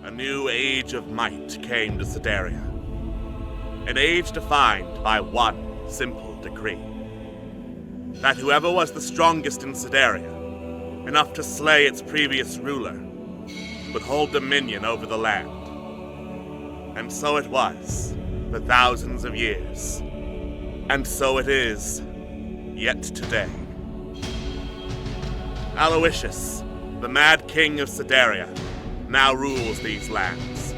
a new age of might came to Sedaria. An age defined by one simple decree. That whoever was the strongest in Sedaria, enough to slay its previous ruler, would hold dominion over the land. And so it was, for thousands of years. And so it is, yet today. Aloysius, the Mad King of Sedaria, now rules these lands.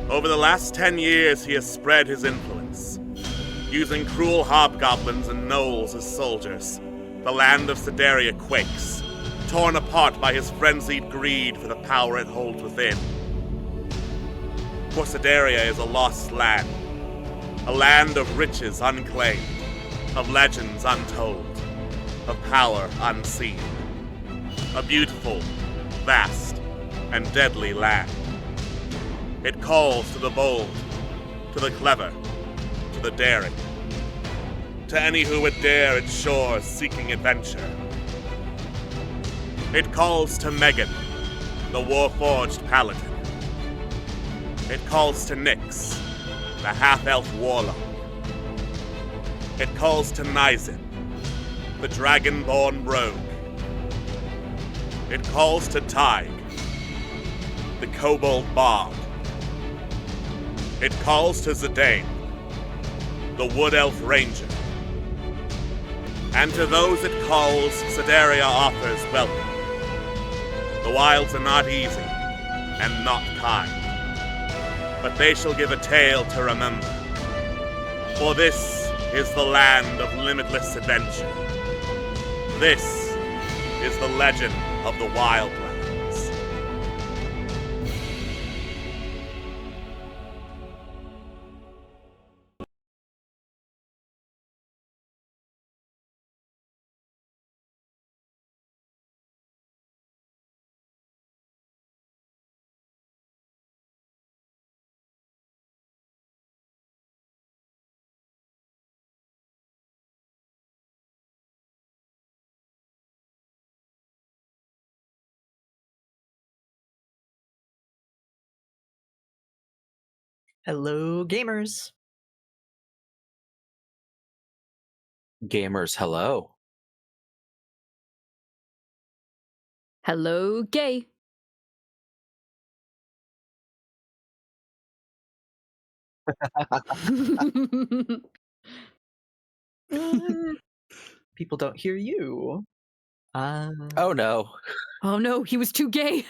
Over the last 10 years, he has spread his influence. Using cruel hobgoblins and gnolls as soldiers, the land of Sedaria quakes, torn apart by his frenzied greed for the power it holds within. For Sedaria is a lost land, a land of riches unclaimed, of legends untold, of power unseen. A beautiful, vast, and deadly land. It calls to the bold, to the clever, to the daring. To any who would dare its shores seeking adventure. It calls to Megan, the war-forged paladin. It calls to Nyx, the half-elf warlock. It calls to Nizin, the dragon-born rogue. It calls to Tig, the kobold bard. It calls to Zidane, the wood elf ranger. And to those it calls, Sedaria offers welcome. The wilds are not easy, and not kind, but they shall give a tale to remember. For this is the land of limitless adventure. This is the legend of the Wildlands. Hello, gamers. Gamers, hello. Hello, gay. People don't hear you. Oh no. Oh no, he was too gay.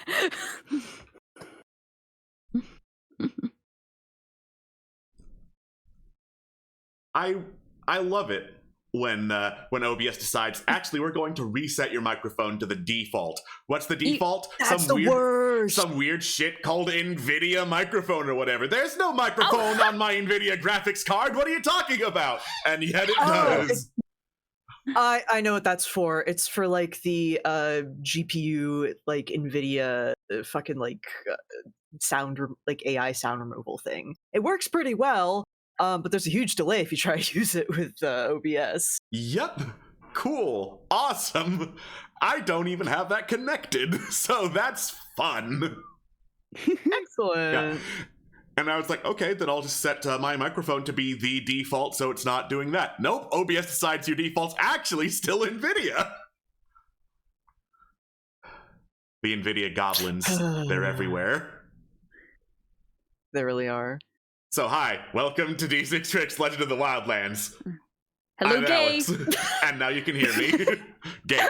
I love it when OBS decides, actually, we're going to reset your microphone to the default. What's the default? That's the worst. Some weird shit called NVIDIA microphone or whatever. There's no microphone on my NVIDIA graphics card. What are you talking about? And yet it does. I know what that's for. It's for like the GPU, like NVIDIA fucking like sound like AI sound removal thing. It works pretty well, but there's a huge delay if you try to use it with OBS. Yep. Cool. Awesome. I don't even have that connected, so that's fun. Excellent. Yeah. And I was like, okay, then I'll just set my microphone to be the default so it's not doing that. Nope, OBS decides your default's actually still NVIDIA. The NVIDIA goblins, they're everywhere. They really are. So hi, welcome to D6 Tricks Legend of the Wildlands. Hello, I'm gay. Alex, and now you can hear me. Gay.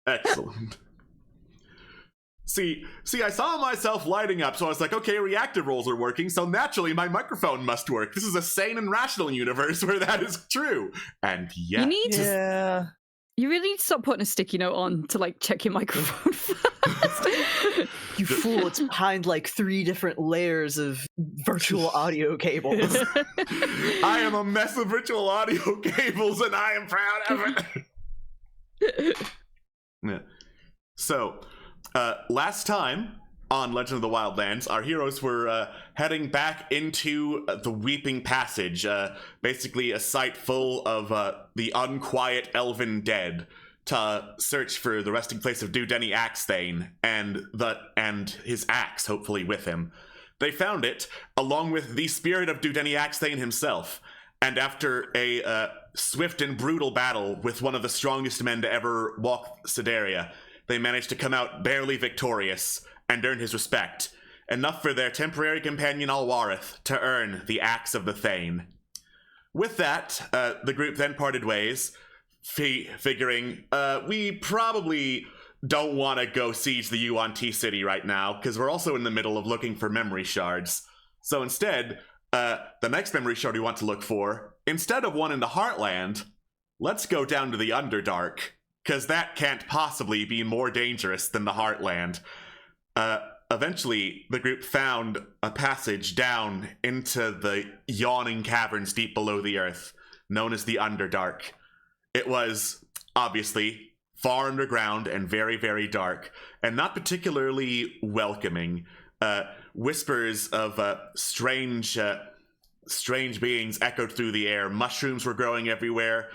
Excellent. See, I saw myself lighting up, so I was like, okay, reactive rolls are working, so naturally my microphone must work. This is a sane and rational universe where that is true. And yet... You really need to stop putting a sticky note on to like check your microphone first. You fool, it's behind like 3 different layers of virtual audio cables. I am a mess of virtual audio cables, and I am proud of it. Yeah. So... last time on Legend of the Wildlands, our heroes were heading back into the Weeping Passage, basically a site full of the unquiet elven dead, to search for the resting place of Dudeni Axthane and his axe, hopefully with him. They found it, along with the spirit of Dudeni Axthane himself, and after a swift and brutal battle with one of the strongest men to ever walk Sedaria, they managed to come out barely victorious and earn his respect, enough for their temporary companion Alwarith to earn the Axe of the Thane. With that, the group then parted ways, figuring we probably don't want to go siege the Yuan-Ti city right now, because we're also in the middle of looking for memory shards. So instead, the next memory shard we want to look for, instead of one in the Heartland, let's go down to the Underdark, because that can't possibly be more dangerous than the Heartland. Eventually, the group found a passage down into the yawning caverns deep below the earth, known as the Underdark. It was, obviously, far underground and very, very dark, and not particularly welcoming. Whispers of strange beings echoed through the air. Mushrooms were growing everywhere.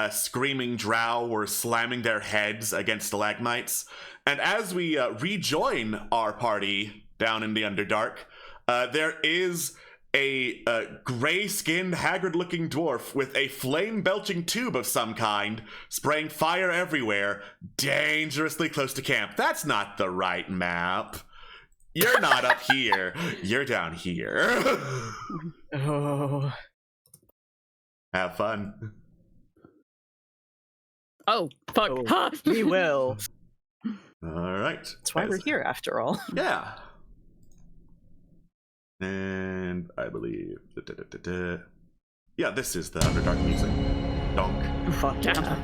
Screaming drow were slamming their heads against stalagmites. And as we rejoin our party down in the Underdark, there is a gray-skinned, haggard-looking dwarf with a flame-belching tube of some kind, spraying fire everywhere, dangerously close to camp. That's not the right map. You're not up here. You're down here. Oh. Have fun. Oh, fuck. Oh, Ha! we will. All right. That's why we're here, after all. Yeah. And I believe... Yeah, this is the Underdark music. Donk. Fuck Damn. yeah.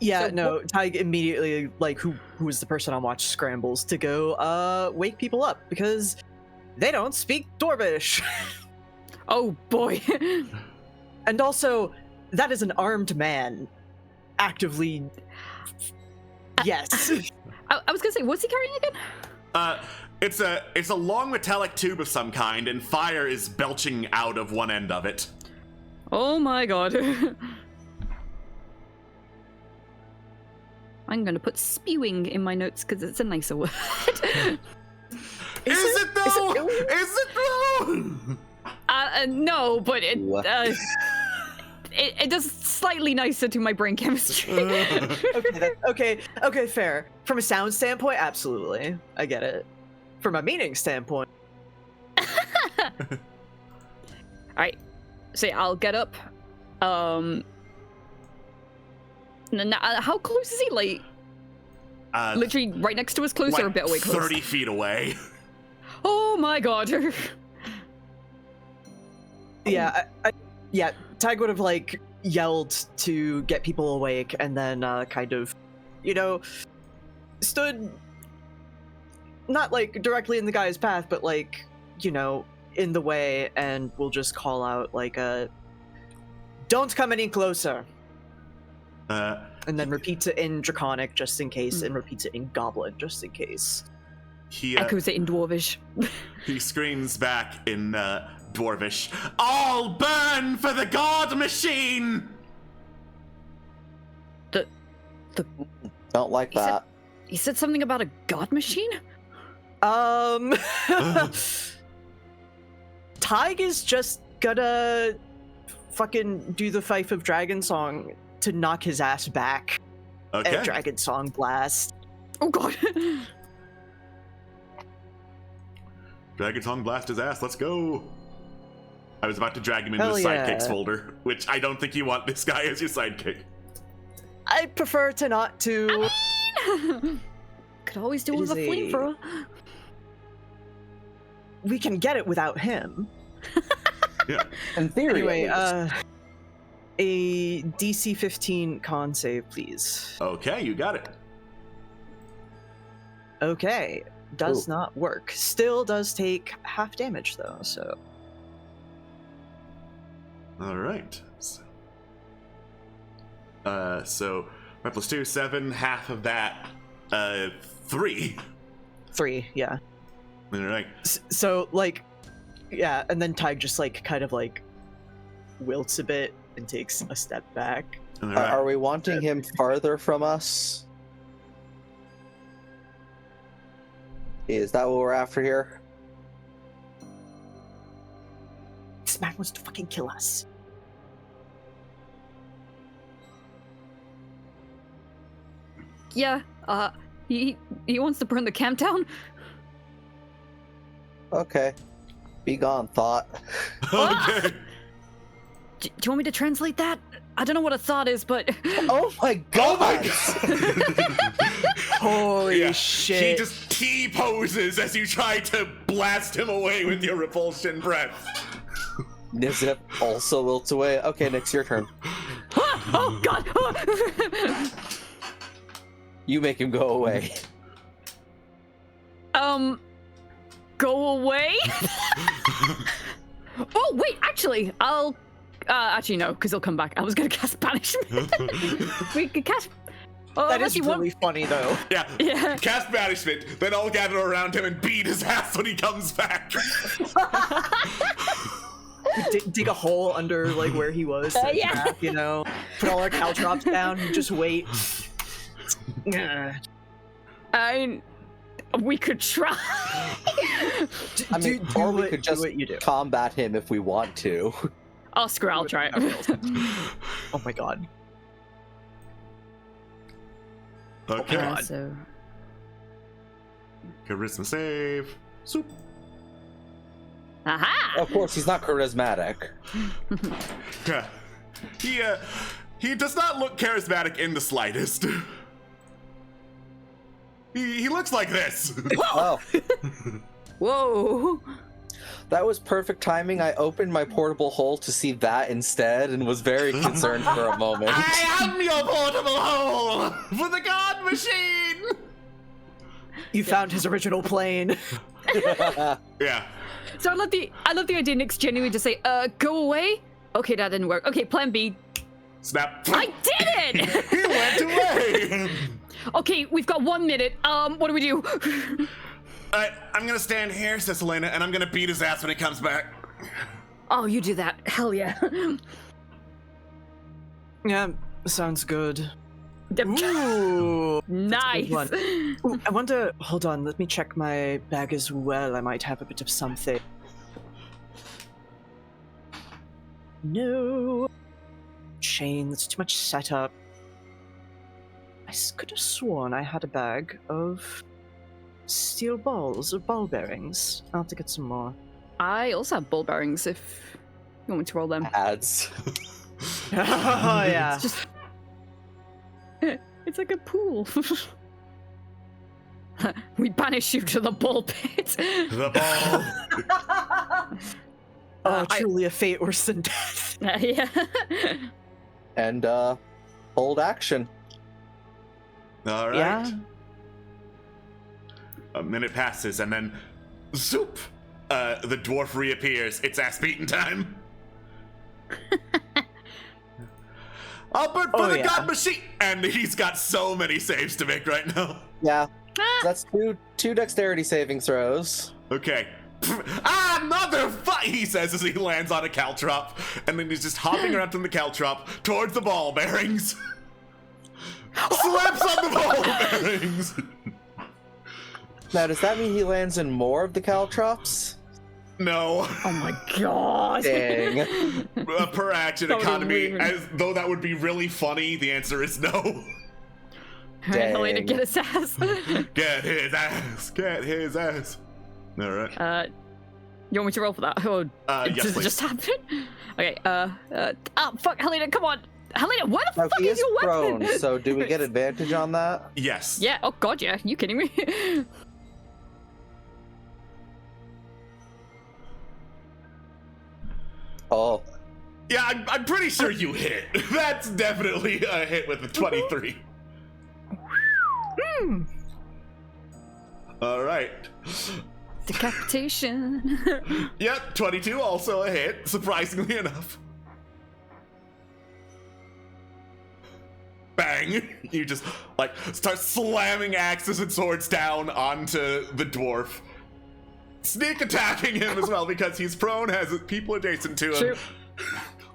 Yeah, So no, Tig immediately, like, who is the person on watch scrambles to go, wake people up, because they don't speak Dwarvish. Oh, boy. And also, that is an armed man. Actively... Yes. I was gonna say, what's he carrying again? It's a long metallic tube of some kind, and fire is belching out of one end of it. Oh my god. I'm gonna put spewing in my notes because it's a nicer word. Is it though? Is it though? No, but it What? it does slightly nicer to my brain chemistry. Okay, fair. From a sound standpoint, absolutely. I get it. From a meaning standpoint. Alright. So yeah, I'll get up. How close is he? Like, literally right next to us, close or a bit away close? 30 feet away. Oh my god. Yeah, yeah, Tig would have, like, yelled to get people awake, and then, kind of, you know, stood, not, like, directly in the guy's path, but, like, you know, in the way, and we'll just call out, like, don't come any closer. And then repeats it in Draconic, just in case, and repeats it in Goblin, just in case. He Echoes it in Dwarvish. he screams back in Dwarvish, "All burn for the God Machine!" Don't like that. He said something about a god machine? Tig is just gonna fucking do the Fife of Dragon song to knock his ass back. Okay. At Dragon Song Blast. Oh god. Dragon Song blast his ass, let's go. I was about to drag him into Hell the yeah. sidekicks folder, which I don't think you want this guy as your sidekick. I prefer to not to. Could always do It with a is a- flamethrower. We can get it without him. Yeah. In theory, Anyway, at least. a DC 15 con save, please. Okay, you got it. Okay, does Ooh. not work. Still does take half damage though, so. All right. So 5 + 2, 7. Half of that, 3. 3, yeah. All right. So, like, yeah, and then Tig just, like, kind of, like, wilts a bit and takes a step back. All right. Are we wanting him farther from us? Is that what we're after here? This man wants to fucking kill us. Yeah, he wants to burn the camp down. Okay. Be gone, thought. Okay. Do you want me to translate that? I don't know what a thought is, but Oh my Oh god! my god! Holy shit. He just T-poses as you try to blast him away with your repulsion breath. Nizip also wilts away. Okay, Nyx, your turn. oh god! You make him go away. Go away? Oh wait, actually, I'll actually no, because he'll come back. I was gonna cast banishment. We could cast. Oh, That is unless you want- really funny, though. Yeah. Yeah. Cast banishment, then all gather around him and beat his ass when he comes back. Dig a hole under, like, where he was. Yeah. Back, you know? Put all our caltrops down, just wait. We could try. I mean, or we could just what you do. combat him if we want to. Oh, screw it, I'll try it. Oh my god. Okay. God. So Charisma save. Soup. aha! Of course, he's not charismatic. Yeah. He does not look charismatic in the slightest. He looks like this. Oh, Whoa! that was perfect timing. I opened my portable hole to see that instead and was very concerned for a moment. I am your portable hole for the god machine. You found his original plane. Yeah. So I love the idea Nick's genuinely just say, go away? Okay, that didn't work. Okay, plan B. Snap. I did it! He went away. Okay, we've got 1 minute. What do we do? I'm gonna stand here, says Helena, and I'm gonna beat his ass when he comes back. Oh, you do that. Hell yeah. Yeah, sounds good. Ooh. Nice. Good one. Ooh, I wonder. Hold on, let me check my bag as well. I might have a bit of something. No. Chain, that's too much setup. I could have sworn I had a bag of steel balls, of ball bearings. I'll have to get some more. I also have ball bearings if you want me to roll them. Ads. Oh, yeah. It's just. It's like a pool. We banish you to the ball pit. The ball. Oh, truly a fate worse than death. Yeah. And, hold action. All right. Yeah. A minute passes, and then, zoop! The dwarf reappears. It's ass-beating time. Albert for the yeah. god machine! And he's got so many saves to make right now. Yeah. That's two dexterity saving throws. Okay. Motherfucker! He says as he lands on a caltrop, and then he's just hopping around from the caltrop towards the ball bearings. Slaps on the ball bearings. Now, does that mean he lands in more of the caltrops? No. Oh my god. Dang. Per action That would've economy, been- as though that would be really funny, the answer is no. Helena, Dang. get his ass. Get his ass. Get his ass. All right. You want me to roll for that? Or Yes, does it please. just happen? Okay, fuck, Helena, come on. Helena, where the Now, fuck he is is your weapon? prone, so do we get advantage on that? Yes. Yeah, oh god, yeah. You kidding me? Oh. Yeah, I'm pretty sure you hit. That's definitely a hit with a 23. All right. Decapitation. Yep, 22 also a hit, surprisingly enough. Bang! You just, like, start slamming axes and swords down onto the dwarf. Sneak attacking him as well because he's prone, has people adjacent to him. True.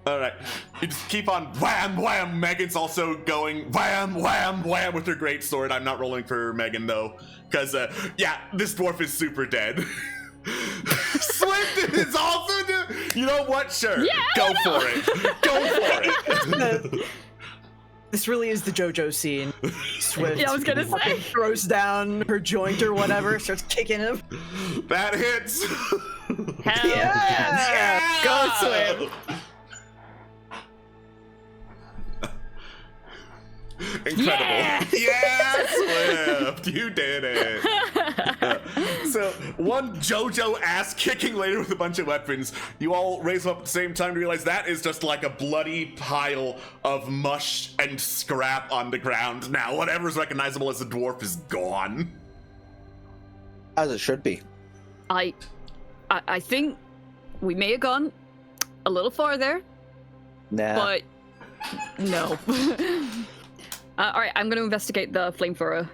All right, you just keep on wham wham. Megan's also going wham wham wham with her great sword. I'm not rolling for Megan though, because yeah, this dwarf is super dead. Swift is also you know what? Sure, Yeah, go for it. Go for it. This really is the JoJo scene. Swift Yeah, I was gonna say. throws down her joint or whatever, starts kicking him. That hits. Hell Yeah! Go Swift. Incredible. Yeah, Swift, you did it. So, one JoJo ass kicking later with a bunch of weapons. You all raise them up at the same time to realize that is just like a bloody pile of mush and scrap on the ground. Now, whatever's recognizable as a dwarf is gone. As it should be. I think we may have gone a little farther, Nah. but no. All right, I'm going to investigate the flamethrower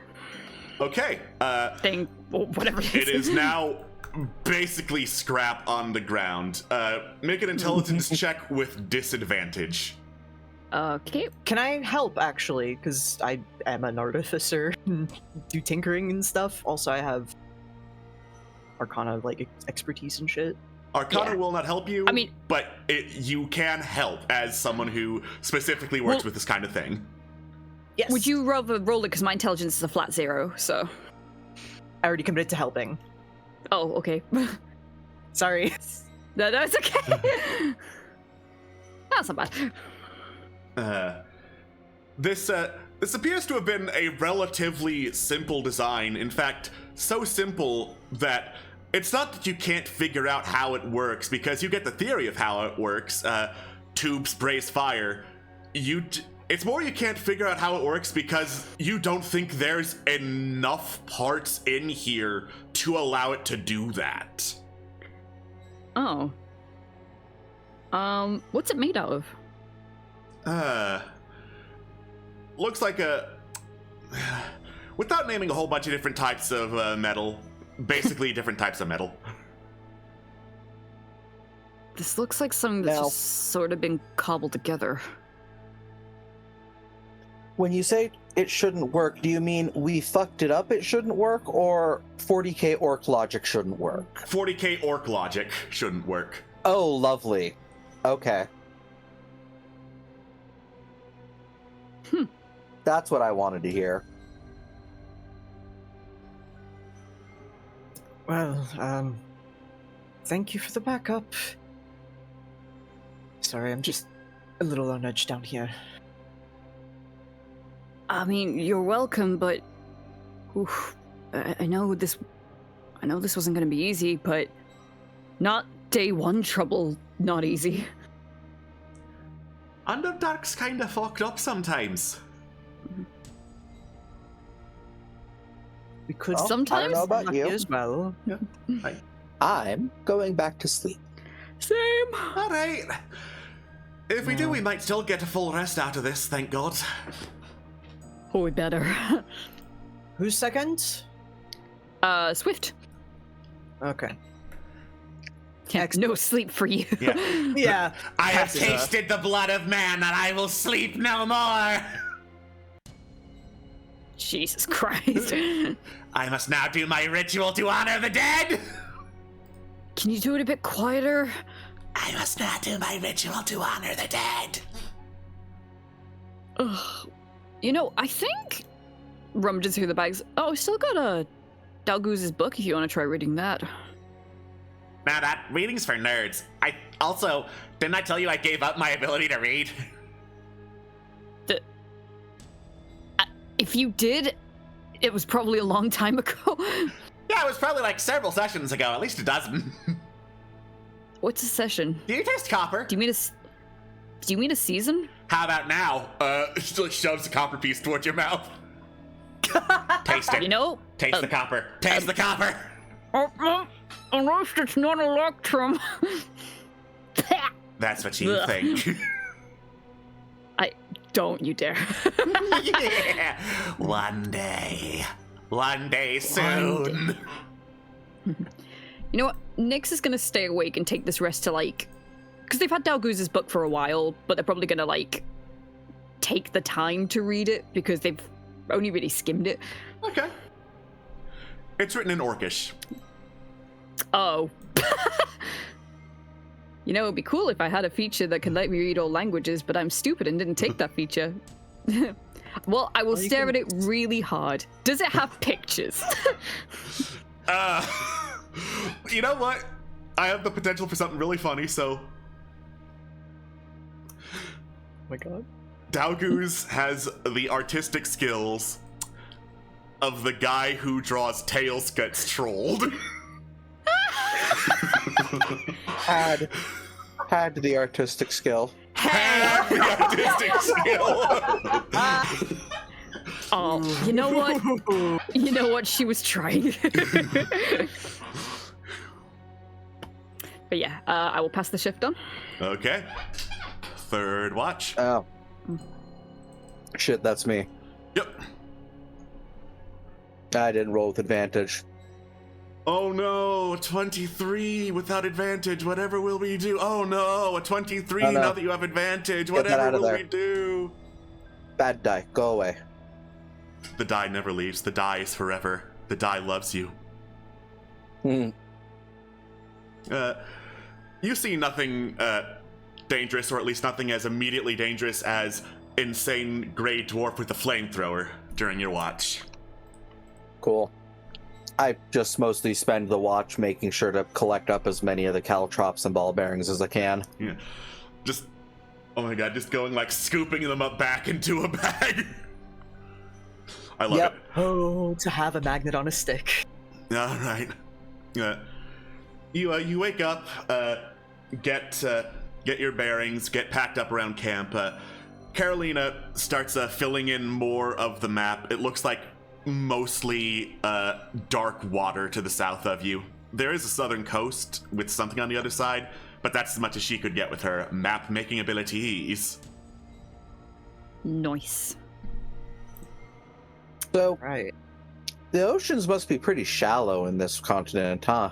Okay, thing, or whatever it is. it is now basically scrap on the ground. Make an intelligence check with disadvantage. Okay. Can I help, actually? Because I am an artificer, do tinkering and stuff. Also, I have Arcana, like, expertise and shit. Arcana Yeah. will not help you, I mean- but you can help as someone who specifically works Well- with this kind of thing. Yes. Would you rather roll it because my intelligence is a flat 0, so... I already committed to helping. Oh, okay. Sorry. No, it's okay. That's not bad. This appears to have been a relatively simple design. In fact, so simple that it's not that you can't figure out how it works, because you get the theory of how it works. Tubes brace fire. It's more you can't figure out how it works because you don't think there's enough parts in here to allow it to do that. Oh. What's it made out of? Looks like without naming a whole bunch of different types of metal, basically different types of metal. This looks like something that's Now- just sort of been cobbled together. When you say it shouldn't work, do you mean we fucked it up, it shouldn't work, or 40k orc logic shouldn't work? 40k orc logic shouldn't work. Oh, lovely. Okay. That's what I wanted to hear. Well, thank you for the backup. Sorry, I'm just a little on edge down here. I mean, you're welcome, but... Oof, I know this wasn't gonna be easy, but... Not day one trouble, not easy. Underdark's kinda fucked up sometimes. We could Well, Sometimes- I don't know about lucky you. as well. I'm going back to sleep. Same! Alright. If we do, we might still get a full rest out of this, thank God. Oh, we better. Who's second? Swift. Okay. Yeah, no sleep for you. Yeah. Yeah. I have Passes up. tasted the blood of man, and I will sleep no more. Jesus Christ. I must now do my ritual to honor the dead. Can you do it a bit quieter? I must now do my ritual to honor the dead. Ugh. You know, I think... Rummages through the bags. Oh, I still got Dalgooz's book if you want to try reading that. Now that reading's for nerds. Didn't I tell you I gave up my ability to read? If you did, it was probably a long time ago. Yeah, it was probably like several sessions ago, at least a dozen. What's a session? Do you taste copper? Do you mean a season? How about now? She shoves the copper piece towards your mouth. Taste it. You know, Taste the copper. Taste the copper. unless it's not electrum. That's what you Ugh. think. Don't you dare. Yeah. One day. One day soon. You know what? Nyx is gonna stay awake and take this rest to, like, because they've had Dalgooz's book for a while, but they're probably gonna like take the time to read it because they've only really skimmed it. Okay. It's written in Orcish. Oh. You know, it'd be cool if I had a feature that could let me read all languages, but I'm stupid and didn't take that feature. Well, I will stare at it really hard. Does it have pictures? You know what? I have the potential for something really funny, so... Oh my god. Dalgooz has the artistic skills of the guy who draws tails gets trolled. Had the artistic skill. Had the artistic skill. Oh, you know what? You know what? She was trying. But yeah, I will pass the shift on. Okay. Third watch. Oh. Shit, that's me. Yep. I didn't roll with advantage. Oh no, 23 without advantage. Whatever will we do? Oh no, a 23 Oh, no. now that you have advantage. Get that Whatever out of will there. we do? Bad die, go away. The die never leaves. The die is forever. The die loves you. Hmm. You see nothing dangerous, or at least nothing as immediately dangerous as insane gray dwarf with a flamethrower during your watch. Cool. I just mostly spend the watch making sure to collect up as many of the caltrops and ball bearings as I can. Yeah. Just, oh my god, just going like scooping them up back into a bag. I love Yep. it. Oh, to have a magnet on a stick. All right. You wake up, get your bearings, get packed up around camp. Carolina starts filling in more of the map. It looks like mostly dark water to the south of you. There is a southern coast with something on the other side, but that's as much as she could get with her map-making abilities. Nice. So, Right. the oceans must be pretty shallow in this continent, huh?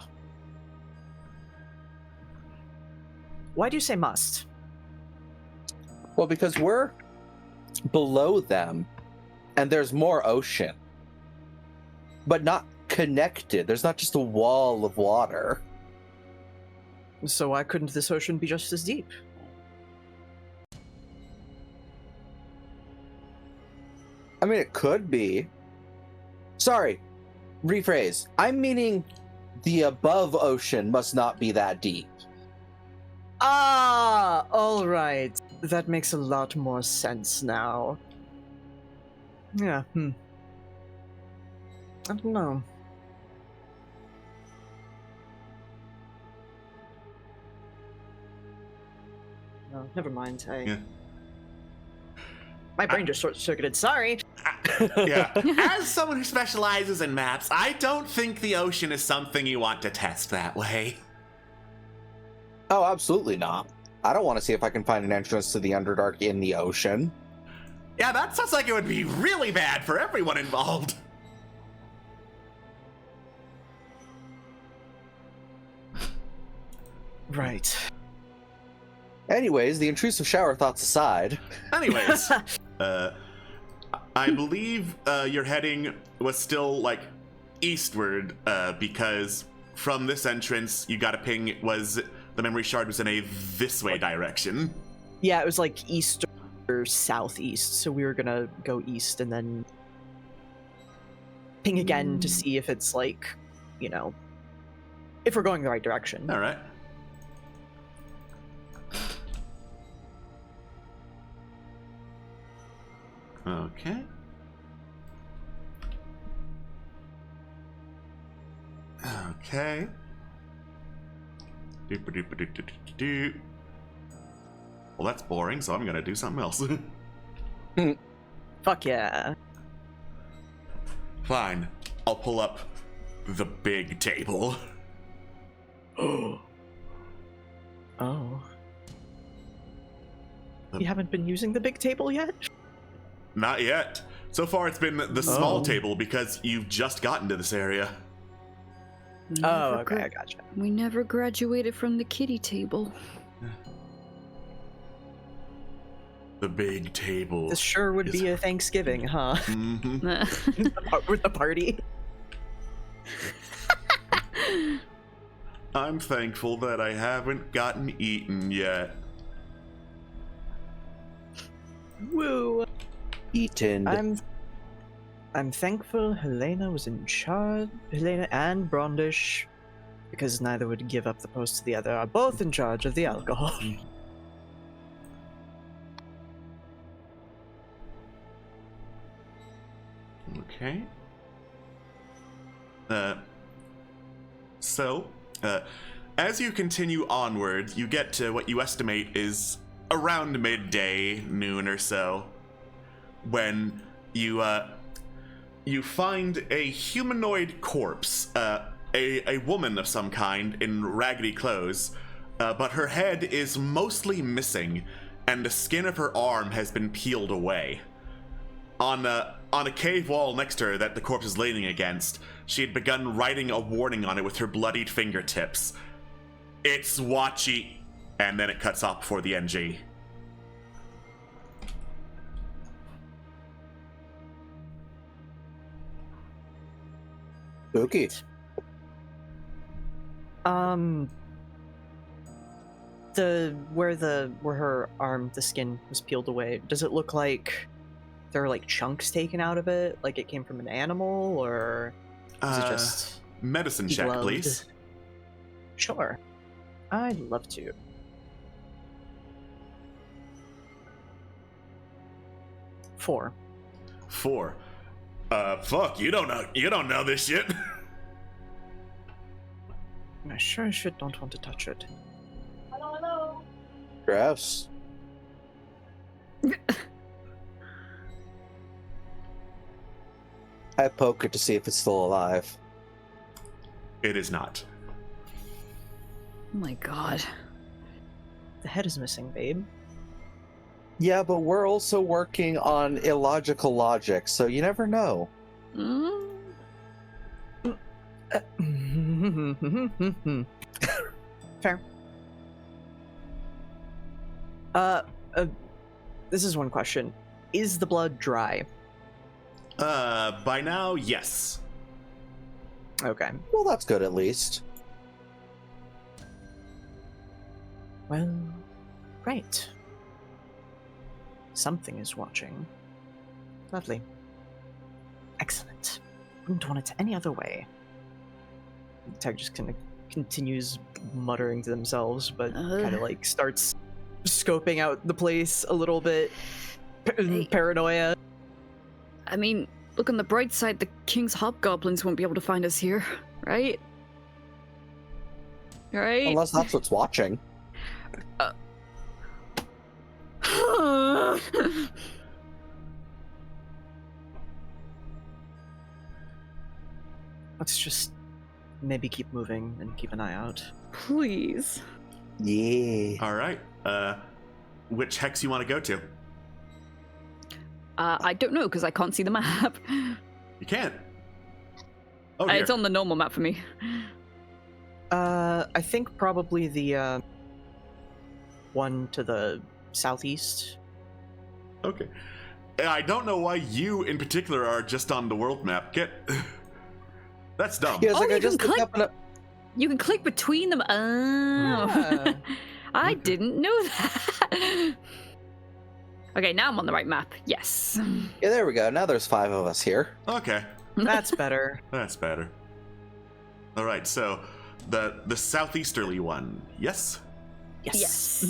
Why do you say must? Well, because we're below them, and there's more ocean. But not connected. There's not just a wall of water. So why couldn't this ocean be just as deep? I mean, it could be. Sorry, rephrase. I'm meaning the above ocean must not be that deep. Ah, all right. That makes a lot more sense now. Yeah, I don't know. No, never mind. Yeah. My brain just short-circuited. Sorry. Yeah. As someone who specializes in maps, I don't think the ocean is something you want to test that way. Oh, absolutely not. I don't want to see if I can find an entrance to the Underdark in the ocean. Yeah, that sounds like it would be really bad for everyone involved. Right. Anyways, the intrusive shower thoughts aside. Anyways, I believe your heading was still like eastward because from this entrance you got a ping. Was the memory shard was in a this way direction? Yeah, it was like east or southeast, so we were gonna go east and then ping again to see if it's like, you know, if we're going the right direction. All right. Okay. Okay. Doop-a-doop-a-doop-a-doop-a-doop. Well, that's boring, so I'm gonna do something else. Fuck yeah. Fine. I'll pull up the big table. Oh. You haven't been using the big table yet? Not yet. So far, it's been the small table because you've just gotten to this area. Oh, okay, I gotcha. We never graduated from the kiddie table. The big table. This sure would be a Thanksgiving, huh? Mhm. With the party. I'm thankful that I haven't gotten eaten yet. Woo! Eaten. I'm thankful Helena was in charge. Helena and Brondish, because neither would give up the post to the other, are both in charge of the alcohol. Okay. As you continue onward, you get to what you estimate is around midday, noon or so, when you find a humanoid corpse, a woman of some kind in raggedy clothes, but her head is mostly missing, and the skin of her arm has been peeled away. On a cave wall next to her that the corpse is leaning against, she had begun writing a warning on it with her bloodied fingertips. It's Watchy, and then it cuts off before the NG. Spooky. Where her arm, the skin was peeled away, does it look like there are like chunks taken out of it? Like it came from an animal, or is it just Medicine check, degloved? please. Sure. I'd love to. 4. 4. Fuck, you don't know this shit. I sure as shit don't want to touch it. Gross. I poke it to see if it's still alive. It is not. Oh my god. The head is missing, babe. Yeah, but we're also working on illogical logic, so you never know. Fair. This is one question. Is the blood dry? By now, yes. Okay. Well, that's good at least. Well, right. Something is watching. Lovely. Excellent. Wouldn't want it any other way. Tag just kind of continues muttering to themselves, but kind of like starts scoping out the place a little bit. Paranoia. I mean, look on the bright side, the king's hobgoblins won't be able to find us here, right? Right? Unless that's what's watching. Let's just maybe keep moving and keep an eye out. Please. Yeah. All right. Which hex you want to go to? I don't know, because I can't see the map. You can't. Oh, dear. It's on the normal map for me. I think probably the one to the southeast. Okay. I don't know why you in particular are just on the world map. That's dumb. Yeah, it's Oh, like you I just can looked click- up and You can click between them. Oh. Yeah. I didn't know that. Okay, now I'm on the right map. Yes. yeah, there we go. Now there's 5 of us here. Okay. That's better. That's better. All right, so the southeasterly one. Yes? Yes.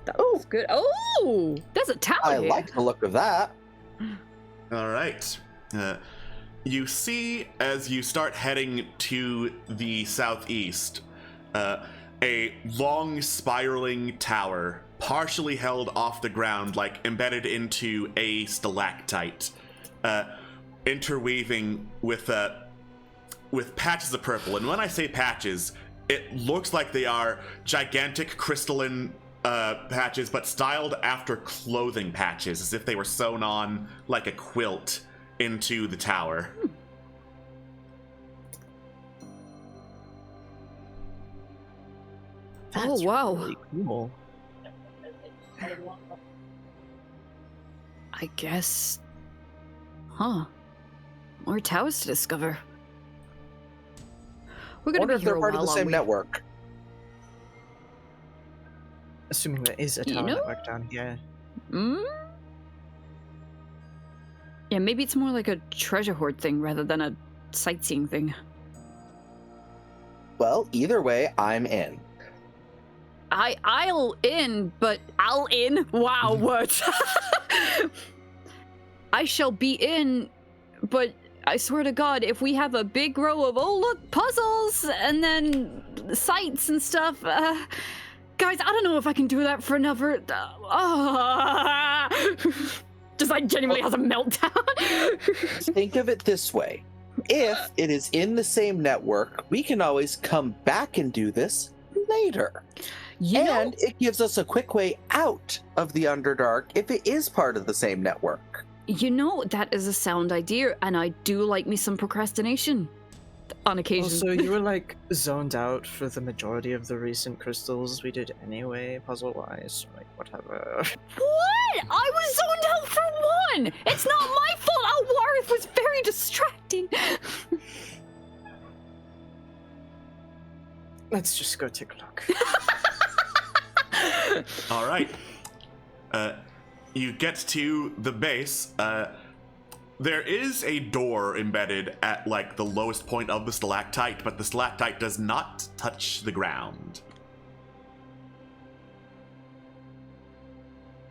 That's good. Oh, there's a tower I here. like the look of that. All right. You see, as you start heading to the southeast, a long spiraling tower, partially held off the ground, like embedded into a stalactite, interweaving with patches of purple. And when I say patches, it looks like they are gigantic crystalline patches, but styled after clothing patches, as if they were sewn on like a quilt into the tower. That's wow. really cool. I guess. Huh. More towers to discover. We're I gonna wonder be if here they're a part of while, the aren't same we? network. Assuming there is a You tower know? network down here. Mm? Yeah, maybe it's more like a treasure hoard thing rather than a sightseeing thing. Well, either way, I'm in. I'll in, but I'll in? Wow, what? I shall be in, but I swear to God, if we have a big row of, oh look, puzzles, and then sights and stuff, guys, I don't know if I can do that for another, just like genuinely has a meltdown. Think of it this way. If it is in the same network, we can always come back and do this later. You know, And it gives us a quick way out of the Underdark if it is part of the same network. that is a sound idea, and I do like me some procrastination on occasion. Also, you were like zoned out for the majority of the recent crystals we did anyway, puzzle-wise. Like, whatever. What? I was zoned out for one! It's not my fault! Alwarith was very distracting! Let's just go take a look. All right. You get to the base. There is a door embedded at like the lowest point of the stalactite, but the stalactite does not touch the ground.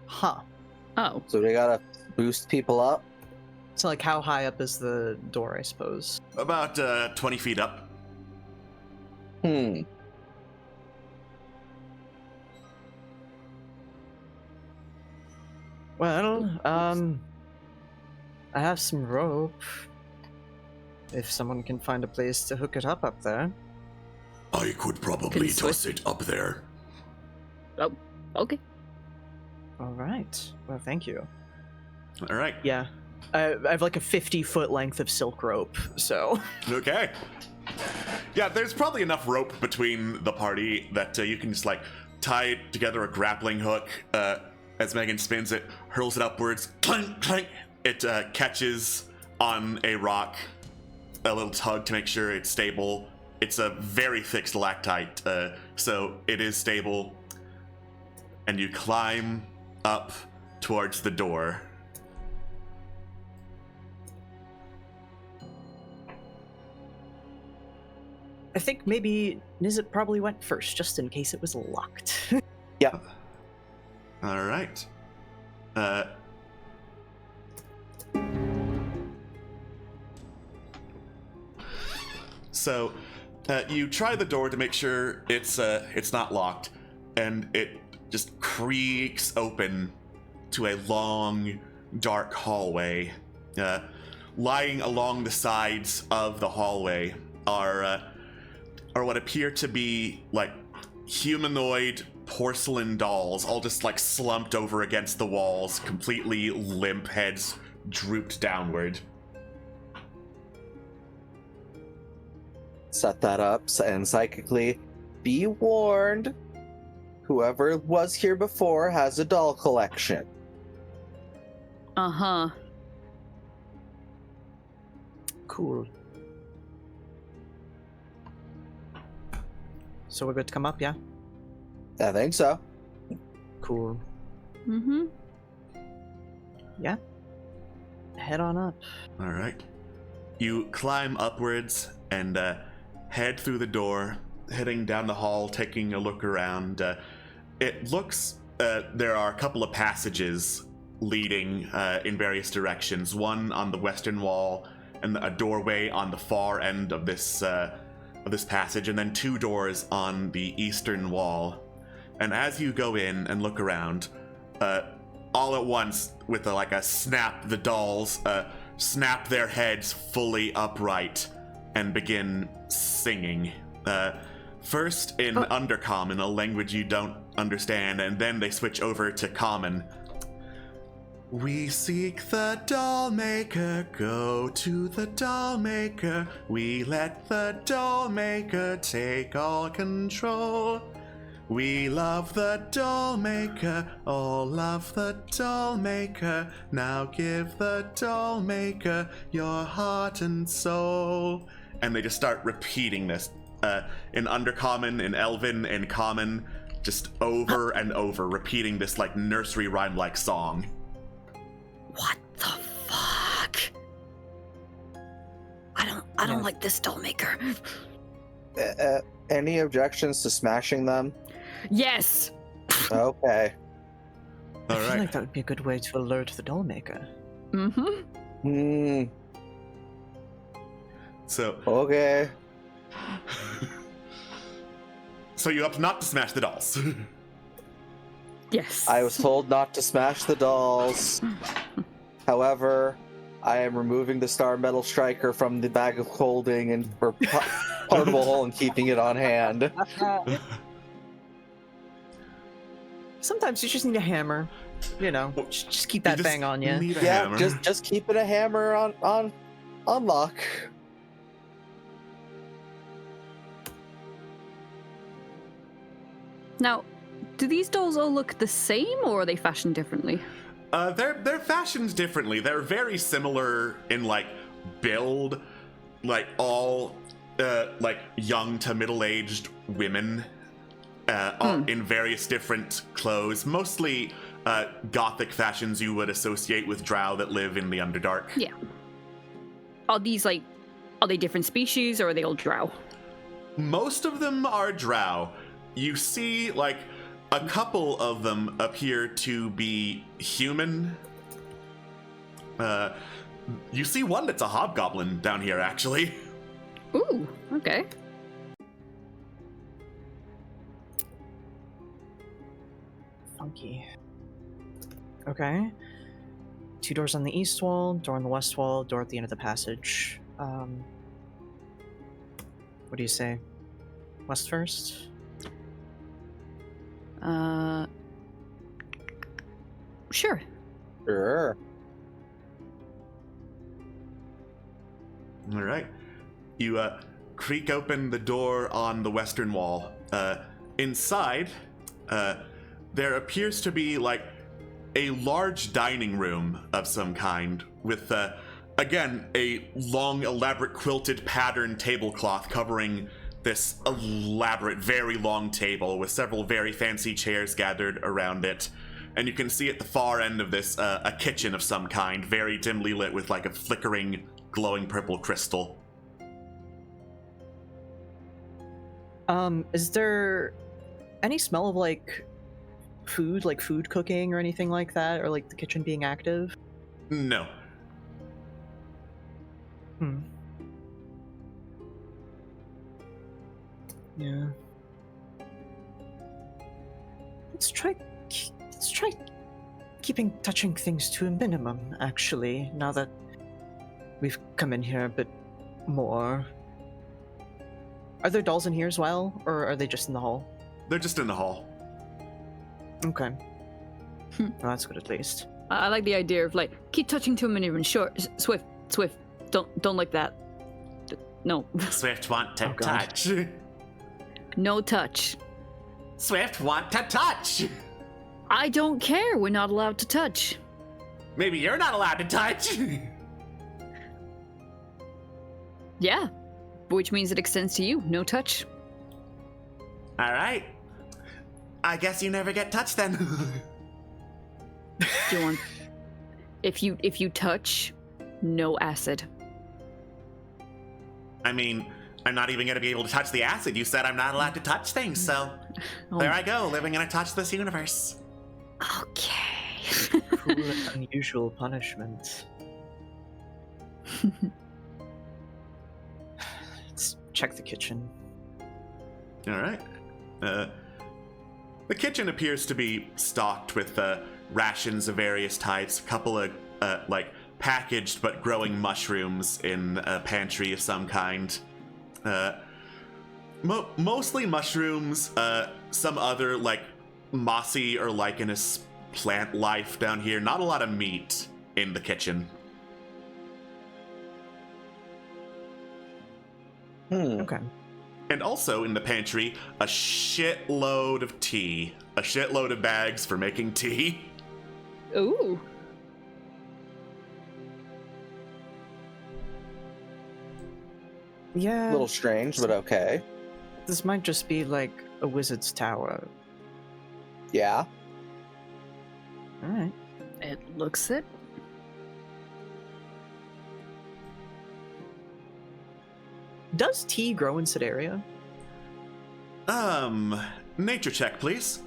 Huh. Oh. So we gotta boost people up. So, like, how high up is the door, I suppose? About 20 feet up. Well, I have some rope. If someone can find a place to hook it up there. I could probably Can you toss it up there. Oh, okay. All right. Well, thank you. All right. Yeah. I have like a 50-foot length of silk rope, so. Okay. Yeah, there's probably enough rope between the party that you can just like tie together a grappling hook. As Megan spins it, hurls it upwards, clank, clank. It catches on a rock, a little tug to make sure it's stable. It's a very thick stalactite, so it is stable. And you climb up towards the door. I think maybe Nizit probably went first, just in case it was locked. Yeah. All right. So, you try the door to make sure it's not locked, and it just creaks open to a long, dark hallway. Lying along the sides of the hallway are what appear to be like humanoid porcelain dolls, all just like slumped over against the walls, completely limp, heads drooped downward. Set that up and psychically be warned. Whoever was here before has a doll collection. Uh-huh. Cool. So we're good to come up, yeah? I think so. Cool. Mm-hmm. Yeah. Head on up. All right. You climb upwards and head through the door, heading down the hall, taking a look around. It looks there are a couple of passages leading in various directions. One on the western wall, and a doorway on the far end of this passage, and then two doors on the eastern wall. And as you go in and look around, all at once, with a snap, the dolls snap their heads fully upright and begin singing. First in Undercommon, a language you don't understand, and then they switch over to Common. We seek the doll maker, go to the doll maker. We let the doll maker take all control. We love the doll maker, all love the doll maker. Now give the doll maker your heart and soul. And they just start repeating this in Undercommon, in Elven, in Common, just over and over, repeating this like nursery rhyme-like song. What the fuck? I don't like this doll maker. Any objections to smashing them? Yes. Okay. All I feel right. like that would be a good way to alert the doll maker. Mm-hmm. So, Okay. so you opt not to smash the dolls. Yes. I was told not to smash the dolls. However, I am removing the Star Metal Striker from the bag of holding and or portable hole and keeping it on hand. Sometimes you just need a hammer. You know, just keep that just bang on you. need a Yeah, hammer. just keeping a hammer on lock. Now, do these dolls all look the same, or are they fashioned differently? They're fashioned differently. They're very similar in like build, like all like young to middle-aged women, all in various different clothes, mostly gothic fashions you would associate with drow that live in the Underdark. Yeah. Are they different species, or are they all drow? Most of them are drow. You see, like, a couple of them appear to be human. You see one that's a hobgoblin down here, actually. Ooh, okay. Funky. Okay. 2 doors on the east wall, door on the west wall, door at the end of the passage. What do you say? West first? Sure. Sure. All right. You creak open the door on the western wall. Inside, there appears to be like a large dining room of some kind with, again, a long, elaborate quilted pattern tablecloth covering this elaborate, very long table with several very fancy chairs gathered around it. And you can see at the far end of this a kitchen of some kind, very dimly lit with like a flickering, glowing purple crystal. Is there any smell of like food cooking or anything like that, or like the kitchen being active? No. Yeah. Let's try keeping touching things to a minimum, actually, now that we've come in here a bit more. Are there dolls in here as well, or are they just in the hall? They're just in the hall. Okay. Well, that's good at least. I like the idea of like keep touching to a minimum. Sure, Swift, don't like that. No, Swift want to Oh, God. touch. no touch. Swift want to touch. I don't care. We're not allowed to touch. Maybe you're not allowed to touch. Yeah, which means it extends to you. No touch. All right. I guess you never get touched then. Do you want? If you touch, no acid. I mean, I'm not even going to be able to touch the acid. You said I'm not allowed to touch things, so there I go, living in a touchless universe. Okay. Cruel and unusual punishment. Let's check the kitchen. All right. The kitchen appears to be stocked with rations of various types, a couple of like packaged but growing mushrooms in a pantry of some kind. Mostly mushrooms, some other like mossy or lichenous plant life down here. Not a lot of meat in the kitchen. Okay. And also in the pantry, a shitload of tea. A shitload of bags for making tea. Ooh. Yeah, A little strange, but okay. this might just be like a wizard's tower. Yeah. All right. It looks it. Does tea grow in Sedaria? Nature check, please.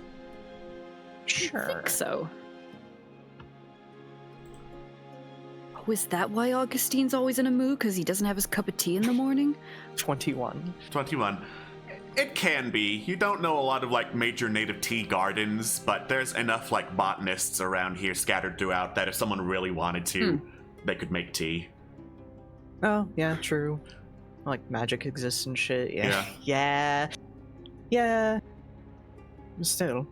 I think so. Oh, is that why Augustine's always in a mood? Because he doesn't have his cup of tea in the morning? 21. 21. It can be. You don't know a lot of like major native tea gardens, but there's enough like botanists around here scattered throughout that if someone really wanted to, they could make tea. Oh, yeah, true. Like magic exists and shit. Yeah. Yeah. Yeah. Still.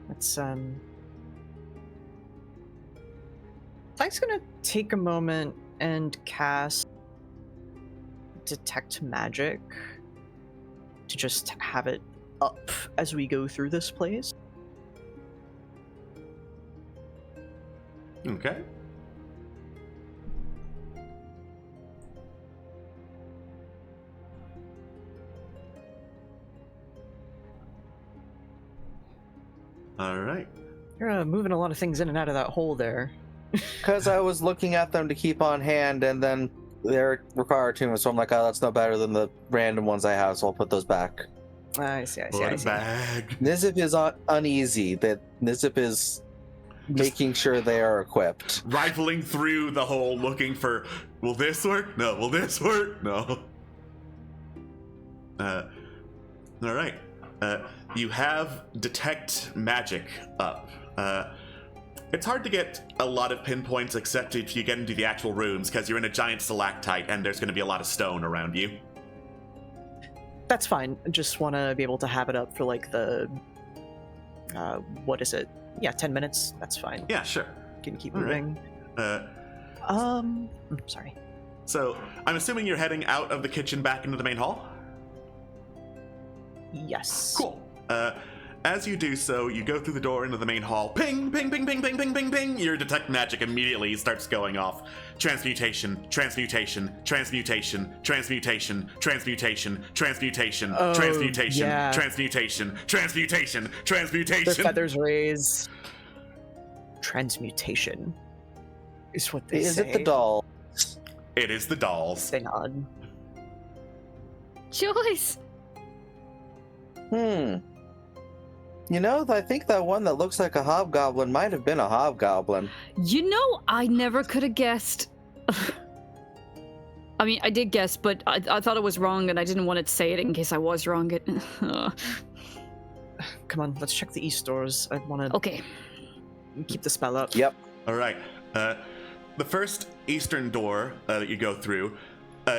Let's Tyke's gonna take a moment and cast Detect Magic to just have it up as we go through this place. Okay. All right. You're moving a lot of things in and out of that hole there. Because I was looking at them to keep on hand, and then they're required to, so I'm like, oh, that's no better than the random ones I have, so I'll put those back. I see. Put it back. Nizip is uneasy. That Nizip is making sure they are equipped. Rifling through the hole looking for, will this work? No. Will this work? No. All right. You have Detect Magic up. It's hard to get a lot of pinpoints except if you get into the actual rooms, because you're in a giant stalactite and there's going to be a lot of stone around you. That's fine. I just want to be able to have it up for like the what is it? Yeah, 10 minutes. That's fine. Yeah, sure. Can keep All right. moving. Sorry. So I'm assuming you're heading out of the kitchen back into the main hall? Yes. Cool. As you do so, you go through the door into the main hall. Ping, ping, ping, ping, ping, ping, ping, ping. Your detect magic immediately starts going off. Transmutation, transmutation, transmutation, transmutation, transmutation, transmutation, Oh, transmutation, yeah. transmutation, transmutation, transmutation. Their feathers raise. Transmutation is what they Is say. it the doll? It is the dolls. They nod. Joyce! You know, I think that one that looks like a hobgoblin might have been a hobgoblin. You know, I never could have guessed. I mean, I did guess, but I thought it was wrong, and I didn't want to say it in case I was wrong. Come on, let's check the east doors. I want to Okay. keep the spell up. Yep. All right. The first eastern door that you go through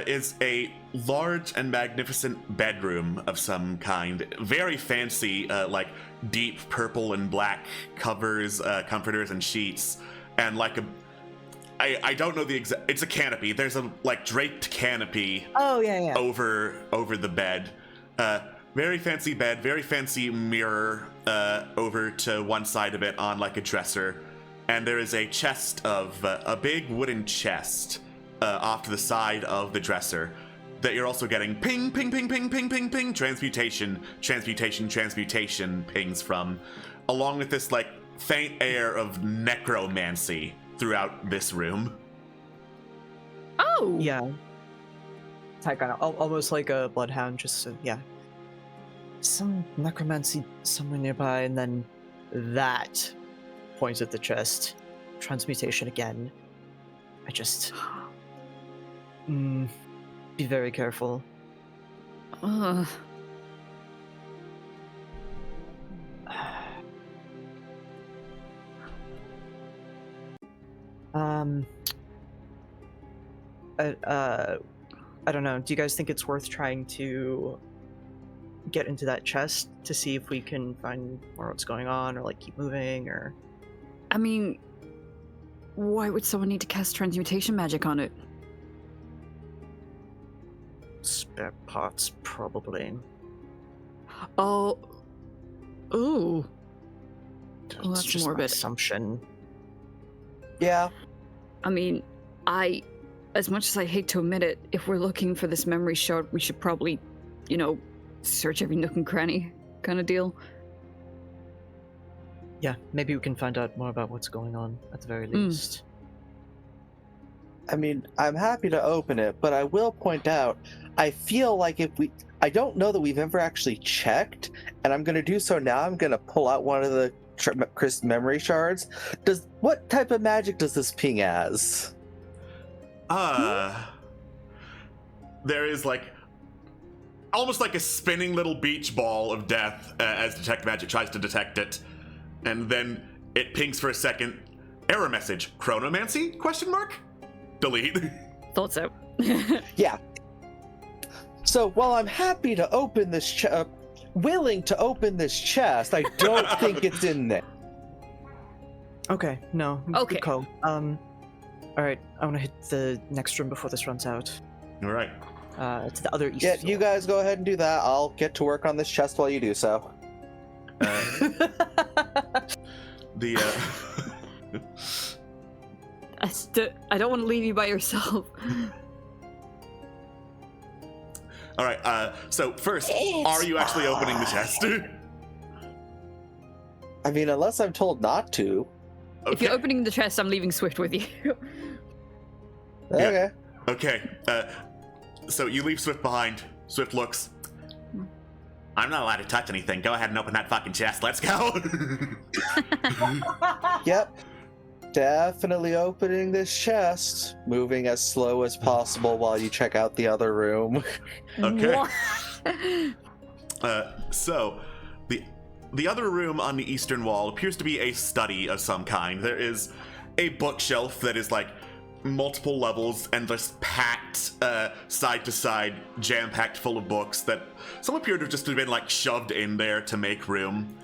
is a large and magnificent bedroom of some kind. Very fancy, like deep purple and black covers, comforters, and sheets, and like a. I don't know the exact. It's a canopy. There's a like draped canopy. Oh yeah. Over the bed. Very fancy bed, very fancy mirror over to one side of it on like a dresser. And there is a chest of, a big wooden chest off to the side of the dresser that you're also getting ping, ping, ping, ping, ping, ping, ping, transmutation, transmutation, transmutation pings from, along with this like faint air of necromancy throughout this room. Oh! Yeah. Type kind of almost like a bloodhound, just yeah. Some necromancy somewhere nearby, and then that points at the chest. Transmutation again. I just be very careful. Ugh. I don't know. Do you guys think it's worth trying to get into that chest to see if we can find more what's going on, or like keep moving, or? I mean, why would someone need to cast transmutation magic on it? their parts, probably. Oh. Ooh. It's that's just my morbid. assumption. Yeah. I mean, as much as I hate to admit it, if we're looking for this memory shard, we should probably, search every nook and cranny kind of deal. Yeah, maybe we can find out more about what's going on, at the very least. I mean, I'm happy to open it, but I will point out, I feel like I don't know that we've ever actually checked, and I'm going to do so now. I'm going to pull out one of the Chris memory shards. What type of magic does this ping as? There is almost like a spinning little beach ball of death as detect magic tries to detect it, and then it pings for a second. Error message: chronomancy? ? Delete. Thought so. Yeah. So while I'm happy to open this willing to open this chest, I don't think it's in there. Okay, no. Okay. Good call. Alright, I want to hit the next room before this runs out. All right. To the other east Yeah, door. you guys go ahead and do that. I'll get to work on this chest while you do so. I don't want to leave you by yourself. All right. So first, are you actually opening the chest? I mean, unless I'm told not to. Okay. If you're opening the chest, I'm leaving Swift with you. Okay. Okay. So you leave Swift behind. Swift looks. I'm not allowed to touch anything. Go ahead and open that fucking chest. Let's go. Yep. Definitely opening this chest. Moving as slow as possible while you check out the other room. Okay. So the other room on the eastern wall appears to be a study of some kind. There is a bookshelf that is multiple levels and just packed side to side, jam-packed full of books that some appear to have just been shoved in there to make room,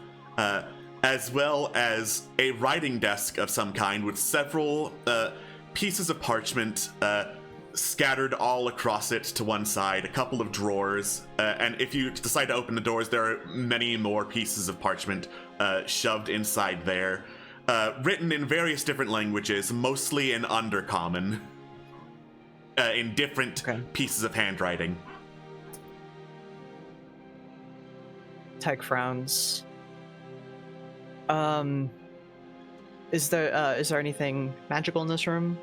as well as a writing desk of some kind with several pieces of parchment scattered all across it to one side, a couple of drawers, and if you decide to open the doors, there are many more pieces of parchment shoved inside there. Written in various different languages, mostly in Undercommon, in different pieces of handwriting. Tag frowns. Is there anything magical in this room?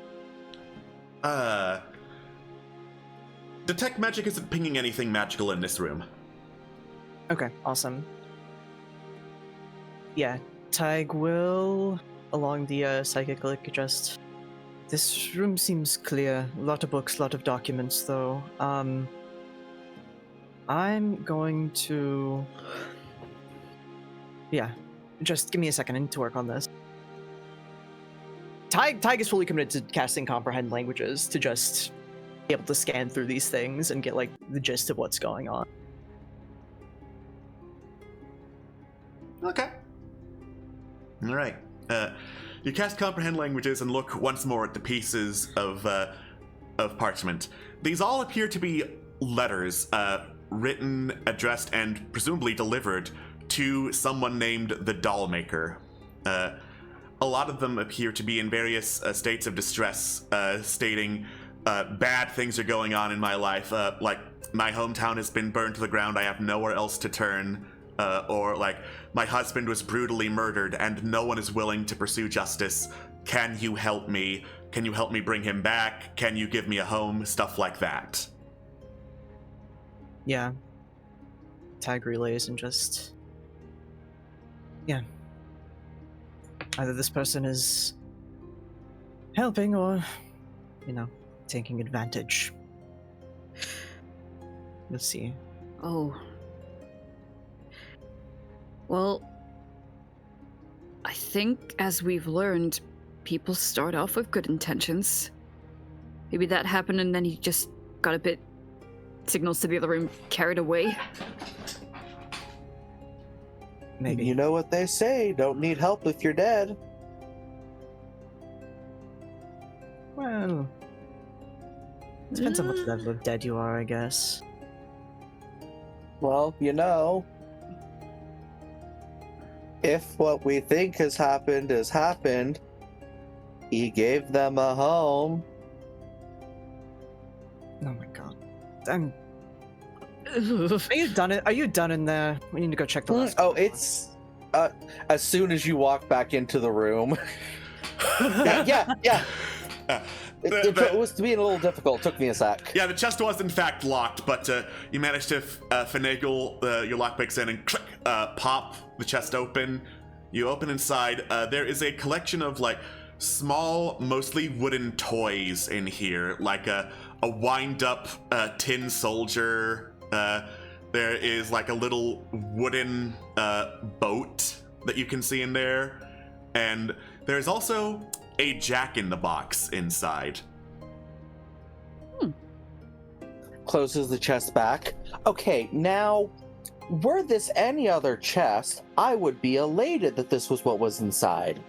Detect magic isn't pinging anything magical in this room. Okay, awesome. Yeah, Tig will, along the psychic link, just... This room seems clear. A lot of books, a lot of documents, though. I'm going to... Yeah, just give me a second. I need to work on this. Tig is fully committed to casting Comprehend Languages to just be able to scan through these things and get, the gist of what's going on. Okay. All right. You cast Comprehend Languages and look once more at the pieces of parchment. These all appear to be letters, written, addressed, and presumably delivered to someone named the Dollmaker. A lot of them appear to be in various states of distress, stating bad things are going on in my life, like my hometown has been burned to the ground, I have nowhere else to turn, or my husband was brutally murdered and no one is willing to pursue justice. Can you help me? Can you help me bring him back? Can you give me a home? Stuff like that. Yeah. Tag relays and just... Yeah. Either this person is helping or, taking advantage. Let's see. Oh. Well, I think as we've learned, people start off with good intentions. Maybe that happened and then he just got a bit, signals to the other room, carried away. Maybe. You know what they say, don't need help if you're dead. Well, depends on what level of dead you are, I guess. Well, if what we think has happened, he gave them a home. Oh my god. Are you done? Are you done in there? We need to go check the last. Oh, it's as soon as you walk back into the room. yeah. It was being a little difficult. It took me a sec. Yeah, the chest was in fact locked, but you managed to finagle your lockpicks in and click, pop the chest open. You open inside. There is a collection of like small, mostly wooden toys in here, like a wind-up tin soldier. There is like a little wooden boat that you can see in there, and there's also a jack-in-the-box inside. Closes the chest back. Okay, now, were this any other chest, I would be elated that this was what was inside.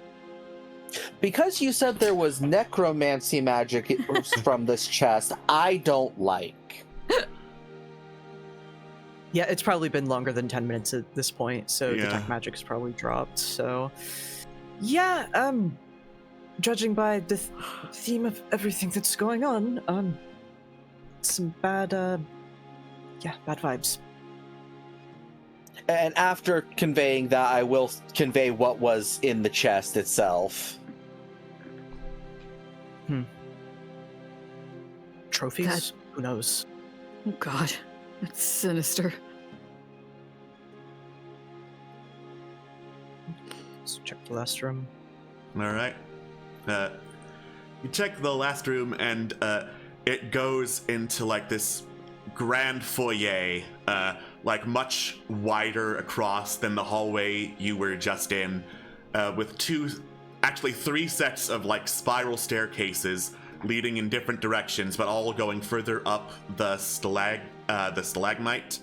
Because you said there was necromancy magic from this chest, I don't like. Yeah, it's probably been longer than 10 minutes at this point, so Yeah. detect magic's probably dropped. So, yeah, judging by the theme of everything that's going on, some bad vibes. And after conveying that, I will convey what was in the chest itself. Trophies? Who knows? Oh god, that's sinister. Let's check the last room. All right. You check the last room, and it goes into like this grand foyer, like much wider across than the hallway you were just in, with three sets of like spiral staircases leading in different directions, but all going further up the stalagmite,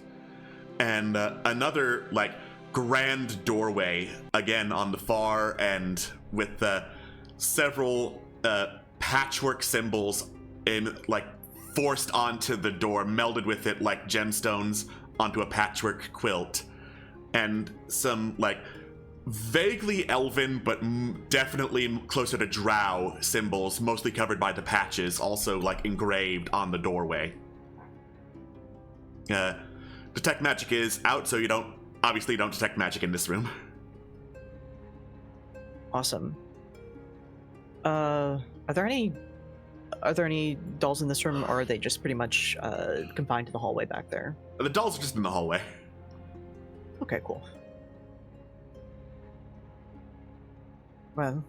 and another like grand doorway again on the far end with several patchwork symbols in like forced onto the door, melded with it like gemstones onto a patchwork quilt, and some like vaguely elven but definitely closer to drow symbols, mostly covered by the patches, also like engraved on the doorway. Detect magic is out, so you don't detect magic in this room. Awesome. Are there any dolls in this room, or are they just pretty much confined to the hallway back there? The dolls are just in the hallway. Okay, cool. Well,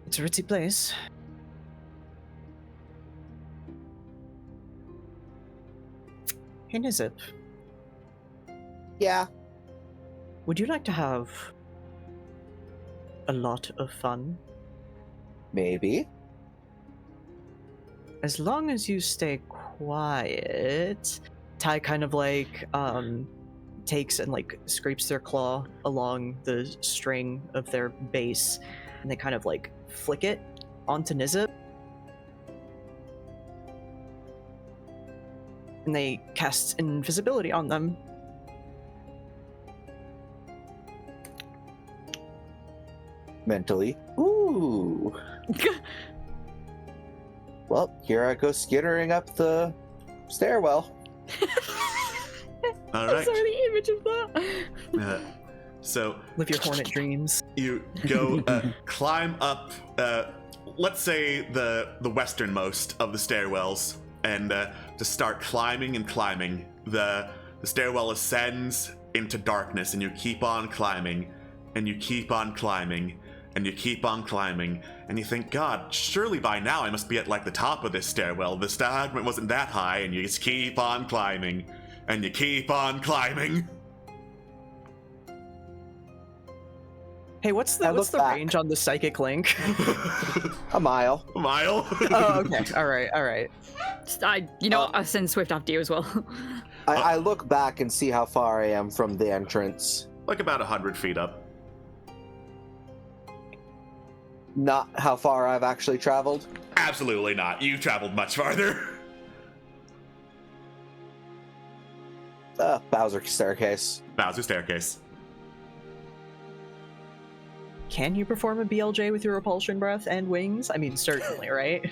it's a ritzy place. Hey, Nizip, Yeah. would you like to have a lot of fun? Maybe. As long as you stay quiet. Ty kind of like takes and like scrapes their claw along the string of their base, and they kind of like flick it onto Nizip, and they cast invisibility on them. Mentally. Ooh. Well, here I go skittering up the stairwell. All I right. saw the image of that. So Live your hornet dreams. you go climb up, let's say the westernmost of the stairwells, and just start climbing and climbing. The stairwell ascends into darkness, and you keep on climbing, and you keep on climbing, and you keep on climbing, and you think, God, surely by now I must be at like the top of this stairwell. The stalagmite wasn't that high, and you just keep on climbing, and you keep on climbing. Hey, what's the look back. range on the psychic link? A mile. A mile. Oh, okay. All right. I'll send Swift after you as well. I look back and see how far I am from the entrance. Like about 100 feet up. Not how far I've actually traveled. Absolutely not. You've traveled much farther. Bowser staircase. Bowser staircase. Can you perform a BLJ with your repulsion breath and wings? I mean, certainly, right?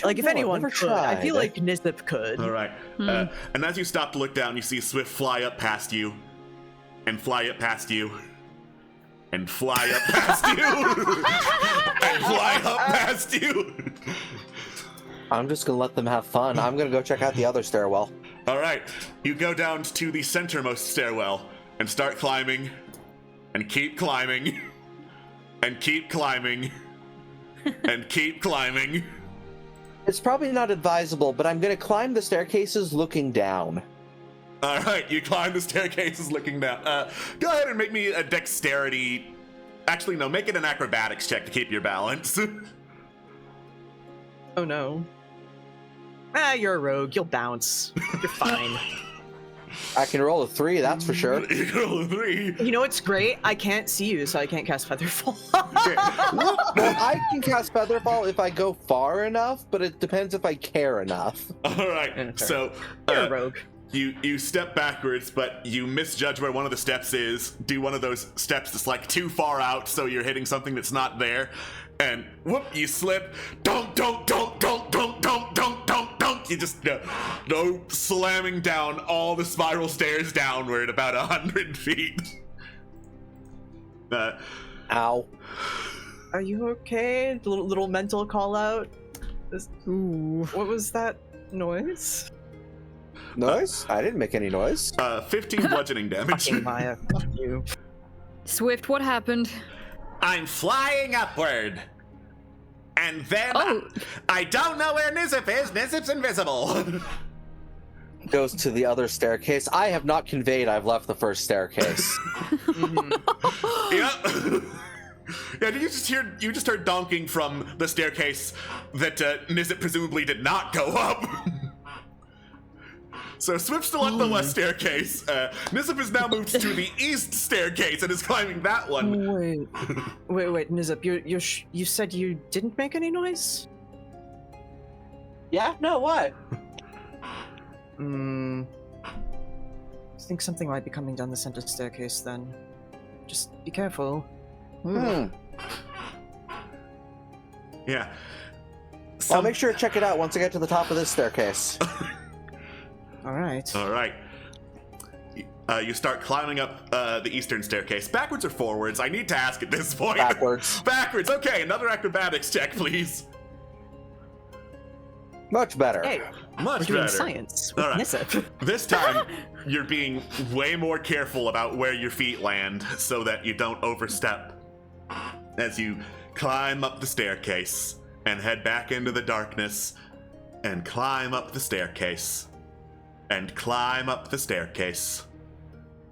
Like, if No, I've anyone never could, I feel tried. like Nizip could. All right. And as you stop to look down, you see Swift fly up past you, and fly up past you, and fly up past you, and fly up past you. I'm just gonna let them have fun. I'm gonna go check out the other stairwell. All right. You go down to the centermost stairwell and start climbing, and keep climbing, and keep climbing, and keep climbing. It's probably not advisable, but I'm gonna climb the staircases looking down. All right, you climb the staircases looking down. Go ahead and make me a dexterity. Actually, no, make it an acrobatics check to keep your balance. Oh no. Ah, you're a rogue. You'll bounce. You're fine. I can roll a 3, that's for sure. You roll a 3. You know what's great? I can't see you, so I can't cast Featherfall. Well, I can cast Featherfall if I go far enough, but it depends if I care enough. All right, Okay. so You're a rogue. you step backwards, but you misjudge where one of the steps is. Do one of those steps that's like too far out, so you're hitting something that's not there, and whoop, you slip. Don't. You just go slamming down all the spiral stairs downward about 100 feet. Ow. Are you okay? Little mental call out. Ooh. What was that noise? Noise? I didn't make any noise. 15 bludgeoning damage. Fucking Maya. Fuck you. Swift, what happened? I'm flying upward. And then I don't know where Nizip is. Nizip's invisible. Goes to the other staircase. I have not conveyed I've left the first staircase. Yep. Yeah, you just heard donking from the staircase that Nizip presumably did not go up. So Swift's still at the west staircase. Nizip has now moved to the east staircase and is climbing that one. Wait, Nizip, you said you didn't make any noise? Yeah? No, what? I think something might be coming down the center staircase then. Just be careful. Yeah. I'll make sure to check it out once I get to the top of this staircase. Alright. All right. You start climbing up the eastern staircase. Backwards or forwards? I need to ask at this point. Backwards. Backwards. Okay, another acrobatics check, please. Much better. Hey, Much we're doing better. science with All right. Nizip. This time, you're being way more careful about where your feet land so that you don't overstep as you climb up the staircase and head back into the darkness and climb up the staircase and climb up the staircase.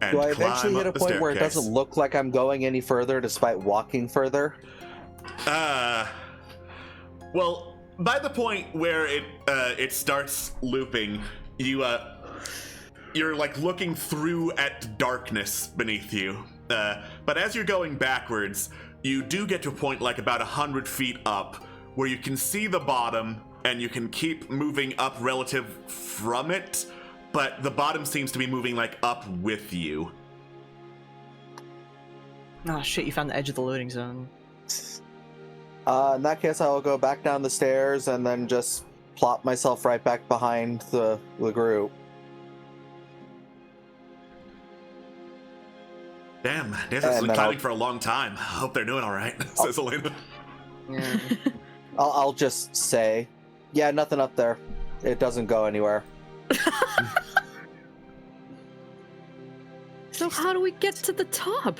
And Do I climb eventually hit a up the point where it staircase. doesn't look like I'm going any further despite walking further? Well, by the point where it starts looping, you're like looking through at darkness beneath you. But as you're going backwards, you do get to a point like about 100 feet up where you can see the bottom and you can keep moving up relative from it, but the bottom seems to be moving like up with you. Ah, shit, you found the edge of the loading zone. In that case, I will go back down the stairs and then just plop myself right back behind the group. Damn, this has been then climbing I'll- for a long time. Hope they're doing all right, says Elena. Yeah. I'll just say, yeah, nothing up there. It doesn't go anywhere. So how do we get to the top?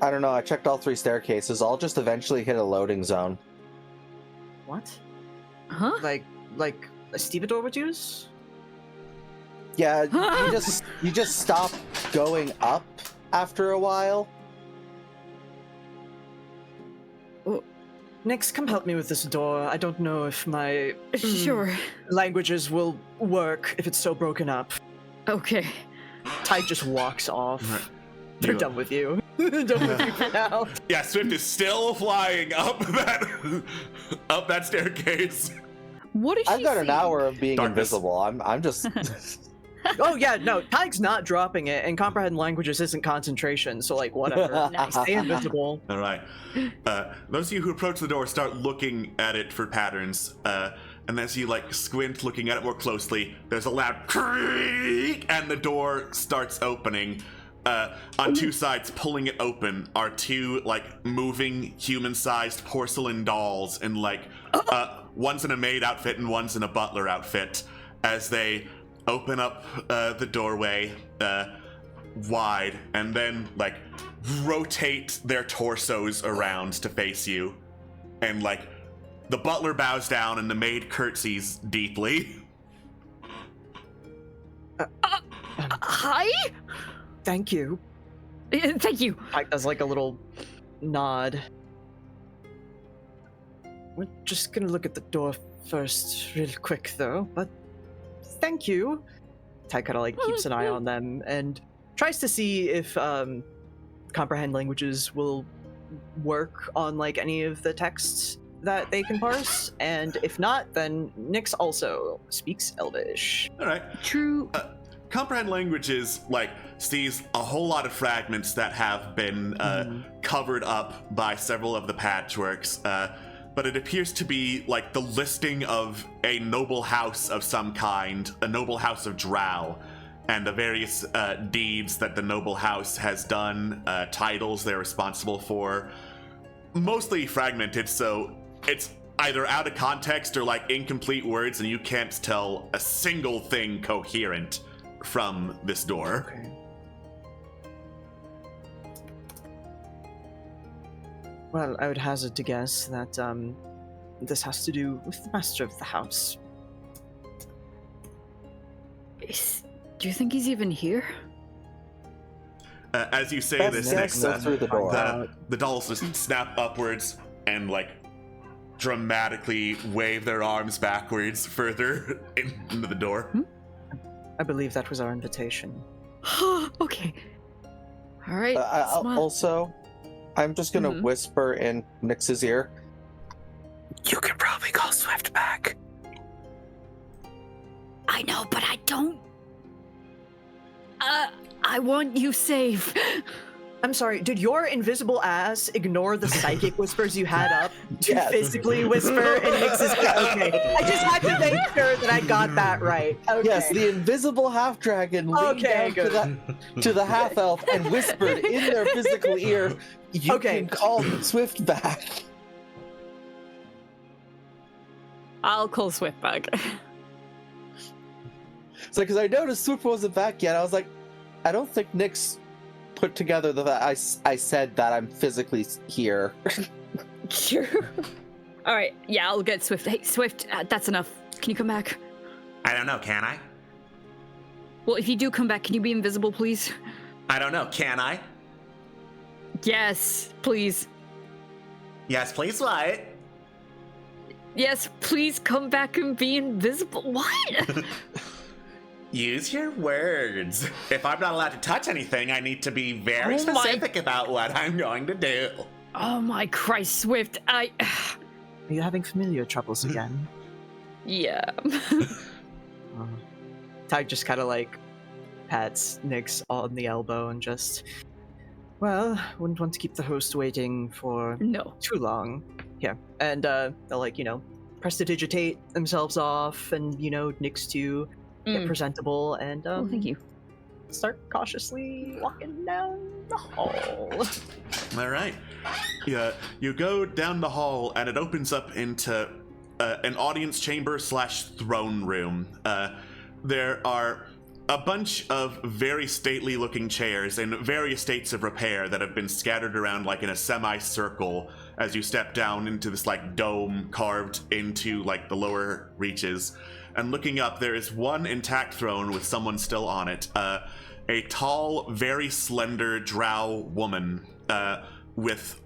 I don't know. I checked all 3 staircases. I'll just eventually hit a loading zone. What? Huh? Like a stevedore would use? Yeah, you just stop going up after a while. Nyx, come help me with this door. I don't know if my Sure. languages will work if it's so broken up. Okay. Tide just walks off. Right. They're You- done with you. They're done with you for now. Yeah, Swift is still flying up that staircase. What is she I've got an saying? hour of being Darkness. invisible. I'm just. Oh yeah, no, Tig's not dropping it, and comprehend languages isn't concentration, so like whatever. Nice. Stay invisible. All right. Those of you who approach the door start looking at it for patterns. And as you like squint, looking at it more closely, there's a loud creak, and the door starts opening. On two sides, pulling it open, are two like moving human-sized porcelain dolls, and like one's in a maid outfit and one's in a butler outfit. As they open up the doorway wide, and then like rotate their torsos around to face you, and like the butler bows down and the maid curtsies deeply. Hi? Thank you. Thank you. Tig does like a little nod. We're just gonna look at the door first, real quick though, but thank you. Tig kind of like keeps an eye on them and tries to see if comprehend languages will work on like any of the texts that they can parse, and if not, then Nyx also speaks Elvish. All right. True. Comprehend languages like sees a whole lot of fragments that have been covered up by several of the patchworks, but it appears to be like the listing of a noble house of some kind, a noble house of drow, and the various deeds that the noble house has done, titles they're responsible for. Mostly fragmented, so it's either out of context or like incomplete words, and you can't tell a single thing coherent from this door. Okay. Well, I would hazard to guess that this has to do with the master of the house. Do you think he's even here? As you say That's this, next, Nyx, go through the door. the dolls just snap upwards and like dramatically wave their arms backwards further into the door. I believe that was our invitation. Okay. All right. smile. Also, I'm just gonna Mhm. whisper in Nyx's ear. You can probably call Swift back. I know, but I don't. I want you safe. I'm sorry, did your invisible ass ignore the psychic whispers you had up to Yes. physically whisper in Nyx's ear? Okay, I just had to make sure that I got that right. Okay. Yes, the invisible half dragon leaned Okay, down to the half elf and whispered in their physical ear, "You Okay. can call Swift back." I'll call Swift back. So, because I noticed Swift wasn't back yet, I was like, I don't think Nyx put together I said that I'm physically here. Sure. All right. Yeah, I'll get Swift. Hey, Swift, that's enough. Can you come back? I don't know, can I? Well, if you do come back, can you be invisible, please? I don't know, can I? Yes, please. Yes, please, what? Yes, please come back and be invisible. What? Use your words. If I'm not allowed to touch anything, I need to be very Oh my- specific about what I'm going to do. Oh my Christ, Swift. Are you having familiar troubles again? Yeah. Tig just kind of like pats Nyx on the elbow and just, well, wouldn't want to keep the host waiting for No. too long. Yeah, and they'll like, prestidigitate themselves off and, Nyx to get presentable and Oh, thank you. start cautiously walking down the hall. All right. Yeah, you go down the hall and it opens up into an audience chamber / throne room. There are a bunch of very stately looking chairs in various states of repair that have been scattered around like in a semicircle as you step down into this like dome carved into like the lower reaches. And looking up, there is one intact throne with someone still on it. A tall, very slender drow woman with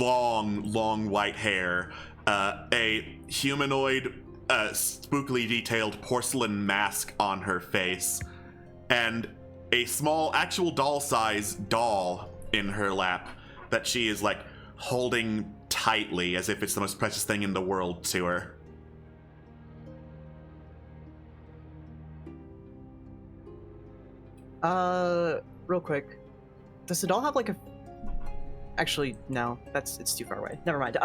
long white hair, a humanoid, spookily detailed porcelain mask on her face, and a small, actual doll-size doll in her lap that she is like holding tightly as if it's the most precious thing in the world to her. Real quick, does it all have like a? Actually, no. It's too far away. Never mind.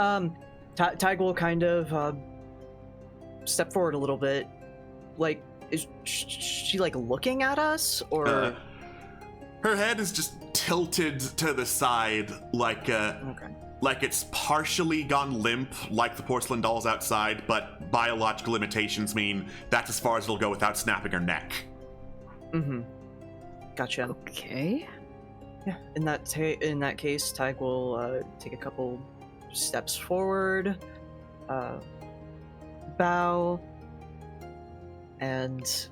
Tig will kind of step forward a little bit. Like, is she like looking at us, or? Her head is just tilted to the side, like Okay. like it's partially gone limp, like the porcelain dolls outside, but biological limitations mean that's as far as it'll go without snapping her neck. Mm-hmm. Gotcha. Okay. Yeah. In that case, Tig will take a couple steps forward, bow, and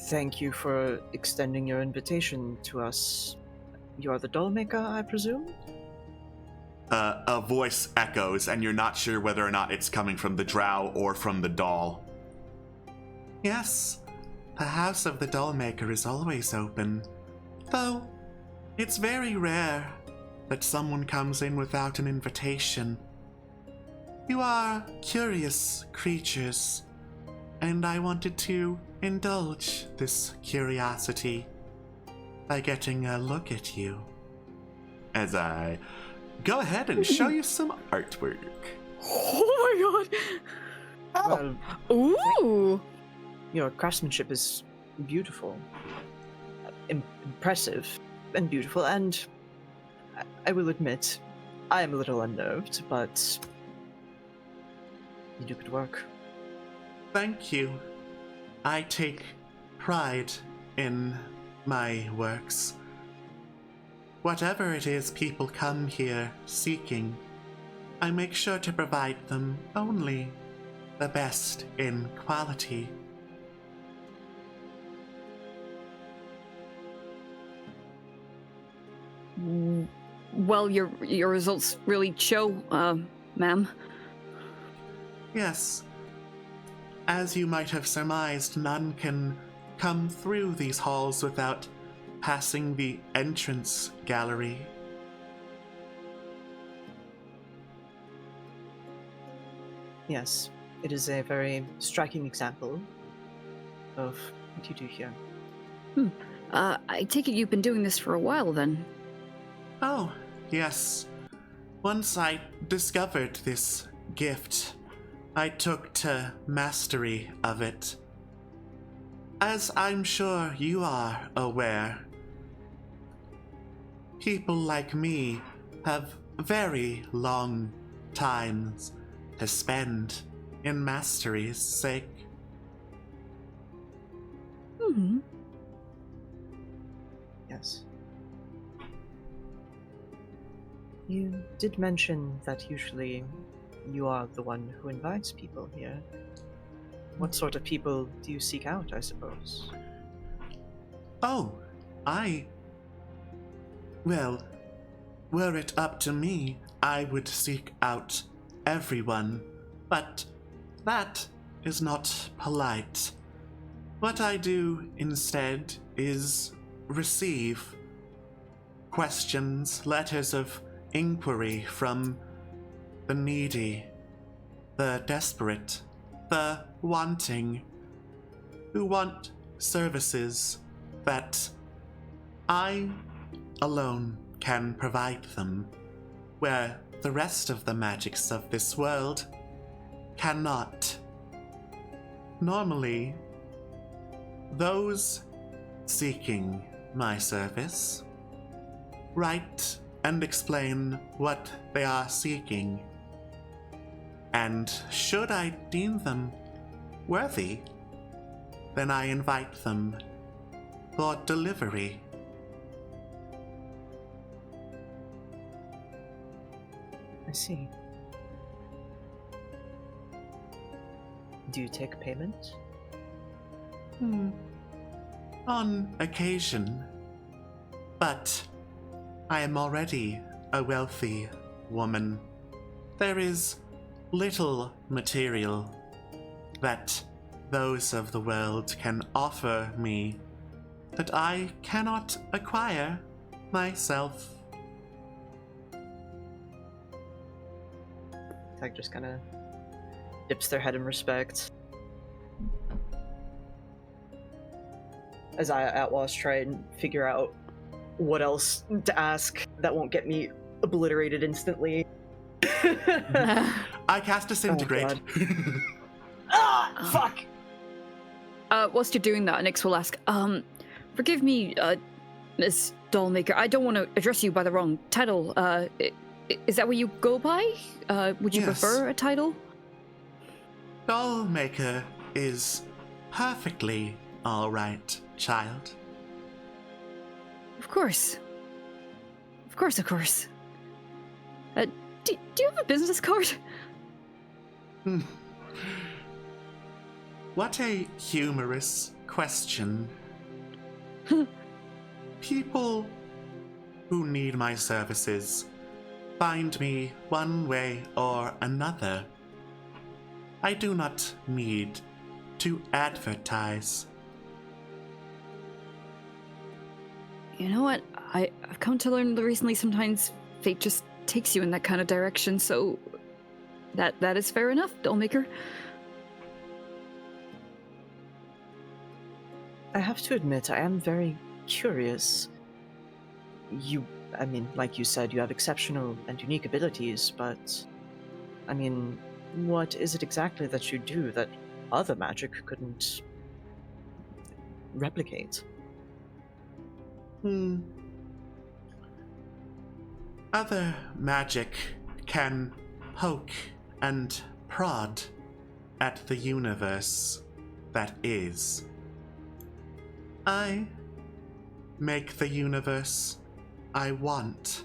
thank you for extending your invitation to us. You are the doll maker, I presume? A voice echoes, and you're not sure whether or not it's coming from the drow or from the doll. Yes, the house of the doll maker is always open. Though, it's very rare that someone comes in without an invitation. You are curious creatures, and I wanted to indulge this curiosity by getting a look at you. As I go ahead and show you some artwork. Oh my god! Well, Ooh! your craftsmanship is beautiful, impressive, and beautiful, and I will admit, I am a little unnerved, but you do good work. Thank you. I take pride in my works. Whatever it is people come here seeking, I make sure to provide them only the best in quality. Well, your results really show, ma'am. Yes. As you might have surmised, none can come through these halls without passing the entrance gallery. Yes, it is a very striking example of what you do here. I take it you've been doing this for a while then. Oh, yes. Once I discovered this gift, I took to mastery of it. As I'm sure you are aware, people like me have very long times to spend in mastery's sake. Mm-hmm. Yes. You did mention that usually you are the one who invites people here. What sort of people do you seek out, I suppose? Oh, well, were it up to me, I would seek out everyone, but that is not polite. What I do instead is receive questions, letters of inquiry from the needy, the desperate, the wanting, who want services that I alone can provide them, where the rest of the magics of this world cannot. Normally, those seeking my service write and explain what they are seeking, and should I deem them worthy, then I invite them for delivery. I see. Do you take payment? On occasion. But I am already a wealthy woman. There is little material that those of the world can offer me that I cannot acquire myself. Tag just kind of dips their head in respect. as I Outlaws try and figure out what else to ask that won't get me obliterated instantly. I cast Disintegrate. Fuck! Whilst you're doing that, Nyx will ask, forgive me, Miss Dollmaker, I don't want to address you by the wrong title. Is that what you go by? Would you Yes. prefer a title? Dollmaker is perfectly all right, child. Of course. Of course, of course. Do you have a business card? What a humorous question. People who need my services find me one way or another. I do not need to advertise. You know what? I've come to learn recently sometimes fate just takes you in that kind of direction, so that is fair enough, Dollmaker. I have to admit, I am very curious. I mean, like you said, you have exceptional and unique abilities, but I mean, what is it exactly that you do that other magic couldn't replicate? Other magic can poke and prod at the universe that is. I make the universe I want.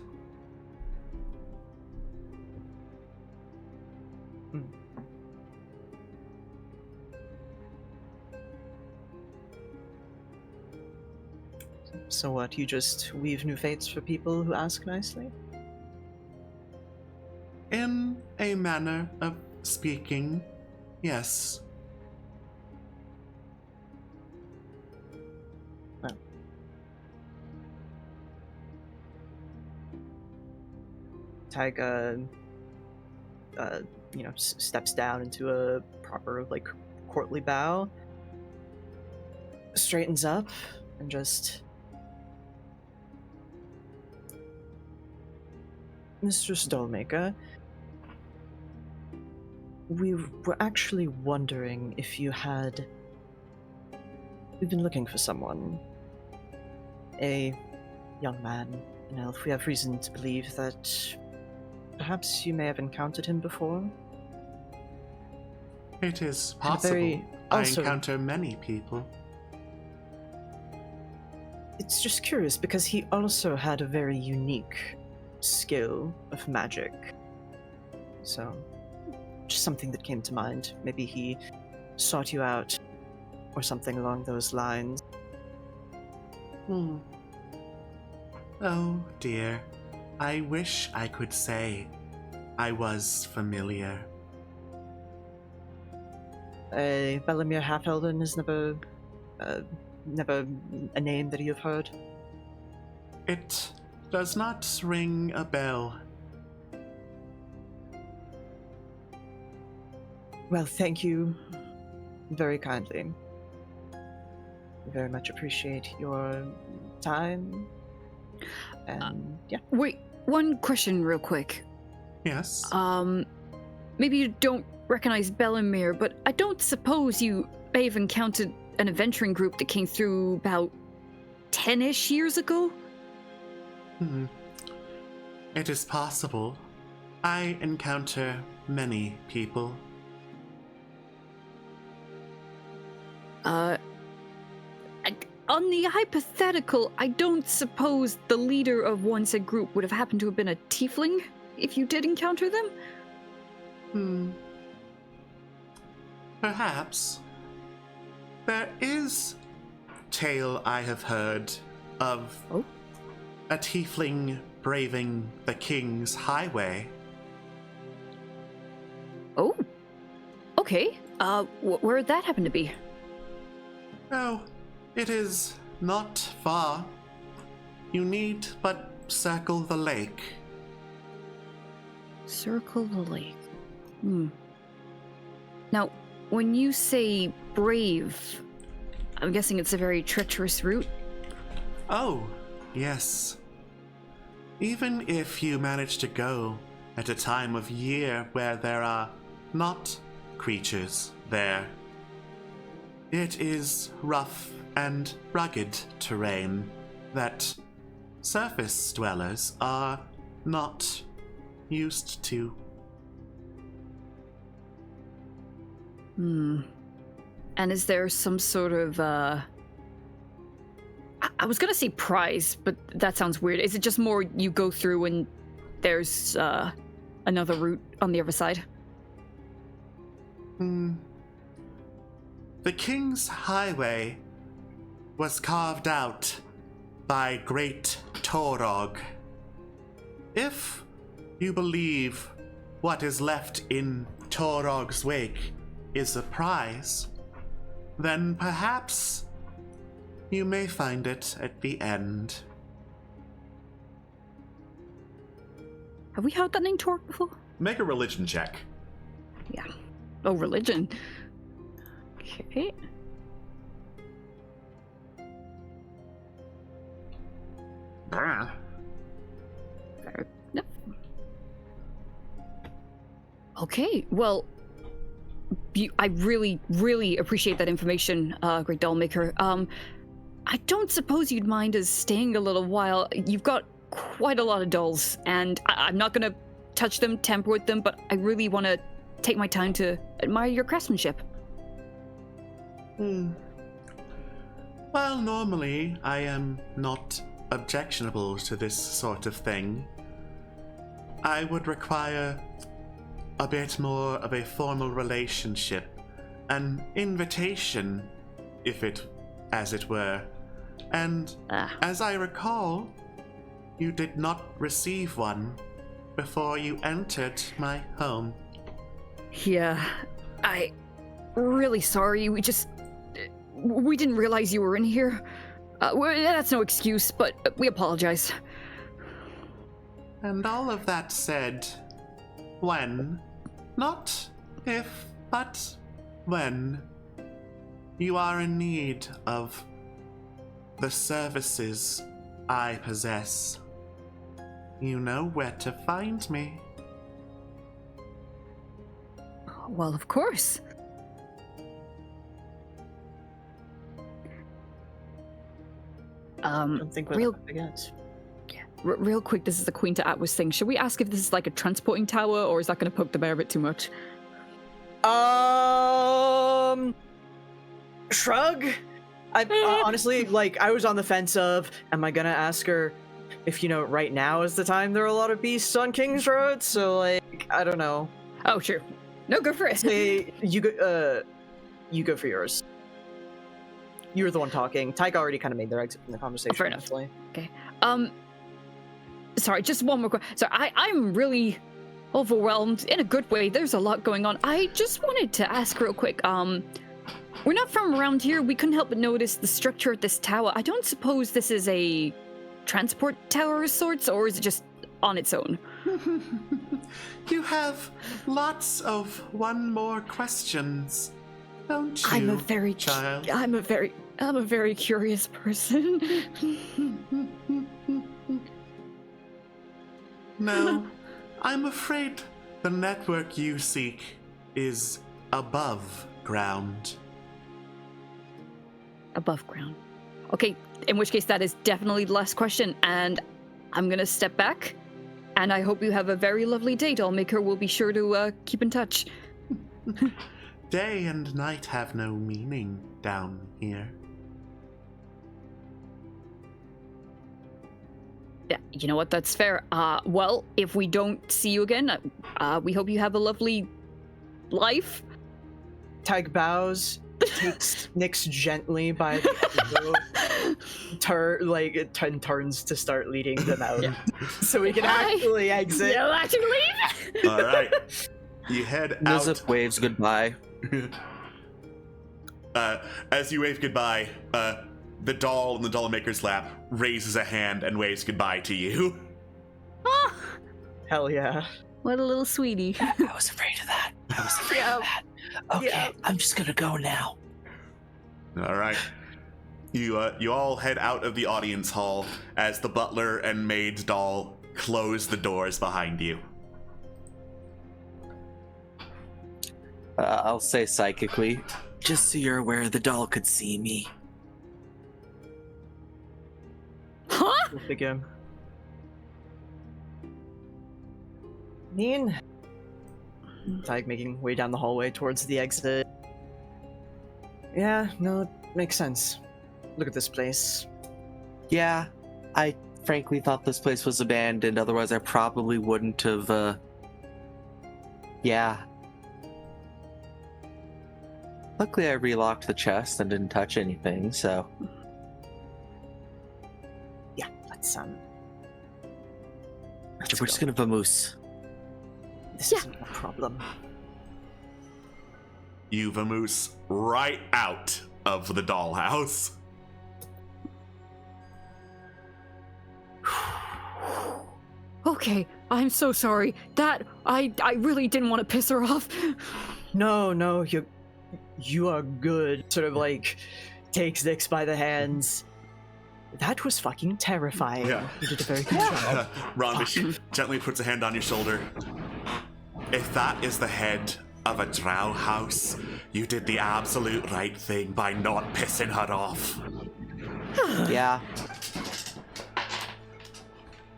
So what, you just weave new fates for people who ask nicely? In a manner of speaking, yes. Well. Tyga, steps down into a proper, courtly bow, straightens up, and just... Mr. Stolmaker, we were actually wondering if you had... We've been looking for someone. A young man, an elf. We have reason to believe that perhaps you may have encountered him before. It is And a possible. very- I also- encounter many people. It's just curious because he also had a very unique skill of magic. So, just something that came to mind. Maybe he sought you out or something along those lines. Oh dear. I wish I could say I was familiar. Bellemere Half-Elven is never a name that you have heard. It does not ring a bell. Well, thank you very kindly. We very much appreciate your time. And yeah. Wait, one question real quick. Yes. Maybe you don't recognize Bellemere, but I don't suppose you may have encountered an adventuring group that came through about 10-ish years ago? It is possible. I encounter many people. On the hypothetical, I don't suppose the leader of one said group would have happened to have been a tiefling, if you did encounter them? Perhaps. There is tale I have heard of a tiefling braving the king's highway. Oh, okay. Where'd that happen to be? Oh, it is not far. You need but circle the lake. Circle the lake. Now, when you say brave, I'm guessing it's a very treacherous route. Oh, yes. Even if you manage to go at a time of year where there are not creatures there, it is rough and rugged terrain that surface dwellers are not used to. And is there some sort of, I was gonna say prize, but that sounds weird. Is it just more you go through and there's, another route on the other side? The King's Highway was carved out by Great Torog. If you believe what is left in Torog's wake is a prize, then perhaps you may find it at the end. Have we heard that name Torg before? Make a religion check. Yeah. Oh, religion. Okay. Fair enough. Okay, well, I really, really appreciate that information, Great Dollmaker. I don't suppose you'd mind us staying a little while. You've got quite a lot of dolls, and I'm not gonna touch them, tamper with them, but I really want to take my time to admire your craftsmanship. Well, normally I am not objectionable to this sort of thing. I would require a bit more of a formal relationship, an invitation, as it were. And as I recall, you did not receive one before you entered my home. Yeah, I really sorry. We didn't realize you were in here. That's no excuse, but we apologize. And all of that said, when, not if, but when, you are in need of the services I possess, you know where to find me. Well, of course. I don't think we're that big yet. Real quick, this is the Queen to Atlas thing. Should we ask if this is like a transporting tower, or is that going to poke the bear a bit too much? Shrug. I honestly, like, I was on the fence of, am I gonna ask her if, right now is the time there are a lot of beasts on King's Road? So, like, I don't know. Oh, sure. No, go for it. Say, you go for yours. You were the one talking. Tyke already kind of made their exit from the conversation. Fair enough. Actually. Okay. Sorry, just one more question. So I'm really overwhelmed in a good way. There's a lot going on. I just wanted to ask real quick. We're not from around here. We couldn't help but notice the structure at this tower. I don't suppose this is a transport tower of sorts, or is it just on its own? You have lots of one more questions, don't you, I'm a very child? I'm a very curious person. No, I'm afraid the network you seek is above ground. Above ground. Okay, in which case that is definitely the last question, and I'm gonna step back, and I hope you have a very lovely day, Dollmaker. We'll be sure to keep in touch. Day and night have no meaning down here. Yeah, you know what? That's fair. Well, if we don't see you again, we hope you have a lovely life. Tyke bows, takes Nyx gently by the elbow, turns to start leading them out, so we can actually exit. You'll actually leave. All right, you head out. Nizip waves goodbye. As you wave goodbye, the doll in the Dollmaker's lap raises a hand and waves goodbye to you. Hell yeah. What a little sweetie. I was afraid of that. Okay, I'm just gonna go now. All right. You all head out of the audience hall as the butler and maid's doll close the doors behind you. I'll say psychically, just so you're aware, the doll could see me. Huh? Go figure. Mean. Like making way down the hallway towards the exit. Yeah, no, it makes sense. Look at this place. Yeah, I frankly thought this place was abandoned, otherwise I probably wouldn't have, yeah. Luckily I relocked the chest and didn't touch anything, so... Yeah, let's We're just gonna vamoose. This isn't a problem. You vamoose right out of the dollhouse. Okay, I'm so sorry. I really didn't want to piss her off. No, you are good. Sort of like takes Nix by the hands. That was fucking terrifying. Yeah. You did a very good job. Rhonda gently puts a hand on your shoulder. If that is the head of a drow house, you did the absolute right thing by not pissing her off. Yeah.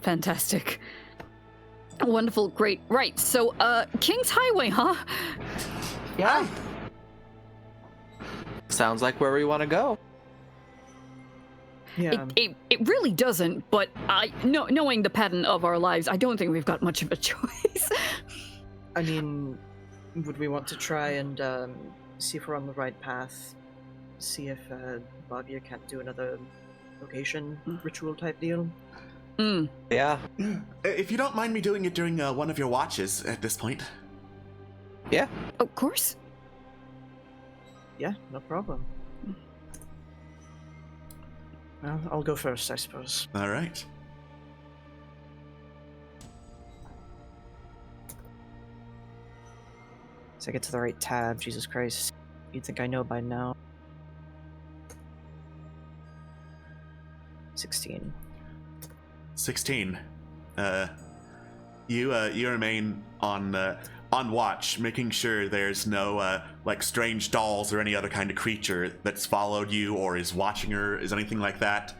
Fantastic. Wonderful, great. Right, so, King's Highway, huh? Yeah. Sounds like where we want to go. Yeah. It really doesn't, but knowing the pattern of our lives, I don't think we've got much of a choice. I mean, would we want to try and see if we're on the right path? See if Bobia can't do another location ritual type deal? Yeah. If you don't mind me doing it during one of your watches at this point. Yeah. Of course. Yeah, no problem. Well, I'll go first, I suppose. All right. So I get to the right tab, Jesus Christ. You'd think I know by now. 16. 16. You remain on watch, making sure there's no like strange dolls or any other kind of creature that's followed you or is watching her, is anything like that.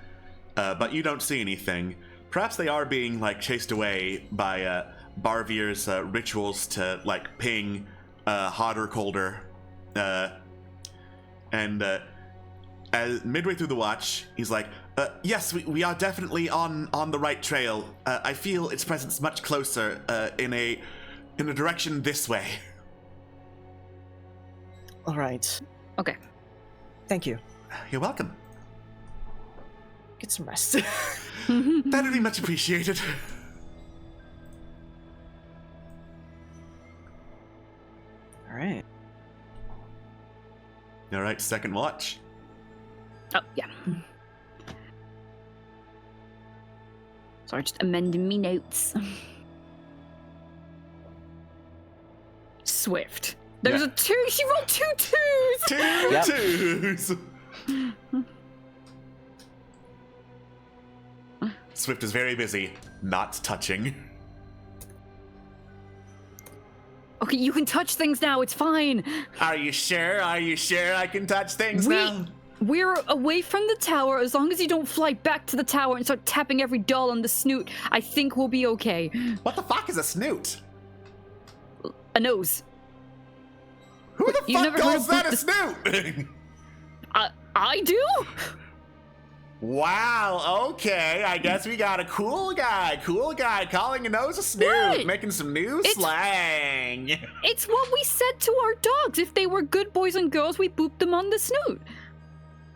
But you don't see anything. Perhaps they are being like chased away by Barvier's rituals to like ping hotter, colder. And as midway through the watch, he's like, yes, we are definitely on the right trail. I feel its presence much closer in a direction this way. All right. Okay. Thank you. You're welcome. Get some rest. That'd be much appreciated. All right. All right, second watch. Oh, yeah. Sorry, just amending me notes. Swift. There's a 2. She rolled 2 twos! Two Yep. twos! Swift is very busy, not touching. Okay, you can touch things now, it's fine. Are you sure? Are you sure I can touch things now? We're away from the tower. As long as you don't fly back to the tower and start tapping every doll on the snoot, I think we'll be okay. What the fuck is a snoot? A nose. Who the You've fuck never heard calls of that a the- snoot? I do? Wow, okay. I guess we got a cool guy calling a nose a snoot, What? making some new It's- slang. It's what we said to our dogs. If they were good boys and girls, we booped them on the snoot.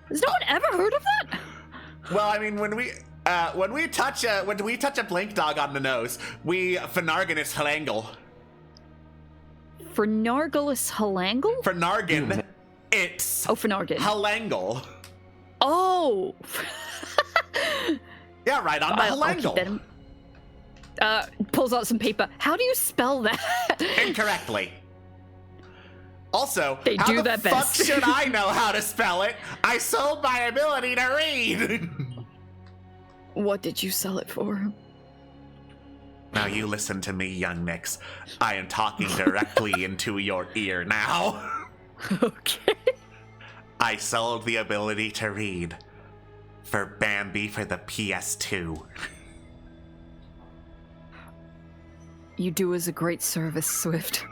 Has no one ever heard of that? Well, I mean, when we touch a blink dog on the nose, we Fenarganus halangle. For Nargilus Halangle? For Nargan, it's Oh, for Nargin. halangle. Oh! Yeah, right on the I'll keep halangle. that in- pulls out some paper. How do you spell that? Incorrectly. Also, They how do the that fuck best. should I know how to spell it? I sold my ability to read. What did you sell it for? Now you listen to me, young Nix. I am talking directly into your ear now. Okay. I sold the ability to read for Bambi for the PS2. You do us a great service, Swift.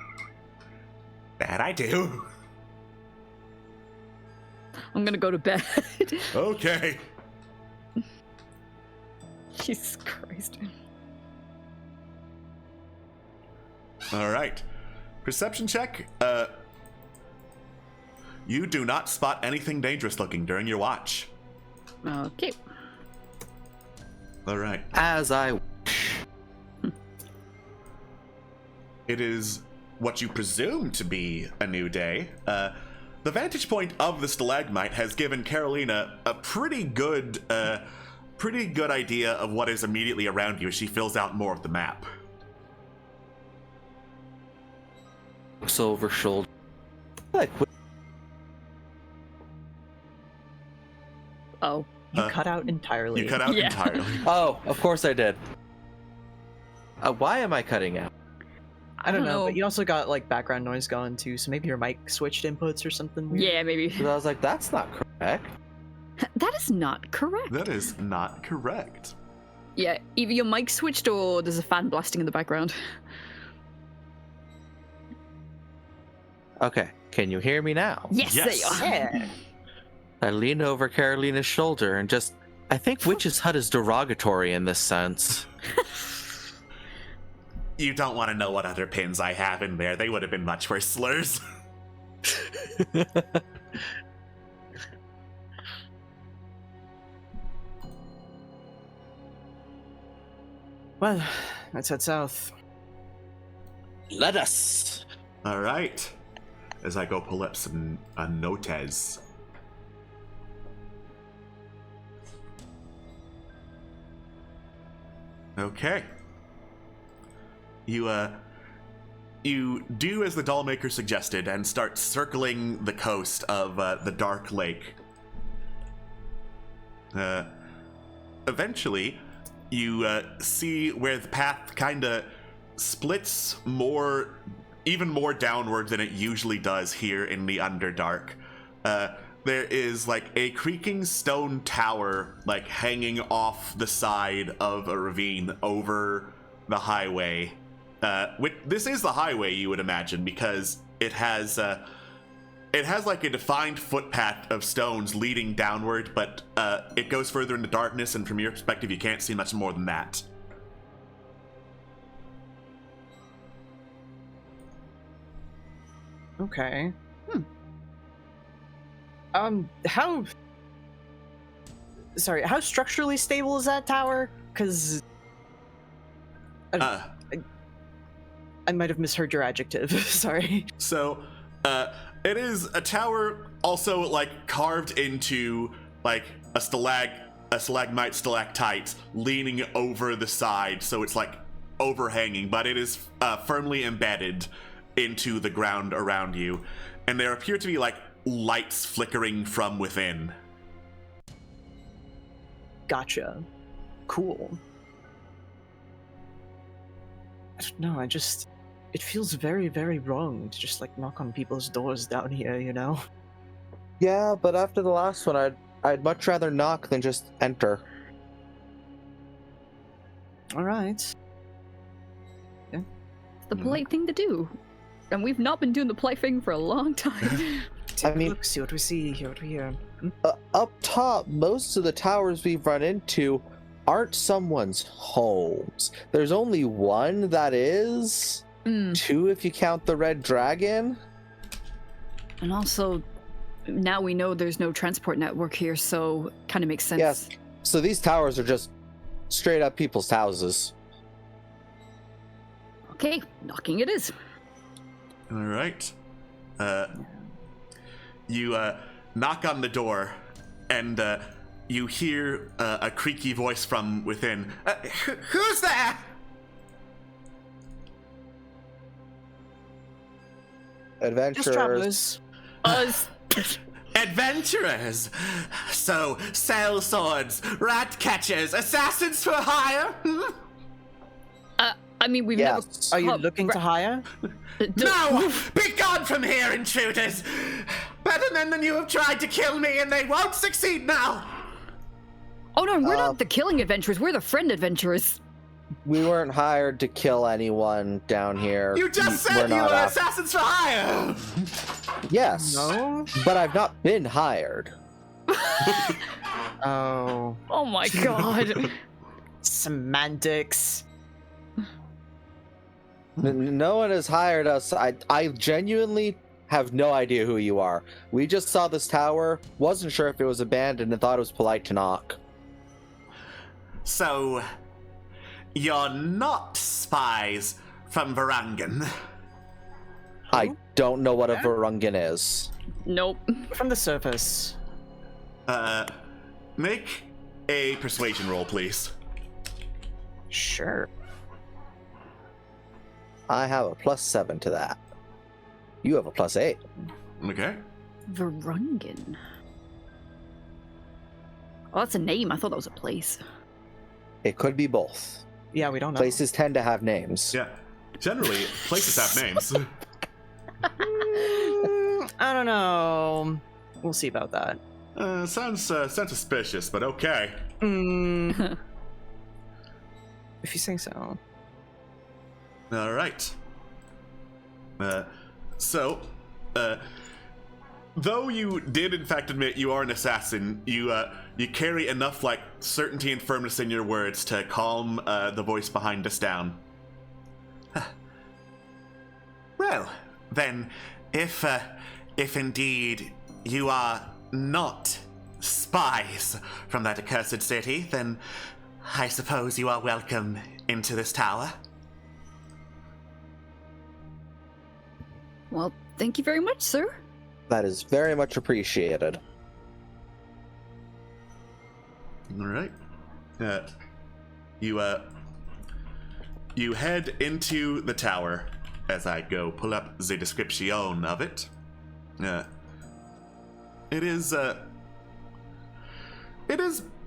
That I do. I'm gonna go to bed. Okay. Jesus Christ. All right. Perception check. You do not spot anything dangerous looking during your watch. Okay. All right. As I It is what you presume to be a new day. The vantage point of the stalagmite has given Carolina a pretty good idea of what is immediately around you as she fills out more of the map. looks over shoulder. Like, Oh. You cut out entirely. You cut out Yeah. entirely. oh, of course I did. Why am I cutting out? I don't know, but you also got like background noise going too, so maybe your mic switched inputs or something weird. Yeah, maybe. Because I was like, that's not correct. That is not correct. That is not correct. Yeah, either your mic switched or there's a fan blasting in the background. Okay, can you hear me now? Yes, Yes. there you are. Yeah. I lean over Carolina's shoulder and just, I think Witch's Hut is derogatory in this sense. You don't want to know what other pins I have in there. They would have been much worse slurs. Well, let's head south. Let us. All right. As I go pull up some notes. Okay. You do as the Dollmaker suggested and start circling the coast of the Dark Lake. Eventually, you see where the path kind of splits even more downward than it usually does here in the Underdark. There is like a creaking stone tower like hanging off the side of a ravine over the highway. This is the highway, you would imagine, because it has like a defined footpath of stones leading downward, but it goes further into darkness, and from your perspective, you can't see much more than that. Okay. How structurally stable is that tower? Because I might have misheard your adjective. Sorry. So, it is a tower also like carved into like a stalagmite, stalactite leaning over the side, so it's like overhanging, but it is firmly embedded into the ground around you, and there appear to be like lights flickering from within. Gotcha. Cool. I don't know, it feels very, very wrong to just like knock on people's doors down here, you know? Yeah, but after the last one, I'd much rather knock than just enter. Alright. It's the polite thing to do. And we've not been doing the polite thing for a long time. Take I mean- a look, see what we see, hear what we hear. Up top, most of the towers we've run into aren't someone's homes. There's only one that is. Two if you count the Red Dragon. And also, now we know there's no transport network here, so kind of makes sense. Yes. So these towers are just straight up people's houses. Okay, knocking it is. All right. You knock on the door, and you hear a creaky voice from within. Who's there? Adventurers. travelers. Us. Adventurers! So, sell swords, rat catchers, assassins for hire? Hmm? I mean, we've Yes. Are you never. looking to hire? No! Be gone from here, intruders! Better men than you have tried to kill me, and they won't succeed now! Oh no, we're not the killing adventurers. We're the friend adventurers. We weren't hired to kill anyone down here. You just We're said you not were af- assassins for hire! Yes. No. But I've not been hired. Oh, Oh my god. semantics. No one has hired us. I genuinely have no idea who you are. We just saw this tower, wasn't sure if it was abandoned, and thought it was polite to knock. So, you're not spies from Varangan. I don't know what a Varungan is. Nope. From the surface. Make a persuasion roll, please. Sure. I have a +7 to that. You have a +8. Okay. Varungan. Oh, that's a name. I thought that was a place. It could be both. Yeah, we don't know. Places tend to have names. Yeah. Generally, places have names. I don't know. We'll see about that. Sounds suspicious, but okay. Mm, if you say so. All right. So, though you did in fact admit you are an assassin, you carry enough like certainty and firmness in your words to calm the voice behind us down. Well, then, if indeed you are not spies from that accursed city, then I suppose you are welcome into this tower. Well, thank you very much, sir. That is very much appreciated. All right. You head into the tower as I go pull up the description of it. It is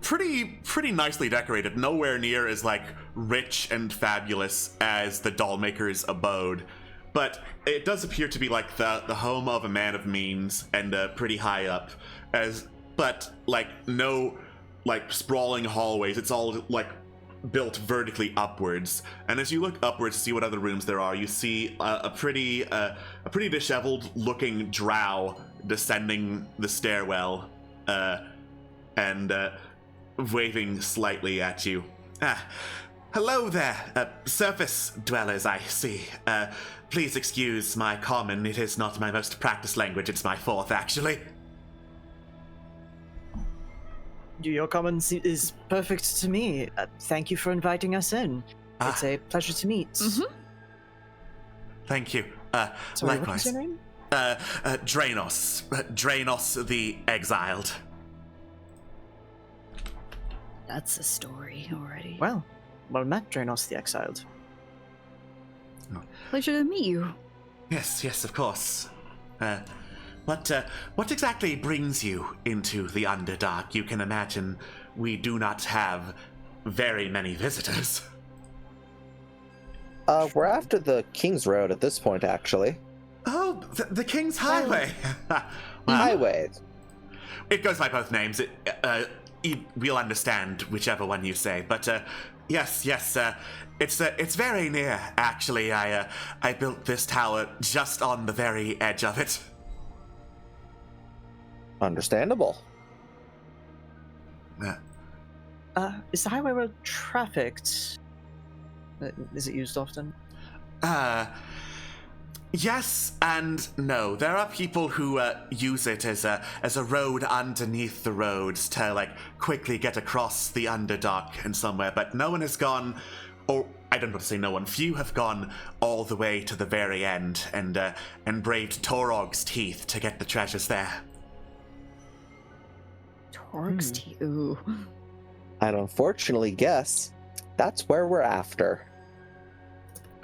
pretty nicely decorated. Nowhere near as like rich and fabulous as the Dollmaker's abode, but it does appear to be like the home of a man of means and pretty high up. But like no like sprawling hallways. It's all like built vertically upwards. And as you look upwards to see what other rooms there are, you see a pretty disheveled looking drow descending the stairwell and waving slightly at you. Hello there, surface dwellers, I see. Please excuse my common. It is not my most practiced language. It's my fourth, actually. Your comment is perfect to me. Thank you for inviting us in. It's a pleasure to meet. Thank you. Sorry, what likewise. was your name? Drainos. Drainos the Exiled. That's a story already. Well met, Drainos the Exiled. Pleasure to meet you. Yes, of course. What exactly brings you into the Underdark? You can imagine we do not have very many visitors. We're after the King's Road at this point, actually. Oh, the King's Highway. Wow. Highway. It goes by both names. We'll understand whichever one you say. But yes, it's very near. Actually, I built this tower just on the very edge of it. Understandable. Is the highway road trafficked? Is it used often? Yes and no. There are people who use it as a road underneath the roads to like quickly get across the Underdark and somewhere, but no one has gone, or I don't want to say no one, few have gone all the way to the very end and braved Torog's teeth to get the treasures there. Torg's tea. Ooh. I'd unfortunately guess that's where we're after.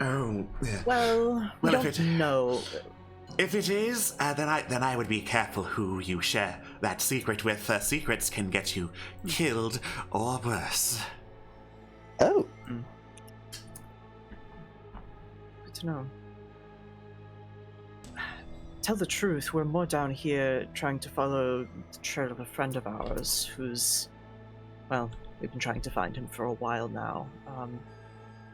Oh, yeah. Well, we Well, don't know. If it is, then I would be careful who you share that secret with. Secrets can get you killed or worse. Oh. Good to know. Tell the truth, we're more down here trying to follow the trail of a friend of ours who's, well, we've been trying to find him for a while now.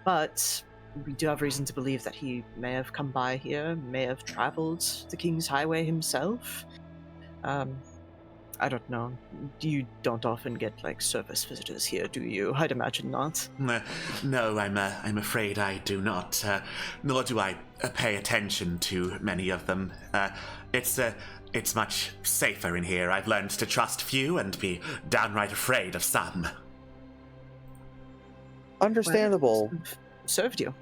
But we do have reason to believe that he may have come by here, may have traveled the King's Highway himself. I don't know. You don't often get, like, service visitors here, do you? I'd imagine not. No, I'm afraid I do not. Nor do I pay attention to many of them. It's much safer in here. I've learned to trust few and be downright afraid of some. Understandable. Well, served you.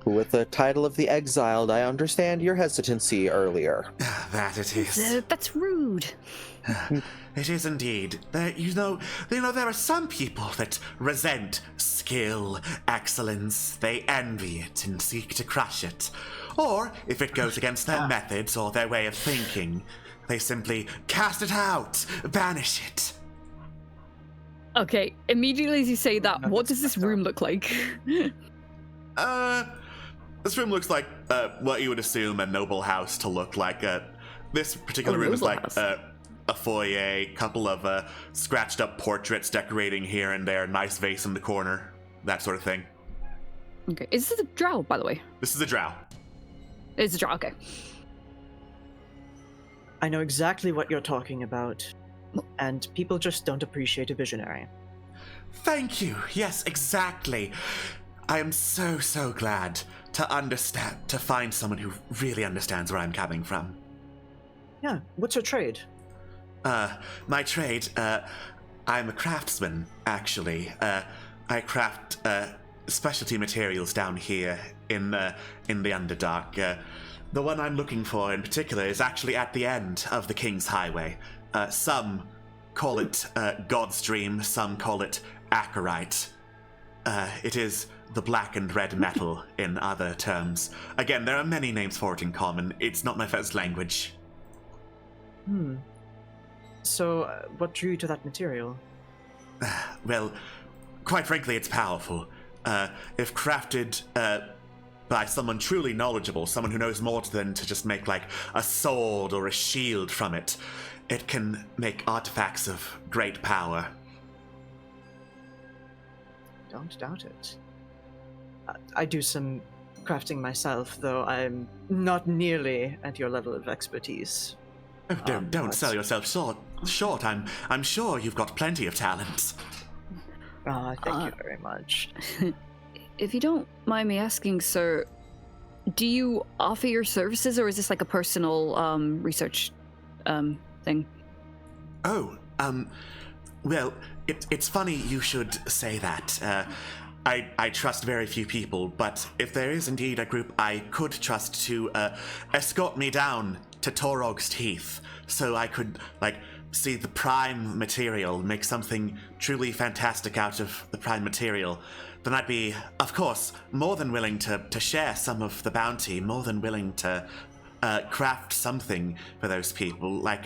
With the title of the Exiled, I understand your hesitancy earlier. That it is. That's rude. It is indeed. There are some people that resent skill, excellence. They envy it and seek to crush it. Or, if it goes against their methods or their way of thinking, they simply cast it out, banish it. Okay, immediately as you say that, what does this room look like? This room looks like what you would assume a noble house to look like. This particular room is like a foyer, couple of scratched up portraits decorating here and there, nice vase in the corner, that sort of thing. Okay, is this a drow, by the way? This is a drow. It's a drow, okay. I know exactly what you're talking about, and people just don't appreciate a visionary. Thank you. Yes, exactly. I am so glad to find someone who really understands where I'm coming from. Yeah, what's your trade? My trade, I'm a craftsman, actually. I craft specialty materials down here in the Underdark. The one I'm looking for in particular is actually at the end of the King's Highway. Some call it God's Dream, some call it Acherite. It is the black and red metal in other terms. Again, there are many names for it in common. It's not my first language. So, what drew you to that material? Well, quite frankly, it's powerful. If crafted by someone truly knowledgeable, someone who knows more than to just make, like, a sword or a shield from it, it can make artifacts of great power. Don't doubt it. I do some crafting myself, though I'm not nearly at your level of expertise. Oh, don't sell yourself short. I'm sure you've got plenty of talent. Thank you very much. If you don't mind me asking, sir, do you offer your services, or is this like a personal research thing? Oh, well, it's funny you should say that. I trust very few people, but if there is indeed a group I could trust to escort me down to Torog's Teeth, so I could, like, see the prime material, make something truly fantastic out of the prime material, then I'd be, of course, more than willing to share some of the bounty, more than willing to craft something for those people, like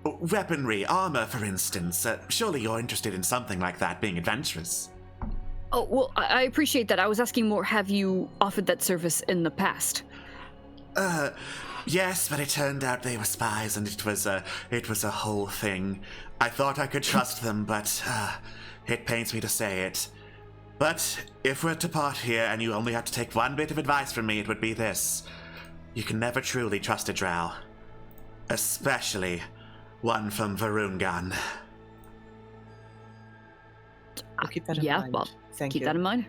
weaponry, armor, for instance. Surely you're interested in something like that, being adventurous. Oh, well, I appreciate that. I was asking more, have you offered that service in the past? Yes, but it turned out they were spies, and it was a whole thing. I thought I could trust them, but it pains me to say it. But if we're to part here, and you only have to take one bit of advice from me, it would be this. You can never truly trust a drow. Especially one from Varungan. I'll keep that in mind. Well, Thank keep you. that in mind.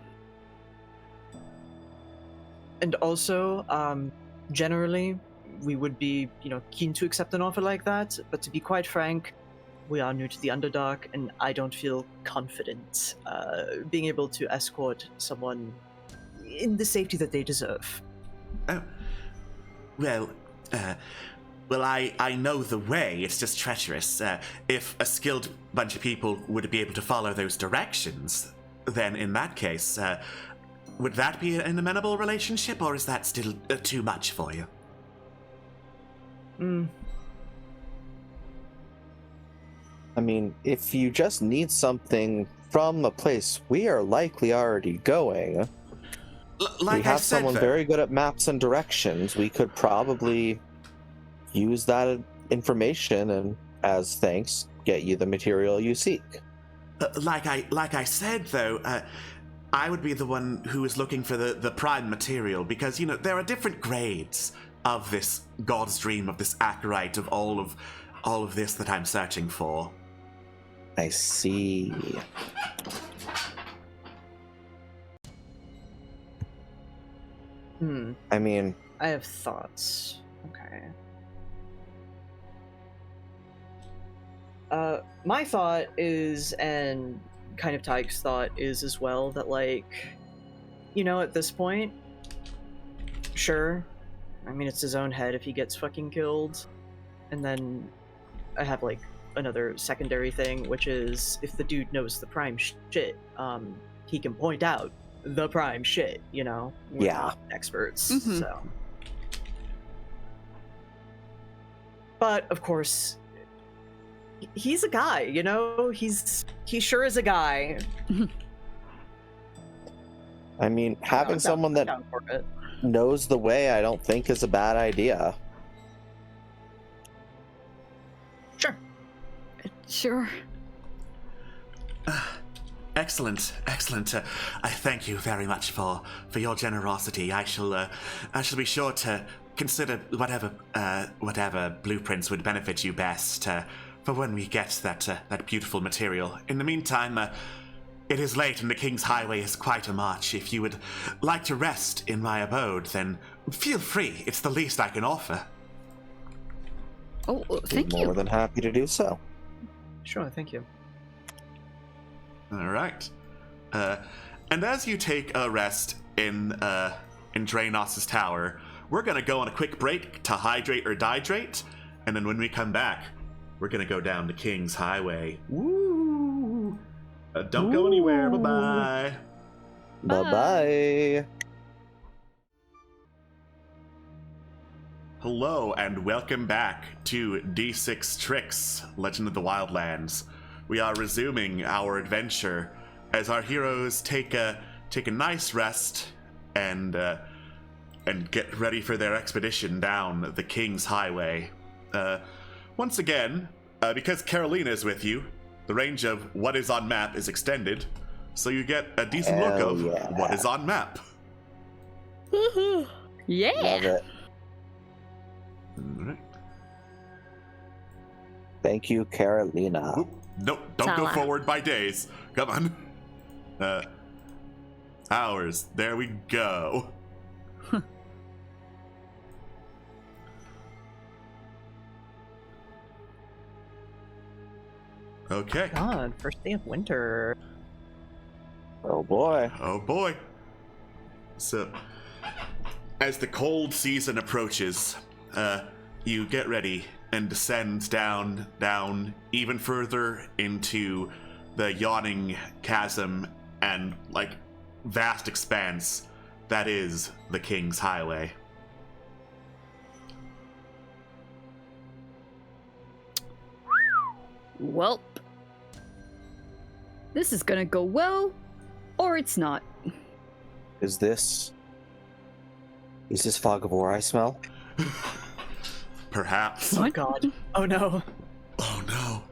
And also, generally, we would be, keen to accept an offer like that, but to be quite frank, we are new to the Underdark, and I don't feel confident being able to escort someone in the safety that they deserve. Oh. Well, I know the way, it's just treacherous. If a skilled bunch of people would be able to follow those directions, then in that case, would that be an amenable relationship, or is that still too much for you? I mean, if you just need something from a place we are likely already going, Like we have I said, someone though, very good at maps and directions. We could probably use that information and, as thanks, get you the material you seek. like I said, though, I would be the one who is looking for the prime material because, you know, there are different grades of this God's Dream, of this Acherite, of all of this that I'm searching for. I see. I mean, I have thoughts. Okay. My thought is, and kind of Tyke's thought is as well, that, like, you know, at this point, sure, I mean, it's his own head if he gets fucking killed. And then I have, like, another secondary thing, which is if the dude knows the prime shit, he can point out the prime shit, you know? We're Yeah. not experts, Mhm. so. But, of course, he's a guy, you know? He sure is a guy. I mean, having I'm someone that down for it. knows the way, I don't think is a bad idea. Sure. Sure. Excellent. I thank you very much for your generosity. I shall be sure to consider whatever blueprints would benefit you best for when we get that beautiful material. In the meantime, it is late and the King's Highway is quite a march. If you would like to rest in my abode, then feel free. It's the least I can offer. Oh, Be thank more you. than happy to do so. Sure, thank you. All right. And as you take a rest in Draenos' tower, we're gonna go on a quick break to hydrate or dihydrate, and then when we come back, we're gonna go down the King's Highway. Woo! Don't go anywhere. Bye bye. Bye bye. Hello and welcome back to D6 Tricks, Legend of the Wildlands. We are resuming our adventure as our heroes take a nice rest and get ready for their expedition down the King's Highway. Once again, because Carolina is with you, the range of what is on map is extended, so you get a decent look Hell of yeah. what is on map. Yeah. Love it. All right. Thank you, Carolina. Oop, nope, don't go Tala. forward by days. Come on. Hours. There we go. Okay. God, first day of winter. Oh boy. Oh boy. So, as the cold season approaches, you get ready and descend down even further into the yawning chasm and, like, vast expanse that is the King's Highway. Welp. This is gonna go well, or it's not. Is this fog of war I smell? Perhaps. Oh God. Oh no. Oh no.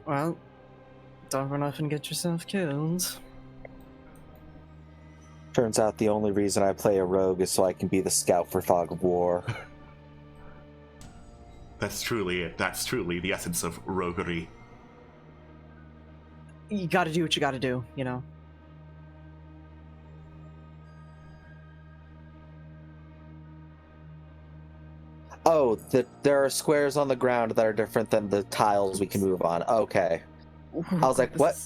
Well, don't run off and get yourself killed. Turns out the only reason I play a rogue is so I can be the scout for fog of war. That's truly it. That's truly the essence of roguery. You gotta do what you gotta do, you know? Oh, there are squares on the ground that are different than the tiles we can move on. Okay. I was like, what?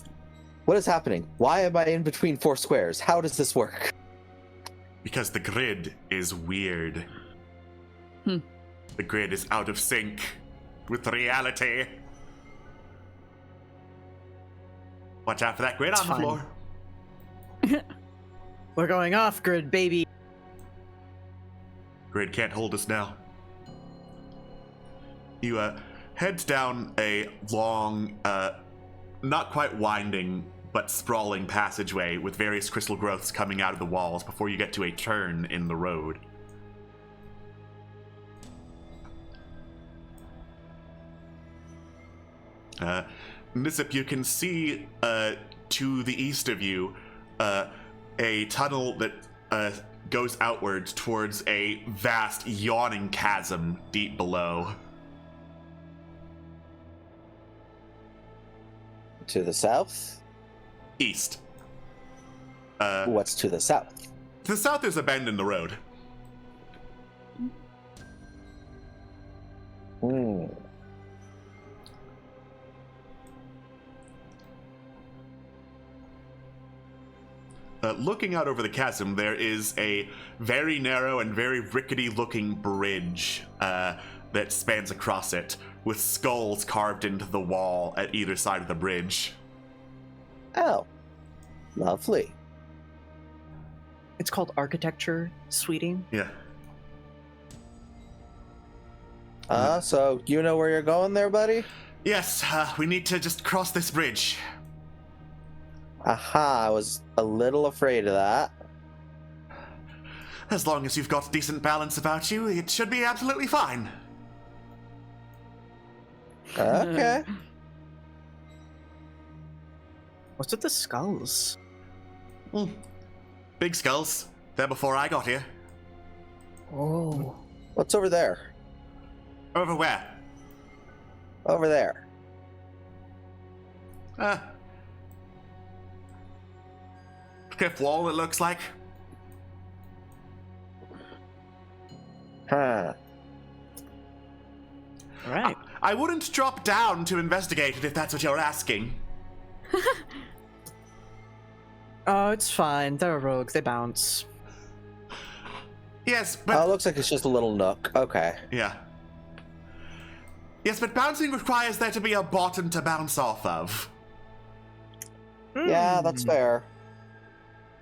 What is happening? Why am I in between four squares? How does this work? Because the grid is weird. Hmm. The grid is out of sync with reality. Watch out for that grid It's on the fine. floor. We're going off grid, baby. Grid can't hold us now. You head down a long, not quite winding, but sprawling passageway with various crystal growths coming out of the walls before you get to a turn in the road. Nizip, you can see to the east of you a tunnel that goes outwards towards a vast yawning chasm deep below. To the south? East. What's to the south? To the south there's a bend in the road. Hmm. Looking out over the chasm, there is a very narrow and very rickety-looking bridge that spans across it, with skulls carved into the wall at either side of the bridge. Oh, lovely. It's called architecture, sweetie. Yeah. So you know where you're going there, buddy? Yes, we need to just cross this bridge. Aha, I was a little afraid of that. As long as you've got decent balance about you, it should be absolutely fine. Okay. What's with the skulls? Big skulls. They're before I got here. Oh. What's over there? Over where? Over there. Cliff wall, it looks like. Huh. All right. I wouldn't drop down to investigate it if that's what you're asking. Oh, it's fine. They're rogues. They bounce. Yes, Oh, but... it looks like it's just a little nook. Okay. Yeah. Yes, but bouncing requires there to be a bottom to bounce off of. Yeah, that's fair.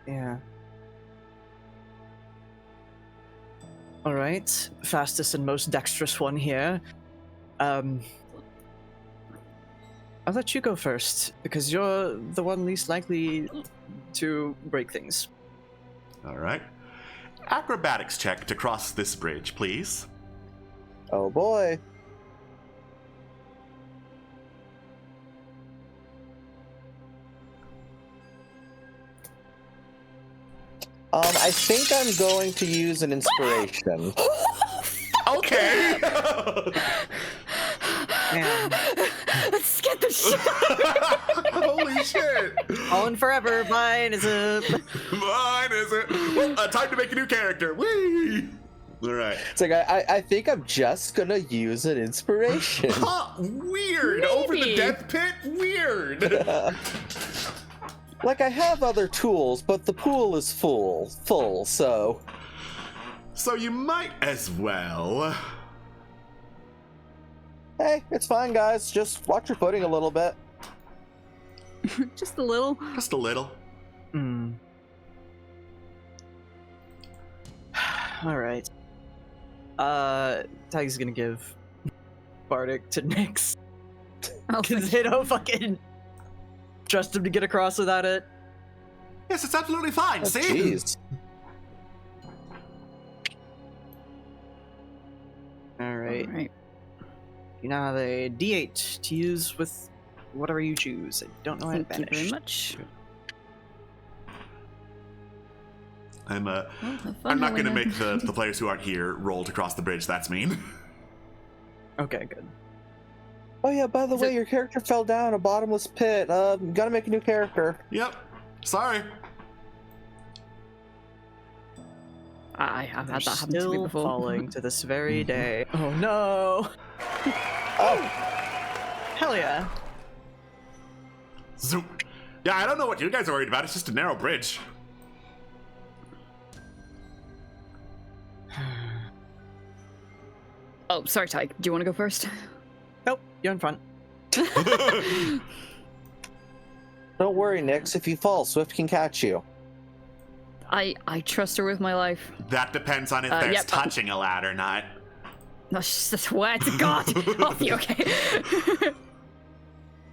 Yeah. All right. Fastest and most dexterous one here. I'll let you go first, because you're the one least likely to break things. All right. Acrobatics check to cross this bridge, please. Oh boy. I think I'm going to use an inspiration. Okay. Man. Let's get the shit. Holy shit. All in forever. Mine is a... Mine is it. Well, time to make a new character. Whee! All right. It's like I think I'm just gonna use an inspiration. Huh, weird. Maybe. Over the death pit? Weird. Like I have other tools, but the pool is full, so. So you might as well. Hey, it's fine, guys. Just watch your footing a little bit. Just a little. Just a little. All right. Tag's gonna give Bardic to Nyx. I'll Because they don't fucking trust him to get across without it. Yes, it's absolutely fine. Oh, See? jeez. All right. All right. You now have a D8 to use with whatever you choose. I don't know how to Thank you banish. very much. I'm Well, have fun, I'm not gonna Helena. make the players who aren't here roll to cross the bridge. That's mean. Okay, good. Oh yeah, by the Is way, it- your character fell down a bottomless pit. Gotta make a new character. Yep. Sorry. I have They're had that happen to me still before. falling to this very day. Oh no! Oh, Hell yeah! Zoom. Yeah, I don't know what you guys are worried about. It's just a narrow bridge. Oh, sorry, Tyke. Do you want to go first? Nope, you're in front. don't worry, Nyx. If you fall, Swift can catch you. I trust her with my life. That depends on if there's yep. touching a lad or not. No, swear to God. Off you, okay?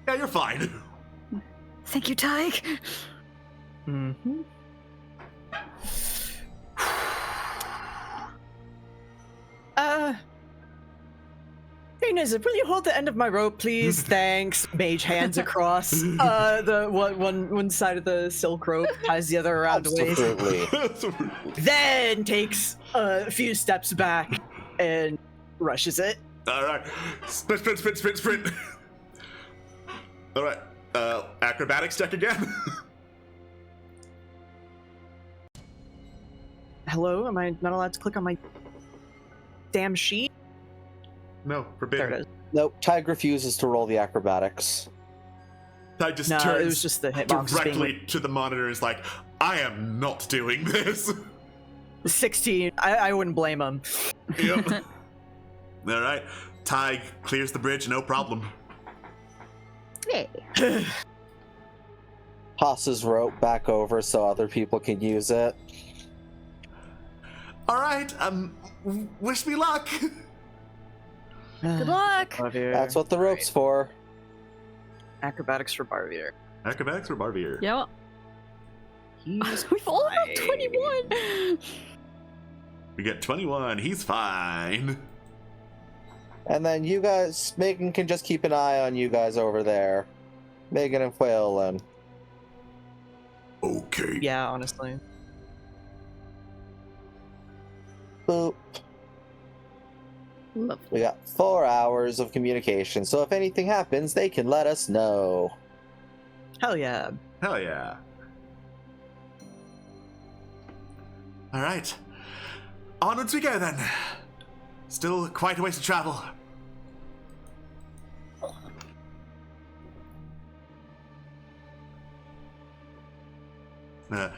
Yeah, you're fine. Thank you, Tyke. Mm-hmm. Hey, Nizip, will you hold the end of my rope, please? Thanks. Mage hands across the one side of the silk rope, ties the other around the waist. Absolutely. Then takes a few steps back and rushes it. All right. Sprint. All right. Acrobatics check again. Hello? Am I not allowed to click on my damn sheet? No, forbidden. There it is. Nope, Tig refuses to roll the acrobatics. I just No, turns it was just the hitbox directly to the monitor and is like, I am not doing this. 16. I wouldn't blame him. Yep. All right. Tig clears the bridge, no problem. Hey. Tosses rope back over so other people can use it. All right. Wish me luck. Good luck. Barvier. That's what the rope's for. Acrobatics for Barvier. Acrobatics or Barbier? Yeah. Well, He's we've all got fine. 21. We get 21. He's fine. And then you guys, Megan can just keep an eye on you guys over there. Megan and Phelan. Okay. Yeah, honestly. Boop. Lovely. We got 4 hours of communication, so if anything happens, they can let us know. Hell yeah. Hell yeah. All right. Onwards we go then. Still quite a ways to travel. A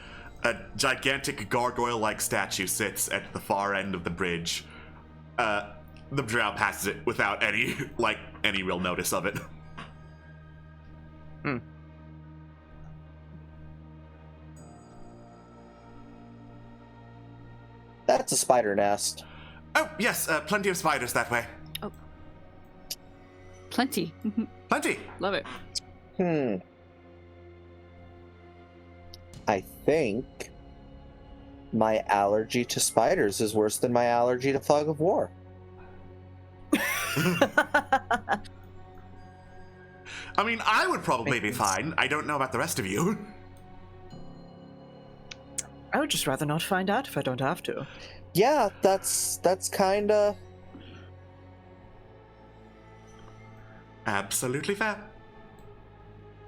gigantic gargoyle-like statue sits at the far end of the bridge. The drow passes it without any real notice of it. That's a spider nest. Oh, yes, plenty of spiders that way. Plenty. Plenty. Love it. I think my allergy to spiders is worse than my allergy to fog of war. I mean, I would probably be fine. I don't know about the rest of you. I would just rather not find out if I don't have to. Yeah, that's kinda... Absolutely fair.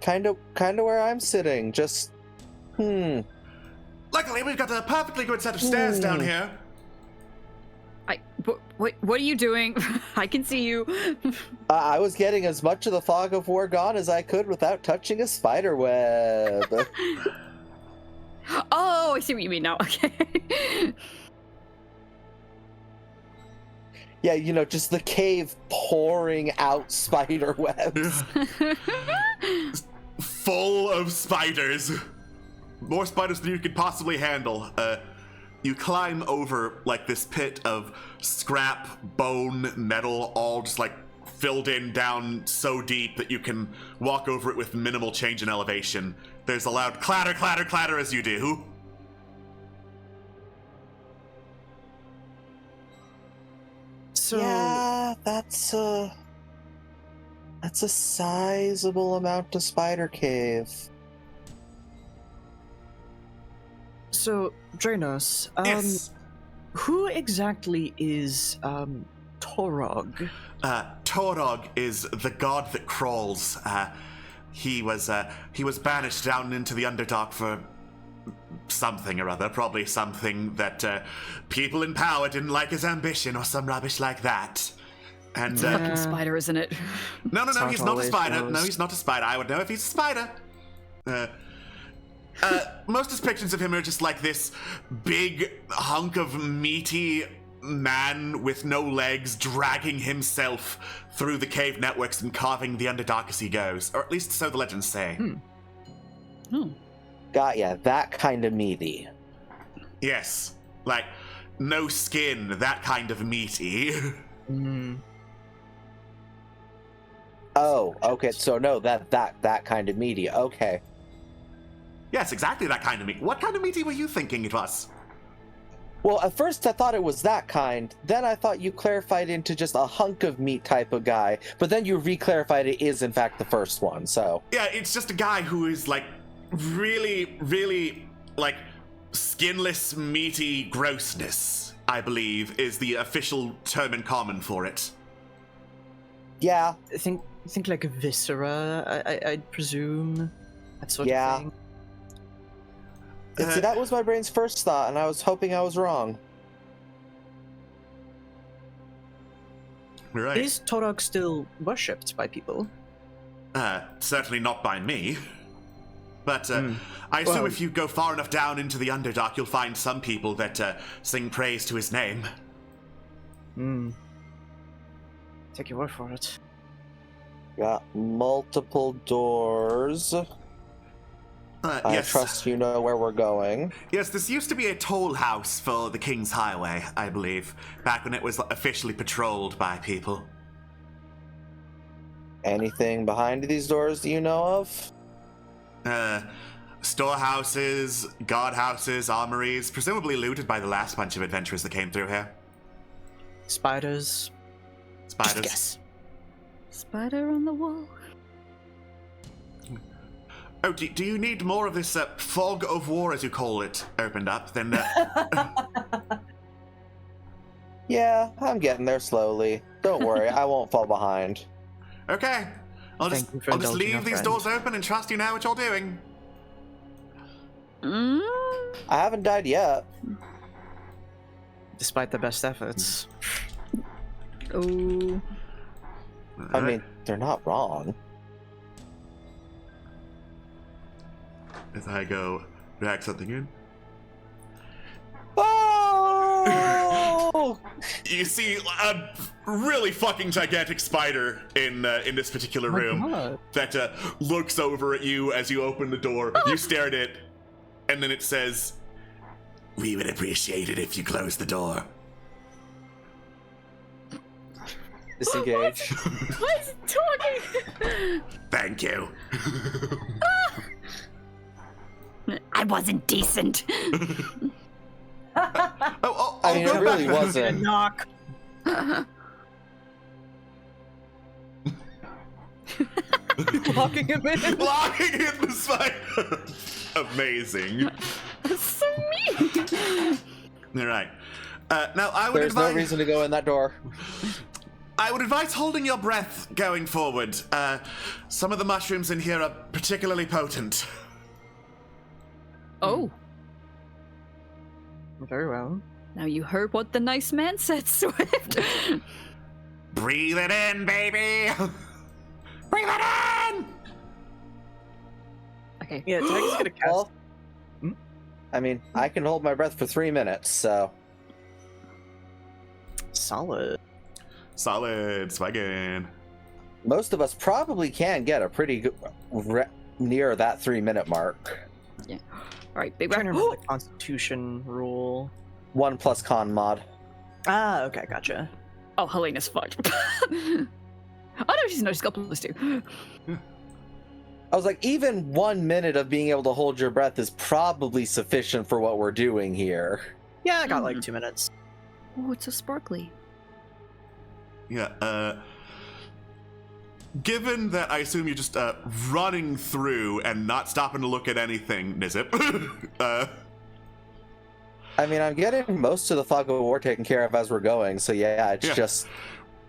Kinda where I'm sitting. Just, Luckily, we've got a perfectly good set of stairs down here. What are you doing? I can see you. I was getting as much of the fog of war gone as I could without touching a spider web. Oh, I see what you mean now. Okay. Yeah, you know, just the cave pouring out spider webs. Full of spiders. More spiders than you could possibly handle. You climb over like this pit of scrap, bone, metal, all just like filled in down so deep that you can walk over it with minimal change in elevation. There's a loud clatter, clatter, clatter as you do. So Yeah, that's a sizable amount of spider cave. So, Dranos, Yes. who exactly is Torog? Torog is the god that crawls. He was banished down into the Underdark for something or other, probably something that people in power didn't like his ambition or some rubbish like that. And It's a fucking spider, isn't it? no, It's he's not a always spider. goes. No, he's not a spider. I would know if he's a spider. Most depictions of him are just like this big hunk of meaty man with no legs dragging himself through the cave networks and carving the Underdark as he goes. Or at least so the legends say. Got ya, that kind of meaty. Yes, like no skin, that kind of meaty. Mm. Oh, okay. So no, that kind of media. Okay. Yes, exactly that kind of meat. What kind of meaty were you thinking it was? Well, at first I thought it was that kind. Then I thought you clarified into just a hunk of meat type of guy. But then you re-clarified it is in fact the first one. So Yeah, it's just a guy who is like really, really like skinless, meaty grossness, I believe, is the official term in common for it. yeah, I think like a viscera, I'd presume. That sort Yeah. of thing. see, that was my brain's first thought, and I was hoping I was wrong. Right. Is Torog still worshipped by people? Certainly not by me. But I assume Well- if you go far enough down into the Underdark, you'll find some people that sing praise to his name. Hmm. Take your word for it. Got multiple doors. I Yes. trust you know where we're going. Yes, this used to be a toll house for the King's Highway, I believe, back when it was officially patrolled by people. Anything behind these doors that you know of? Storehouses, guardhouses, armories, presumably looted by the last bunch of adventurers that came through here. Spiders. Spiders. Yes. Spider on the wall. Oh, do you need more of this fog of war, as you call it, opened up? Then Yeah, I'm getting there slowly. Don't worry, I won't fall behind. okay. I'll Thank just you for indulging leave our these friend. doors open and trust you know what you're doing. Mm? I haven't died yet. Despite the best efforts. Oh. I mean, they're not wrong. As I go drag something in, Oh! you see a really fucking gigantic spider in this particular room God. that looks over at you as you open the door. You stare at it, and then it says, "We would appreciate it if you close the door." Disengage. Why is it talking? Thank you. I wasn't decent. I mean, it go really back. wasn't. Knock. Locking him in. Locking in the spider. Amazing. That's so mean. All right. Now I would There's no advise. reason to go in that door. I would advise holding your breath going forward. Some of the mushrooms in here are particularly potent. Oh, Very well. now you heard what the nice man said, Swift. Breathe it in, baby. Breathe it in. Okay. Yeah, Tag's gonna cast. Well, I mean, I can hold my breath for 3 minutes, so. Solid. Solid swaggin'. Most of us probably can get a pretty good, near that 3-minute mark. All right, big I'm trying to round. remember the Constitution rule. 1 plus con mod. Ah, okay, gotcha. Oh, Helena's fucked. Oh no, she's no, she's got +2. I was like, even 1 minute of being able to hold your breath is probably sufficient for what we're doing here. Yeah, I got like 2 minutes. Oh, it's so sparkly. Yeah. Given that I assume you're just running through and not stopping to look at anything, Nizip. I mean, I'm getting most of the fog of war taken care of as we're going, so yeah, it's Yeah. just.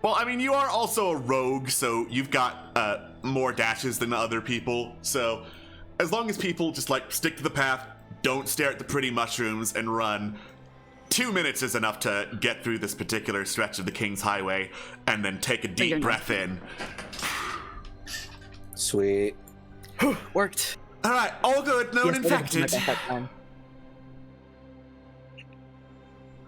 Well, I mean, you are also a rogue, so you've got more dashes than other people. So, as long as people just like stick to the path, don't stare at the pretty mushrooms, and run, 2 minutes is enough to get through this particular stretch of the King's Highway, and then take a you're deep not. breath in. Sweet. Worked. All right, all good, no one Yes, I didn't infected. commit that time.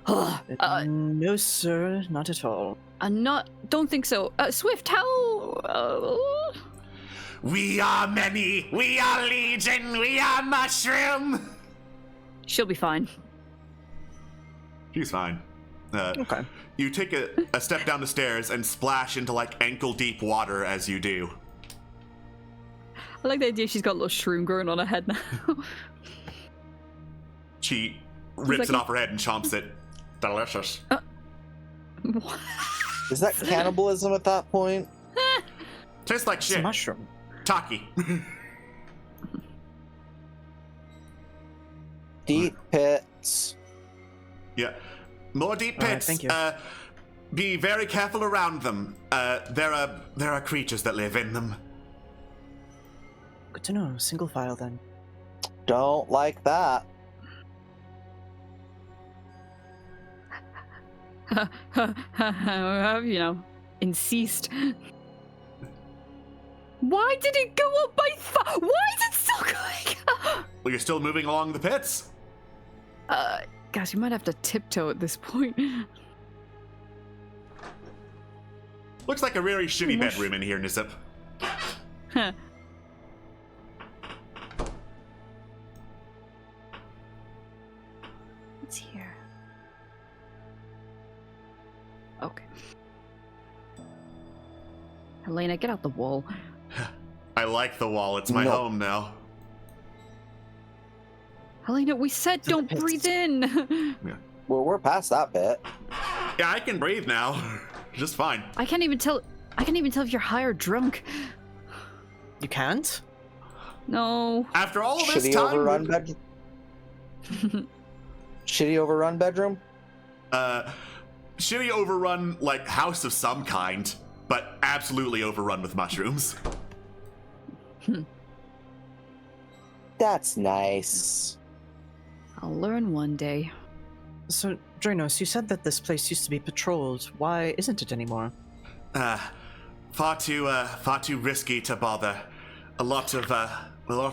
Uh, No, sir, not at all. don't think so. Swift, how? We are many, we are legion, we are mushroom. She'll be fine. She's fine. Okay. You take a step down the stairs and splash into like ankle-deep water as you do. I like the idea she's got a little shroom growing on her head now. She rips it off her head and chomps it. Delicious. What? Is that cannibalism at that point? Tastes like It's a shit. mushroom. Taki. Deep pits. Yeah. More deep All right, pits. thank you. Be very careful around them. There are creatures that live in them. Good to know. Single file then. Don't like that. You know, insist. Why did it go up by Why is it still going? Well, you're still moving along the pits. Gosh, you might have to tiptoe at this point. Looks like a really shitty bedroom in here, Nizip. Huh. What's here? Okay. Helena, get out the wall. I like the wall. It's my No. home now. Helena, we said don't pits. breathe in. Well, we're past that bit. Yeah, I can breathe now. Just fine. I can't even tell if you're high or drunk. You can't? No. After all this Shitty time, overrun bedroom. Shitty overrun bedroom. shitty overrun like house of some kind, but absolutely overrun with mushrooms. That's nice. I'll learn one day. So, Dranos, you said that this place used to be patrolled. Why isn't it anymore? Far too risky to bother. A lot of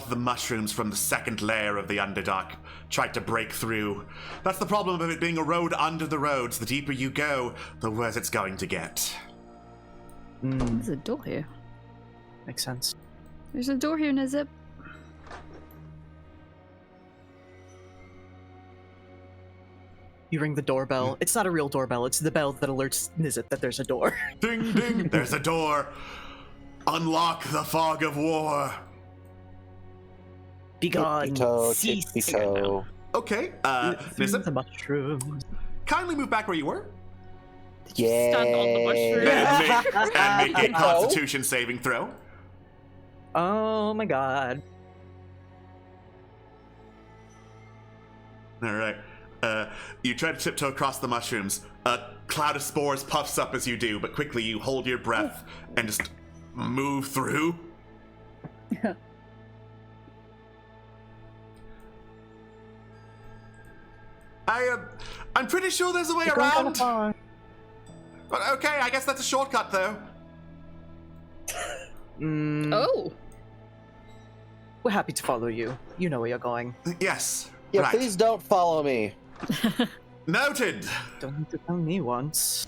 the mushrooms from the second layer of the Underdark tried to break through. That's the problem of it being a road under the roads. The deeper you go, the worse it's going to get. There's a door here. Makes sense. There's a door here, Nizip. You ring the doorbell. It's not a real doorbell. It's the bell that alerts Nizip that there's a door. Ding ding, there's a door. Unlock the fog of war. Be gone. Tippy-toe, Cease. tippy-toe. Okay, Through Nizip, the mushrooms. kindly move back where you were. Yeah. Stand on the mushroom. And make a Constitution saving throw. Oh my god. All right. You try to tiptoe across the mushrooms. A cloud of spores puffs up as you do, but quickly you hold your breath and just move through. I'm pretty sure there's a way You're going kinda around. far. But okay, I guess that's a shortcut though. Oh. We're happy to follow you. You know where you're going. Yes. Yeah, right. please don't follow me. Noted. Don't need to tell me once.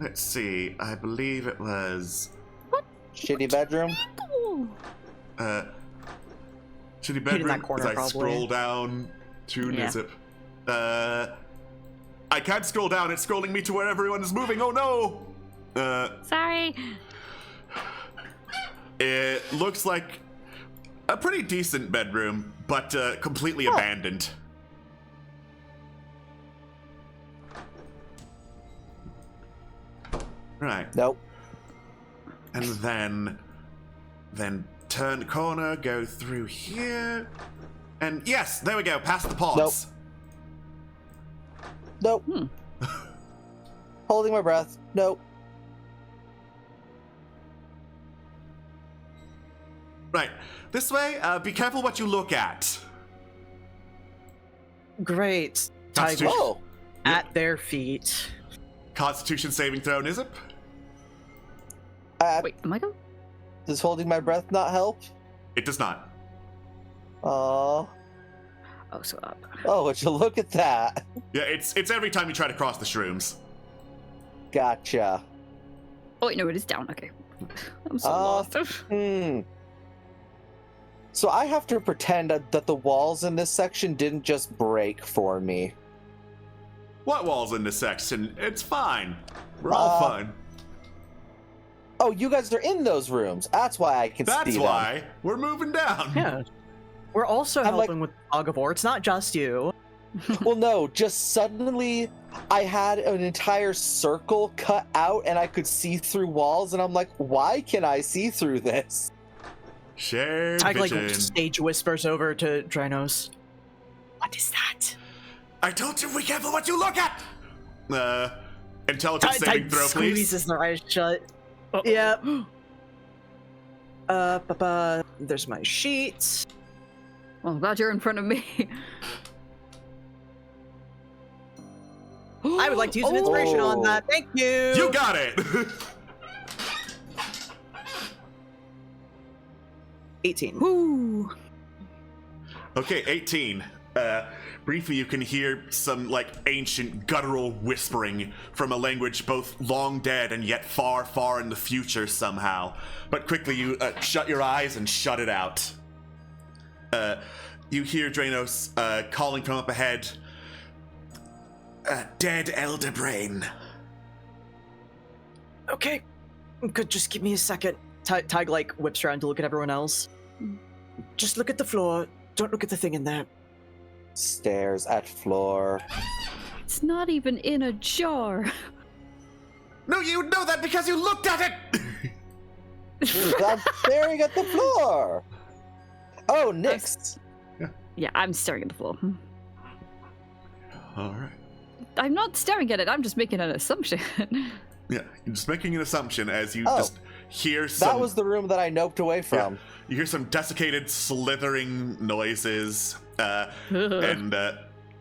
Let's see. I believe it was Shitty bedroom. shitty that bedroom. corner, as I probably. scroll down to Yeah. Nizip. I can't scroll down. It's scrolling me to where everyone is moving. Oh no. Sorry. It looks like a pretty decent bedroom, but completely abandoned. Right. Nope. And then turn corner, go through here. And yes, there we go, past the pods. Nope. Holding my breath. Nope. Right. This way, be careful what you look at. Great. Constitution. Tiger Whoa. at their feet. Constitution saving throw, Nizip? Wait, am I going? Does holding my breath not help? It does not. Oh. Oh, so up. Oh, would you look at that? Yeah, it's every time you try to cross the shrooms. Gotcha. Oh, wait, no, it is down. Okay. I'm so Uh, lost. So I have to pretend that the walls in this section didn't just break for me. What walls in this section? It's fine. We're all fine. Oh, you guys are in those rooms. That's why I can see them. That's why we're moving down. Yeah. We're also I'm helping with Fog of War. It's not just you. Well, no, just suddenly I had an entire circle cut out and I could see through walls, and I'm like, why can I see through this? Shared Tag like vision. stage whispers over to Drinos. What is that? I told you, be careful what you look at! Intelligence saving throw, please. Squeezes their eyes shut. Uh-oh. Yep. There's my sheets. Well, I'm glad you're in front of me. I would like to use an inspiration on Oh. that. Thank you. You got it! 18. Woo! Okay, 18. Briefly, you can hear some, like, ancient guttural whispering from a language both long dead and yet far, far in the future somehow. But quickly, you shut your eyes and shut it out. You hear Dranos calling from up ahead. Dead elder brain. Okay. Could just give me a second. Tag like whips around to look at everyone else. Just look at the floor. Don't look at the thing in there. Stares at floor. It's not even in a jar. No, you know that because you looked at it! I'm staring at the floor. Oh, Nyx. Yeah, I'm staring at the floor. Alright. I'm not staring at it, I'm just making an assumption. Yeah, you're just making an assumption as you Oh. just hear some... That was the room that I noped away from. You hear some desiccated, slithering noises, and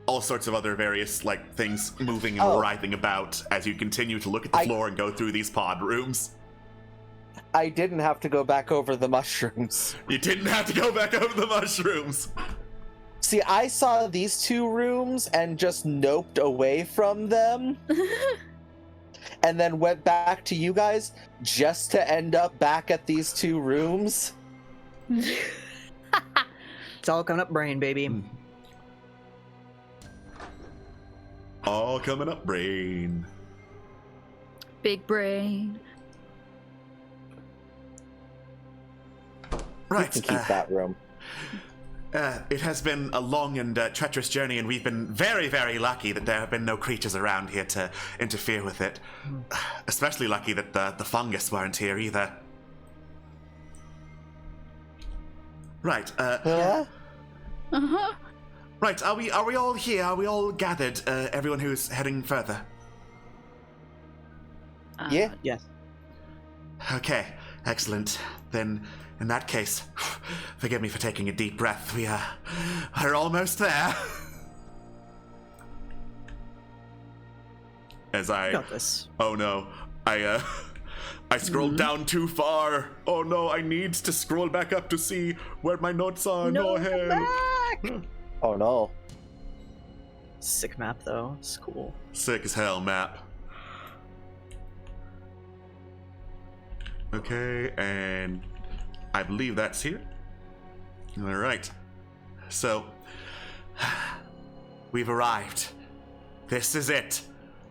all sorts of other various, like, things moving and writhing about as you continue to look at the floor and go through these pod rooms. I didn't have to go back over the mushrooms. You didn't have to go back over the mushrooms. See, I saw these two rooms and just noped away from them. And then went back to you guys just to end up back at these two rooms. It's all coming up brain, baby. All coming up, brain. Big brain. Right. You can keep that room. It has been a long and treacherous journey, and we've been very, very lucky that there have been no creatures around here to interfere with it. Especially lucky that the fungus weren't here either. Right. Huh? Uh-huh. Right. Are we all here? Are we all gathered? Everyone who's heading further. Yeah. Yes. Okay. Excellent. Then, in that case, forgive me for taking a deep breath. We're almost there. As I Got this. Oh no. I scrolled down too far. Oh no, I need to scroll back up to see where my notes are. No, come hell. back! Oh no. Sick map though. It's cool. Sick as hell map. Okay, and I believe that's here. Alright. So, we've arrived. This is it.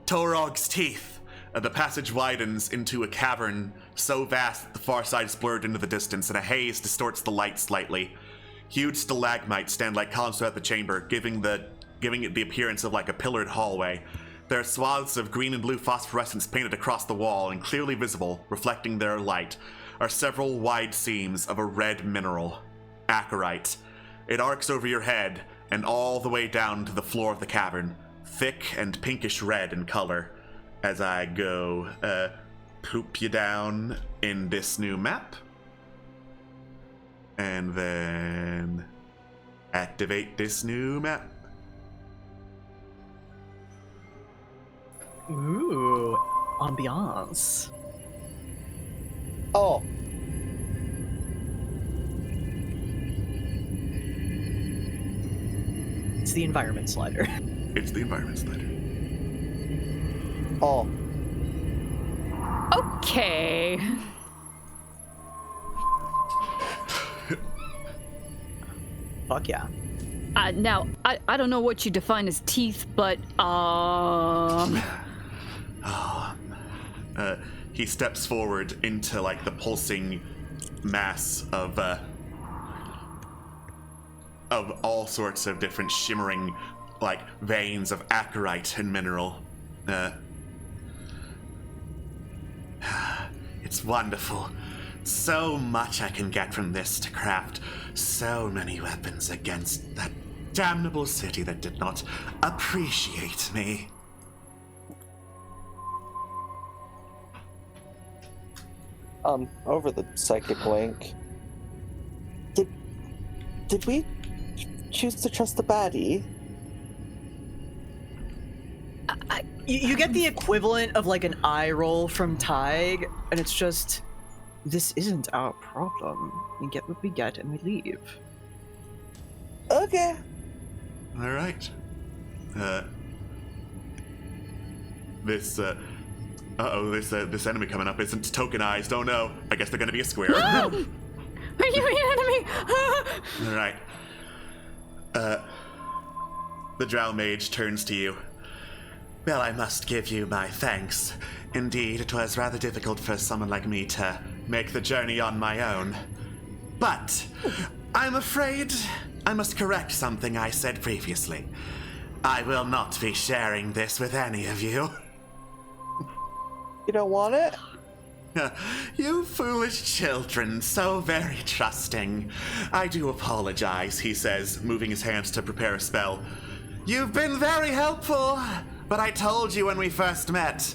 Torog's Teeth. The passage widens into a cavern so vast that the far side is blurred into the distance, and a haze distorts the light slightly. Huge stalagmites stand like columns throughout the chamber, giving it the appearance of like a pillared hallway. There are swaths of green and blue phosphorescence painted across the wall, and clearly visible, reflecting their light, are several wide seams of a red mineral, acarite. It arcs over your head and all the way down to the floor of the cavern, thick and pinkish red in color. As I go, poop you down in this new map. And then activate this new map. Ooh. Ambiance. Oh. It's the environment slider. It's the environment slider. Oh. Okay. Fuck yeah. Now, I don't know what you define as teeth, but, He steps forward into, like, the pulsing mass of all sorts of different shimmering, like, veins of acarite and mineral. It's wonderful. So much I can get from this to craft so many weapons against that damnable city that did not appreciate me. Over the psychic link. Did we choose to trust the baddie? You get the equivalent of like an eye roll from Tig, and it's just, this isn't our problem. We get what we get and we leave. Okay. All right. This enemy coming up isn't tokenized. Oh no. I guess they're gonna be a square. are you an enemy? All right. The drow mage turns to you. Well, I must give you my thanks. Indeed, it was rather difficult for someone like me to make the journey on my own. But I'm afraid I must correct something I said previously. I will not be sharing this with any of you. You don't want it? You foolish children, so very trusting. I do apologize, he says, moving his hands to prepare a spell. You've been very helpful, but I told you when we first met,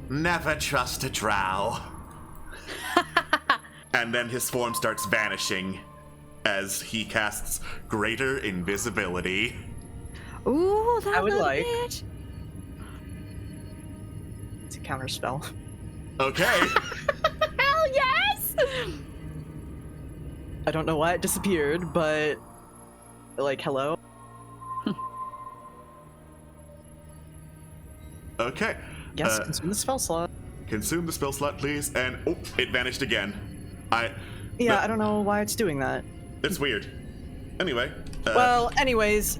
never trust a drow. And then his form starts vanishing as he casts greater invisibility. Ooh, that I would little like- bit. It's a counter spell. Okay. Hell yes! I don't know why it disappeared, but like, hello? Okay. Yes, consume the spell slot. Consume the spell slot, please. And oh, it vanished again. Yeah, I don't know why it's doing that. It's weird. Anyway. Well, anyways,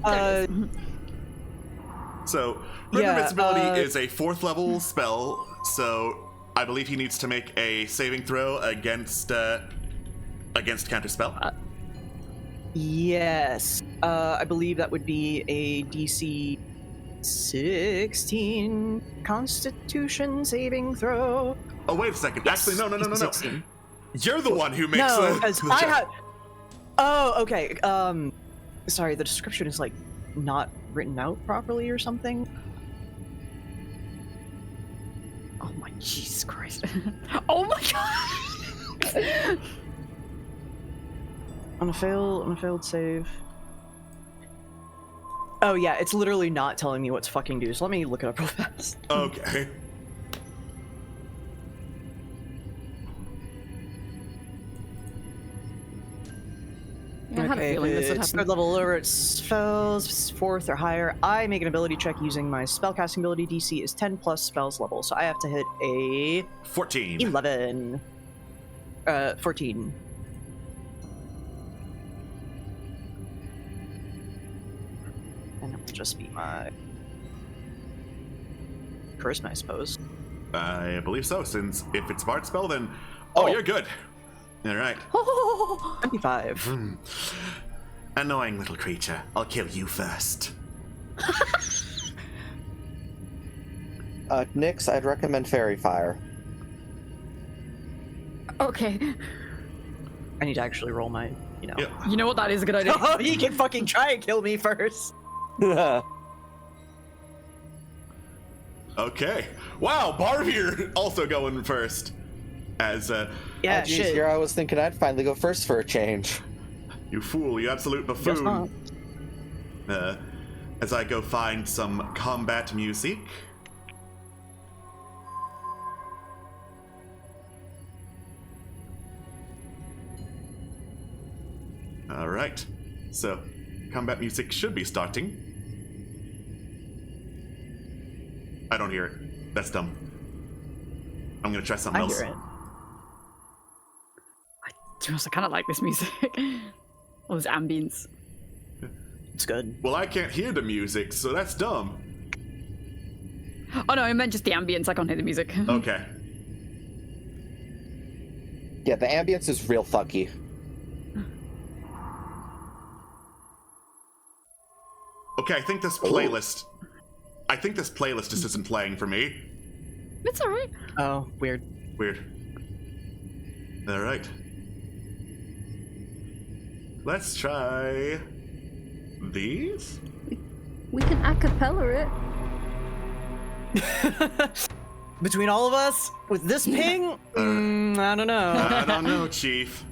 So, Greater yeah, Invincibility is a 4th level spell, so I believe he needs to make a saving throw against Counterspell. yes. I believe that would be a DC 16 Constitution saving throw. Oh, wait a second. Yes, Actually, no. 16. You're the one who makes No, the because I check. have. Oh, okay. Sorry, the description is like not written out properly or something. Oh my Jesus Christ. Oh my god! On a failed save. Oh yeah, it's literally not telling me what to fucking do. So let me look it up real fast. Okay. I had a feeling this would it's happen. third level lower, it's spells, 4th or higher. I make an ability check using my spellcasting ability. DC is 10 plus spells level, so I have to hit a 14. 11. 14. And it will just be my charisma, I suppose. I believe so, since if it's Bard spell, then... Oh, you're good. All right. 25. Annoying little creature. I'll kill you first. Nyx, I'd recommend Fairy Fire. Okay. I need to actually roll my, Yep. You know what? That is a good idea. Oh, he can fucking try and kill me first. Okay. Wow, Barvier also going first. As, Yeah, Oh, geez, shit. here I was thinking I'd finally go first for a change. you fool, you absolute Guess buffoon. not. As I go find some combat music. Alright, so combat music should be starting. I don't hear it. That's dumb. I'm gonna try something I else. hear it. To be honest, I kind of like this music. All this ambience. It's good. Well, I can't hear the music, so that's dumb. Oh no, I meant just the ambience. I can't hear the music. Okay. Yeah, the ambience is real funky. Okay, I think this playlist just isn't playing for me. It's alright. Oh, weird. Weird. Alright. Let's try these? We can acapella it. Between all of us, with this ping, I don't know. I don't know, Chief.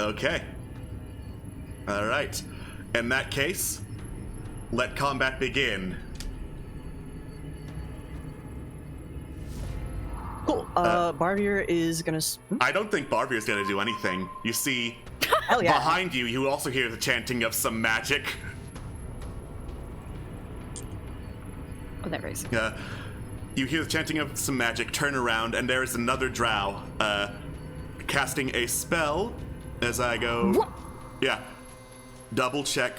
Okay. Alright. In that case, let combat begin. Cool. Barvier is gonna. I don't think Barvier's gonna do anything. You see, Hell yeah. behind you, you also hear the chanting of some magic. Oh, there it is. You hear the chanting of some magic, turn around, and there is another drow casting a spell as I go. What? Yeah. Double check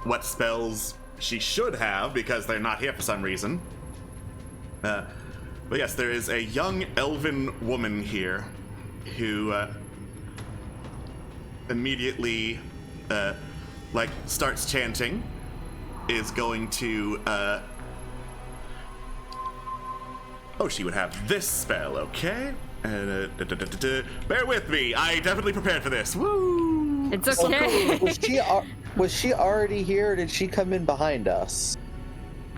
what spells she should have because they're not here for some reason. But yes, there is a young elven woman here who immediately starts chanting, is going to she would have this spell, okay? Bear with me, I definitely prepared for this. Woo! It's okay. Was she already here, or did she come in behind us?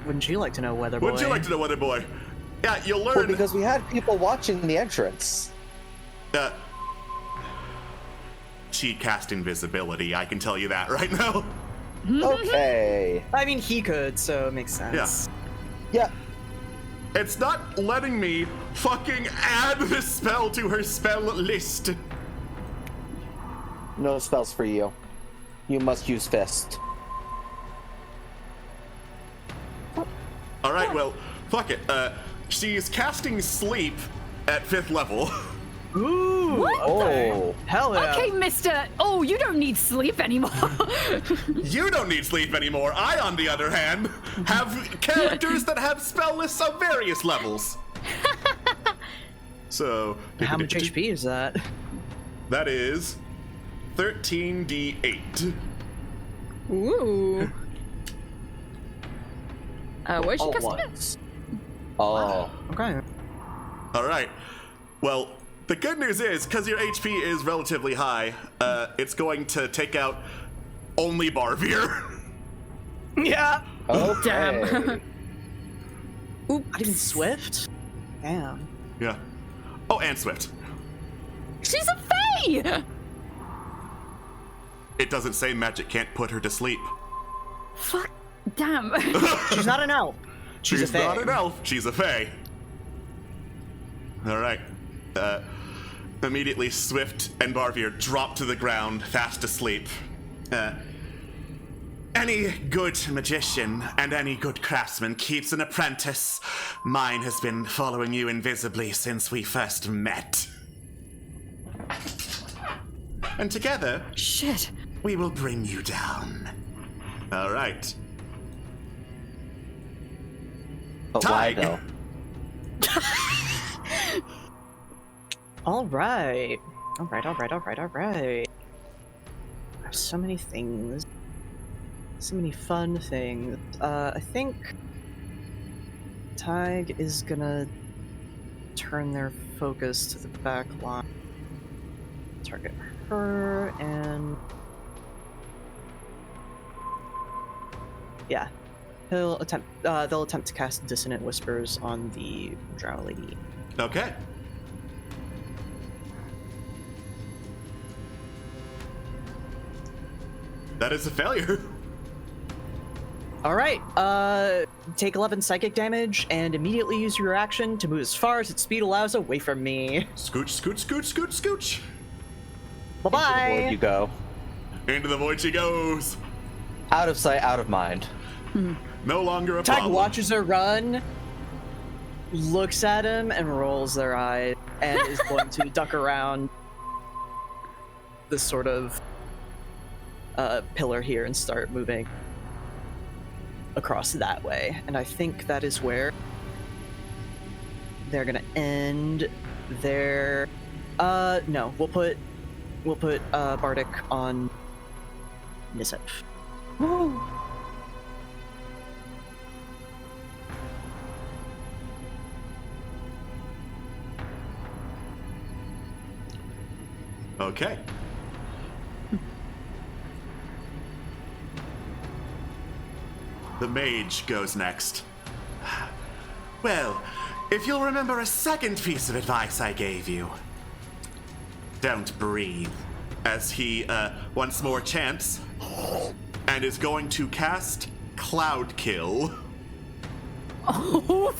Wouldn't you like to know, Weather Boy? Wouldn't you like to know, Weather Boy? Yeah, you'll learn. Well, because we had people watching the entrance. She cast invisibility, I can tell you that right now. Okay. I mean, he could, so it makes sense. Yeah. It's not letting me fucking add this spell to her spell list. No spells for you. You must use fist. Alright, well, fuck it. She's casting sleep at 5th level. Ooh. What? Oh. Hell yeah. Okay, mister. Oh, you don't need sleep anymore. You don't need sleep anymore. I, on the other hand, have characters that have spell lists of various levels. So... How much HP is that? That is 13d8. Ooh. Where's she All casting it? once. Oh. Okay. Alright. Well, the good news is, because your HP is relatively high, it's going to take out only Barvier. Yeah. Okay. Damn. Not even Swift? Damn. Yeah. Oh, and Swift. She's a fae! It doesn't say magic can't put her to sleep. Fuck. Damn. She's not an elf. She's a fae. not an elf. She's a fae. All right. Immediately, Swift and Barvier drop to the ground, fast asleep. Any good magician and any good craftsman keeps an apprentice. Mine has been following you invisibly since we first met. And together, Shit. we will bring you down. All right. But why Tig. though? All right. All right. So many things. So many fun things. I think Tig is gonna turn their focus to the back line. Target her and yeah. They'll attempt to cast Dissonant Whispers on the Drow Lady. Okay. That is a failure. All right. Take 11 psychic damage and immediately use your action to move as far as its speed allows away from me. Scooch, scooch, scooch, scooch, scooch. Bye-bye. Where'd you go? Into the void she goes. Out of sight, out of mind. No longer a Tig problem. watches her run, looks at him, and rolls their eyes, and is going to duck around this sort of pillar here and start moving across that way. And I think that is where they're gonna end their. No, we'll put Bardic on Nizip. Woo! Okay. The mage goes next. Well, if you'll remember a second piece of advice I gave you, don't breathe. As he once more chants and is going to cast Cloud Kill. Oh,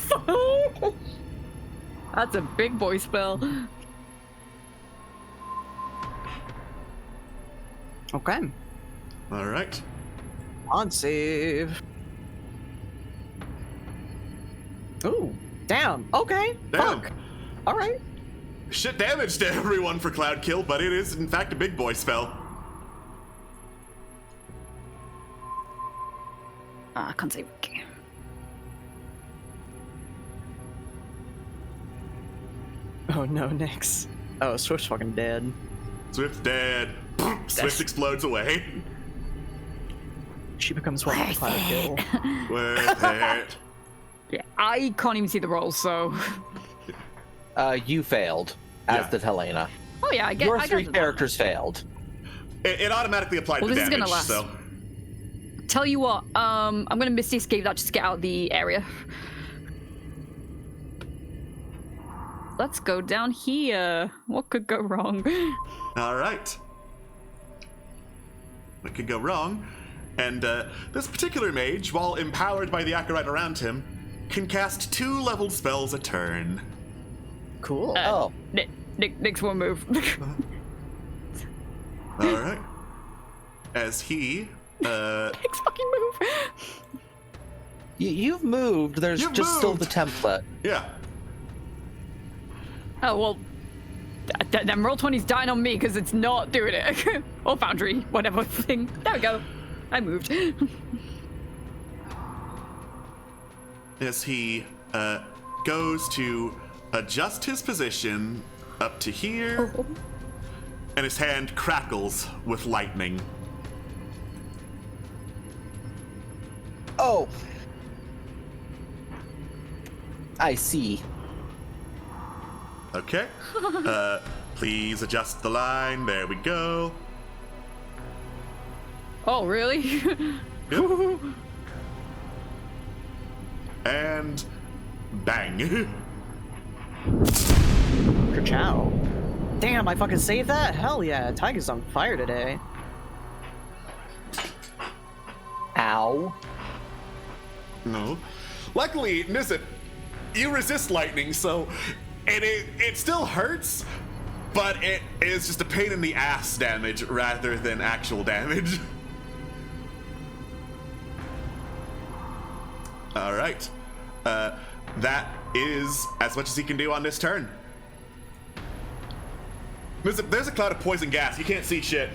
that's a big boy spell. Okay. All right. On save. Ooh, damn. Okay. Damn. Fuck. All right. Shit damage to everyone for Cloud Kill, but it is in fact a big boy spell. I can't save. Okay. Oh no, Nyx. Oh, Swift's fucking dead. Swift's dead. Swift explodes away. She becomes one with the Cloud Kill. Worth it. Yeah, I can't even see the rolls, so. You failed, as Yeah. did Helena. Oh yeah, I get. Your I three got characters failed. It automatically applied Well, the this is damage, gonna last. so. Tell you what, I'm gonna Misty Escape that just to get out of the area. Let's go down here. What could go wrong? All right. What could go wrong? And this particular mage, while empowered by the acolyte around him, can cast 2 leveled spells a turn. Cool. Oh, Nick's one move. All right. As he, Nick's fucking move. you've moved. There's You've just still moved. the template. yeah. Oh well. Then Roll20's dying on me because it's not doing it. Or Foundry, whatever thing. There we go. I moved. As he goes to adjust his position up to here, and his hand crackles with lightning. Oh, I see. Okay. Please adjust the line. There we go. Oh, really? Yep. And bang. Ciao. Damn, I fucking saved that? Hell yeah, Tiger's on fire today. Ow. No. Luckily, Nizip, you resist lightning, so it still hurts, but it is just a pain in the ass damage rather than actual damage. All right. That is as much as he can do on this turn. There's a cloud of poison gas. You can't see shit.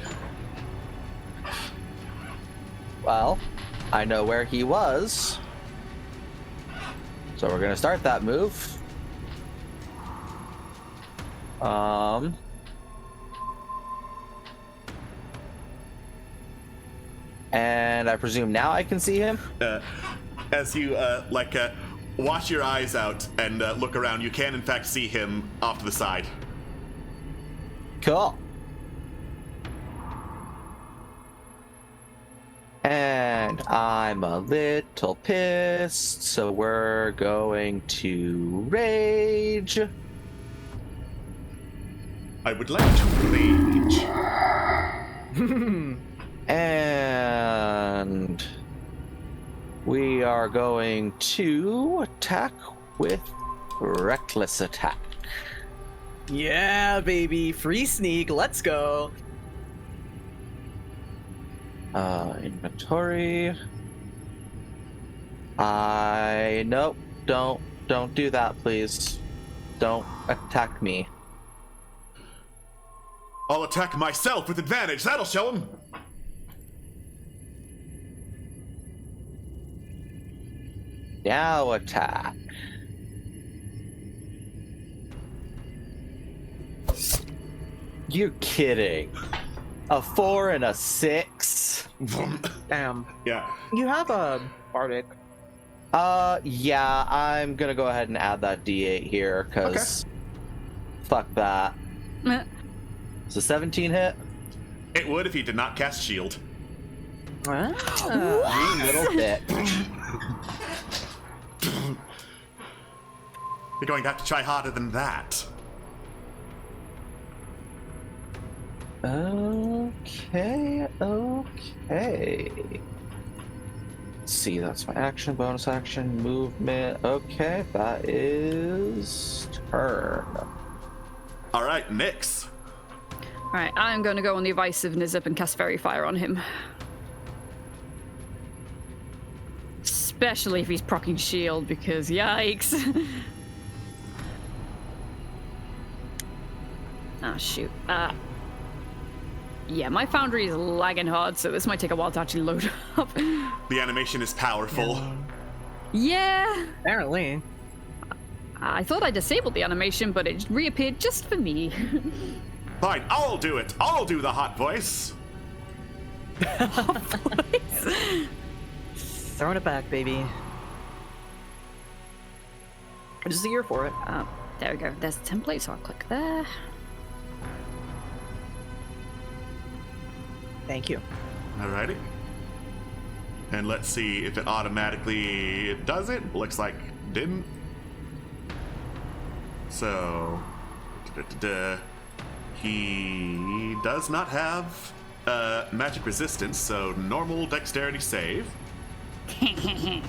Well, I know where he was. So we're gonna start that move. And I presume now I can see him? As you wash your eyes out and look around, you can in fact see him off to the side. Cool. And I'm a little pissed, so we're going to rage. I would like to rage. And we are going to attack with reckless attack. Yeah, baby. Free sneak. Let's go. Inventory. Nope. Don't do that, please. Don't attack me. I'll attack myself with advantage. That'll show him. Now attack. You're kidding. A 4 and a 6? Damn. Yeah. You have a bardic. Yeah, I'm gonna go ahead and add that D8 here, because fuck that. Meh. It's a 17 hit. It would if he did not cast shield. You little bitch. You're going to have to try harder than that. Okay. Let's see, that's my action, bonus action, movement. Okay, that is turn. All right, Nyx. Alright, I'm going to go on the evasiveness up and cast Fairy Fire on him. Especially if he's proccing shield, because yikes. Ah, shoot. Yeah, my foundry is lagging hard, so this might take a while to actually load up. The animation is powerful. Yeah. Apparently. I thought I disabled the animation, but it reappeared just for me. Fine, I'll do it. I'll do the hot voice. Throwing it back, baby. Just the year for it. There we go. There's the template, so I'll click there. Thank you. Alrighty. And let's see if it automatically does it. Looks like didn't. So, he does not have magic resistance, so normal dexterity save. He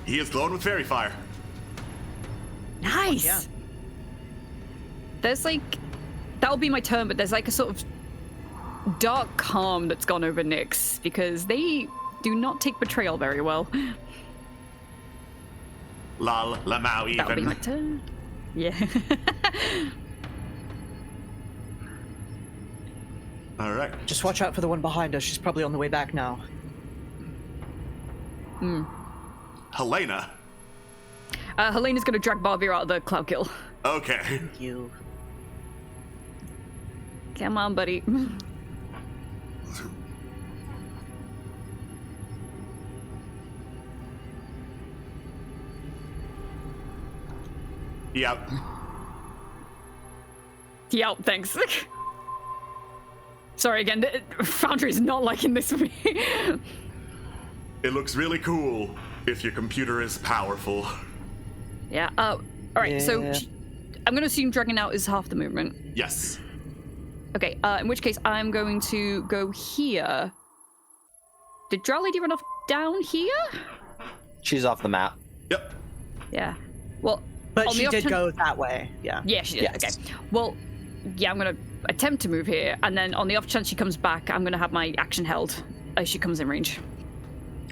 is glowing with fairy fire. Nice. Yeah. There's like, that'll be my turn, but there's like a sort of dark calm that's gone over Nyx because they do not take betrayal very well. Lol, Lamau That'll be my even. turn. Yeah. Alright. Just watch out for the one behind us. She's probably on the way back now. Helena. Helena's gonna drag Barbier out of the cloud kill. Okay. Thank you. Come on, buddy. Yep. Yep, thanks. Sorry again, Foundry's not liking this for me. It looks really cool if your computer is powerful. Yeah, alright, so Yeah. I'm gonna assume dragging out is half the movement. Yes. Okay, in which case I'm going to go here. Did Drow Lady run off down here? She's off the map. Yep. Yeah. Well, But on she the did off go that way. Yeah. Yeah, she did. Yes. Okay. Well, yeah, I'm gonna attempt to move here, and then on the off chance she comes back, I'm gonna have my action held as she comes in range.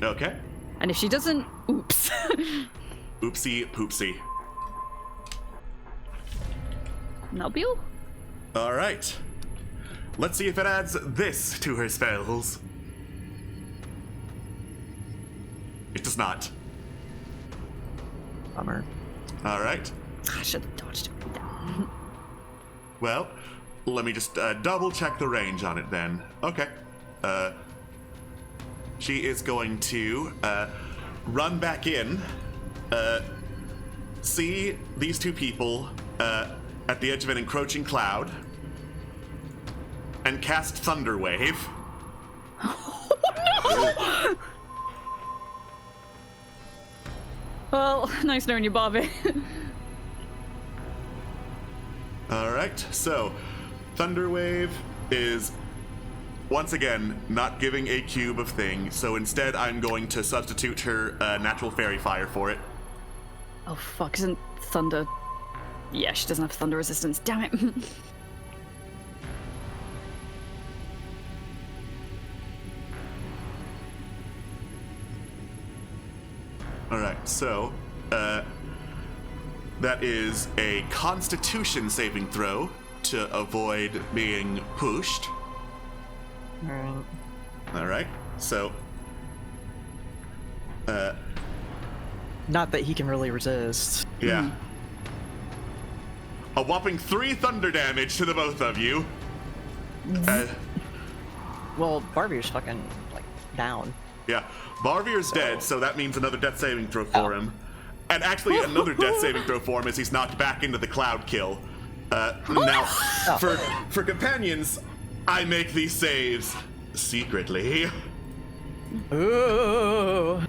Okay. And if she doesn't, oops. Oopsie poopsie. Nabil? Alright. Let's see if it adds this to her spells. It does not. Bummer. Alright. I should have dodged it. Well, let me just double check the range on it then. Okay. She is going to run back in, see these two people at the edge of an encroaching cloud, and cast Thunder Wave. Well, nice knowing you, Barbie. Alright, so Thunder Wave is once again not giving a cube of thing, so instead I'm going to substitute her natural fairy fire for it. Oh fuck, isn't thunder... Yeah, she doesn't have thunder resistance, damn it. Alright, so that is a Constitution saving throw to avoid being pushed. Alright. Alright, so Not that he can really resist. Yeah. A whopping 3 thunder damage to the both of you. Well, Barbier's fucking, like, down. Yeah. Barvier's dead, so that means another death saving throw for him. And actually, another death saving throw for him as he's knocked back into the cloud kill. Now, for companions, I make these saves secretly. Ooh.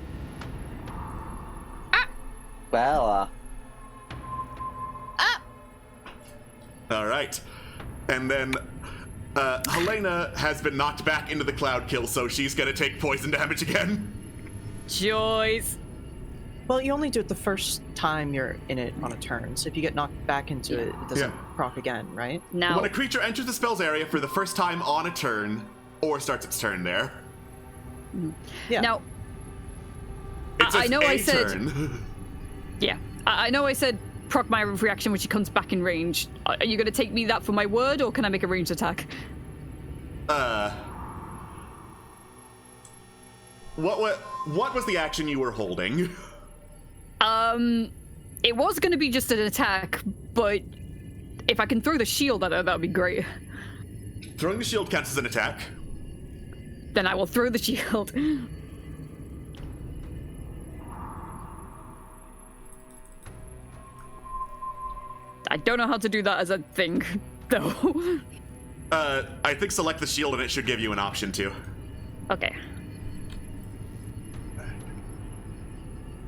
Well, All right. And then Helena has been knocked back into the cloud kill, so she's going to take poison damage again. Joys. Well, you only do it the first time you're in it on a turn, so if you get knocked back into it, it doesn't proc again, right? Now, When a creature enters the spell's area for the first time on a turn, or starts its turn there, Yeah. now, it says I know a I said, turn. yeah, I know I said proc my reaction when she comes back in range. Are you going to take me that for my word, or can I make a ranged attack? What was the action you were holding? It was going to be just an attack, but if I can throw the shield at her, that would be great. Throwing the shield counts as an attack. Then I will throw the shield. I don't know how to do that as a thing, though. I think select the shield and it should give you an option to. Okay.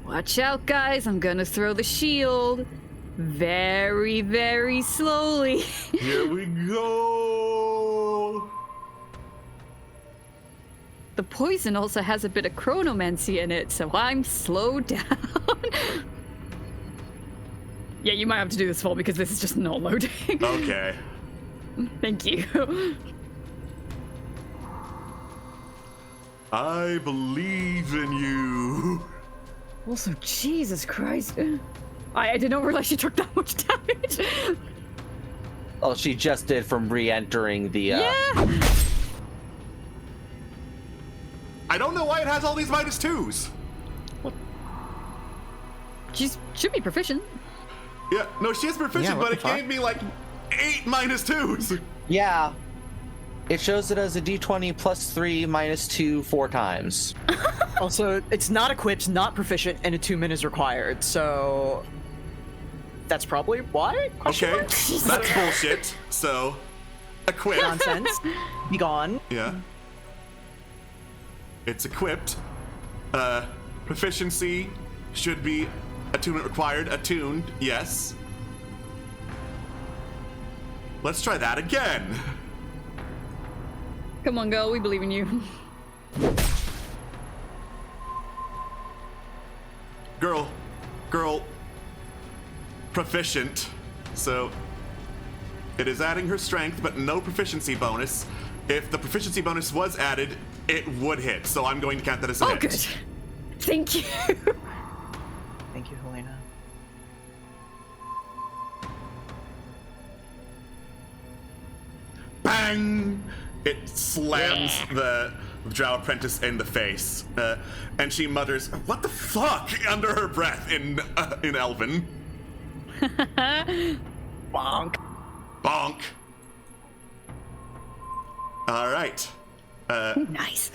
Watch out, guys. I'm gonna throw the shield. Very, very slowly. Here we go. The poison also has a bit of chronomancy in it, so I'm slowed down. Yeah, you might have to do this for me because this is just not loading. Okay. Thank you. I believe in you. Also, Jesus Christ. I did not realize she took that much damage. oh, she just did from re-entering the. Yeah. I don't know why it has all these -2s. She should be proficient. Yeah, no, she is proficient, what but the it fuck? gave me like 8 -2s. Yeah. It shows it as a d20 +3 -2 4 times. Also, it's not equipped, not proficient, and a 2-min is required, so... That's probably why? Question Okay, mark? that's bullshit. So, equip. Nonsense. Be gone. Yeah. It's equipped. Proficiency should be attunement required. Attuned, yes. Let's try that again. Come on, girl. We believe in you. Girl, proficient. So, it is adding her strength, but no proficiency bonus. If the proficiency bonus was added, it would hit. So I'm going to count that as a Oh, hit. good. Thank you. Thank you, Helena. Bang! It slams the drow apprentice in the face, and she mutters, "What the fuck?" under her breath in Elven. Bonk. Bonk. All right. Nice.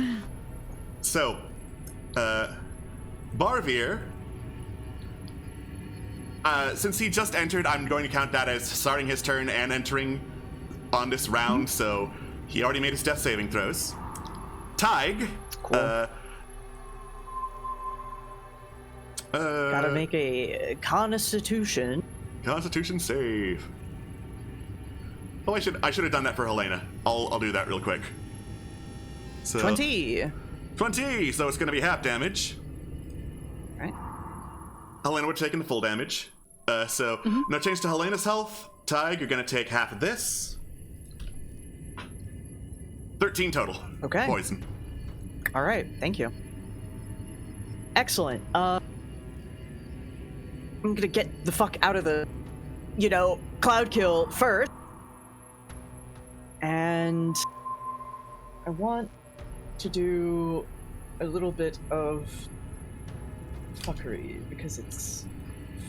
So, Barvir, since he just entered, I'm going to count that as starting his turn and entering on this round, so he already made his death saving throws. Tig, Cool. Gotta make a constitution. Constitution save. Oh, I should have done that for Helena. I'll do that real quick. So, 20. 20, so it's going to be half damage. Right. Helena would have taken the full damage. So, no change to Helena's health. Tig, you're going to take half of this. 13 total. Okay. Poison. All right. Thank you. Excellent. I'm gonna get the fuck out of the, cloud kill first. And I want to do a little bit of fuckery because it's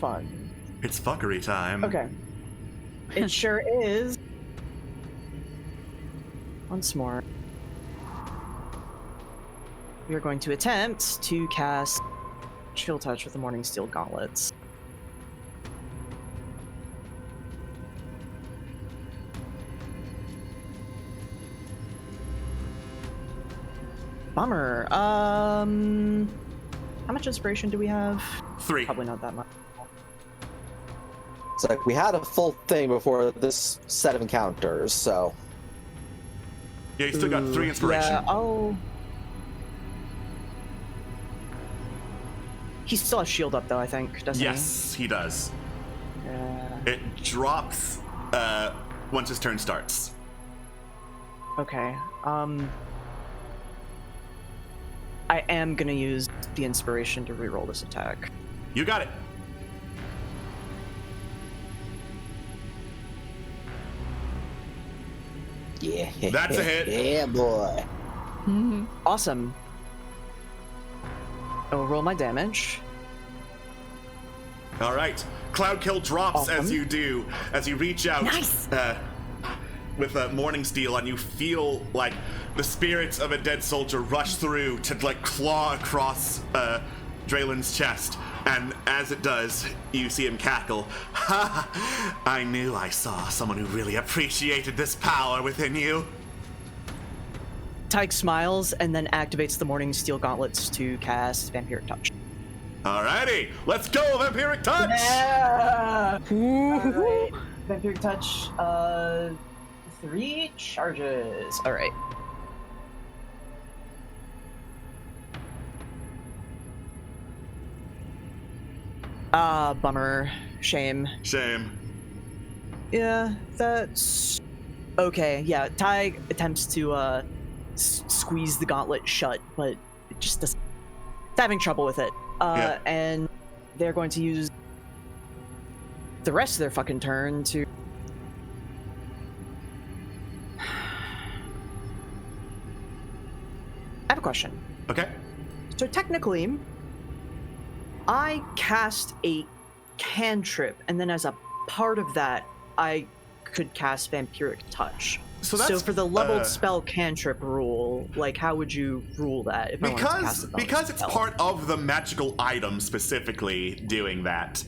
fun. It's fuckery time. Okay. It sure is. Once more. We are going to attempt to cast Chill Touch with the Morning Steel Gauntlets. Bummer. How much inspiration do we have? 3. Probably not that much. It's like we had a full thing before this set of encounters, so Yeah, you still got 3 inspiration. Yeah, oh. He still has shield up though, I think, doesn't Yes, he does. he? Yeah. It drops once his turn starts. Okay. I am gonna use the inspiration to reroll this attack. You got it. yeah. That's a hit. Yeah, boy. Awesome. I will roll my damage. All right. Cloud Kill drops as Awesome. you do, as you reach out Nice. with a Morning Steel, and you feel like the spirits of a dead soldier rush through to like claw across Draylen's chest. And as it does, you see him cackle. Ha! I knew I saw someone who really appreciated this power within you. Tyke smiles and then activates the Morning Steel Gauntlets to cast Vampiric Touch. Alrighty, let's go, Vampiric Touch! Yeah! Alright. Vampiric Touch, 3 charges. Alright. Bummer. Shame. Shame. Yeah, that's okay. Yeah, Ty attempts to squeeze the gauntlet shut, but it just doesn't. It's having trouble with it. Yeah. And they're going to use the rest of their fucking turn to. I have a question. Okay. So technically, I cast a cantrip, and then as a part of that, I could cast Vampiric Touch. So that's for the leveled spell cantrip rule, like how would you rule that if I wanted to cast a bonus because it's spell? part of the magical item specifically doing that,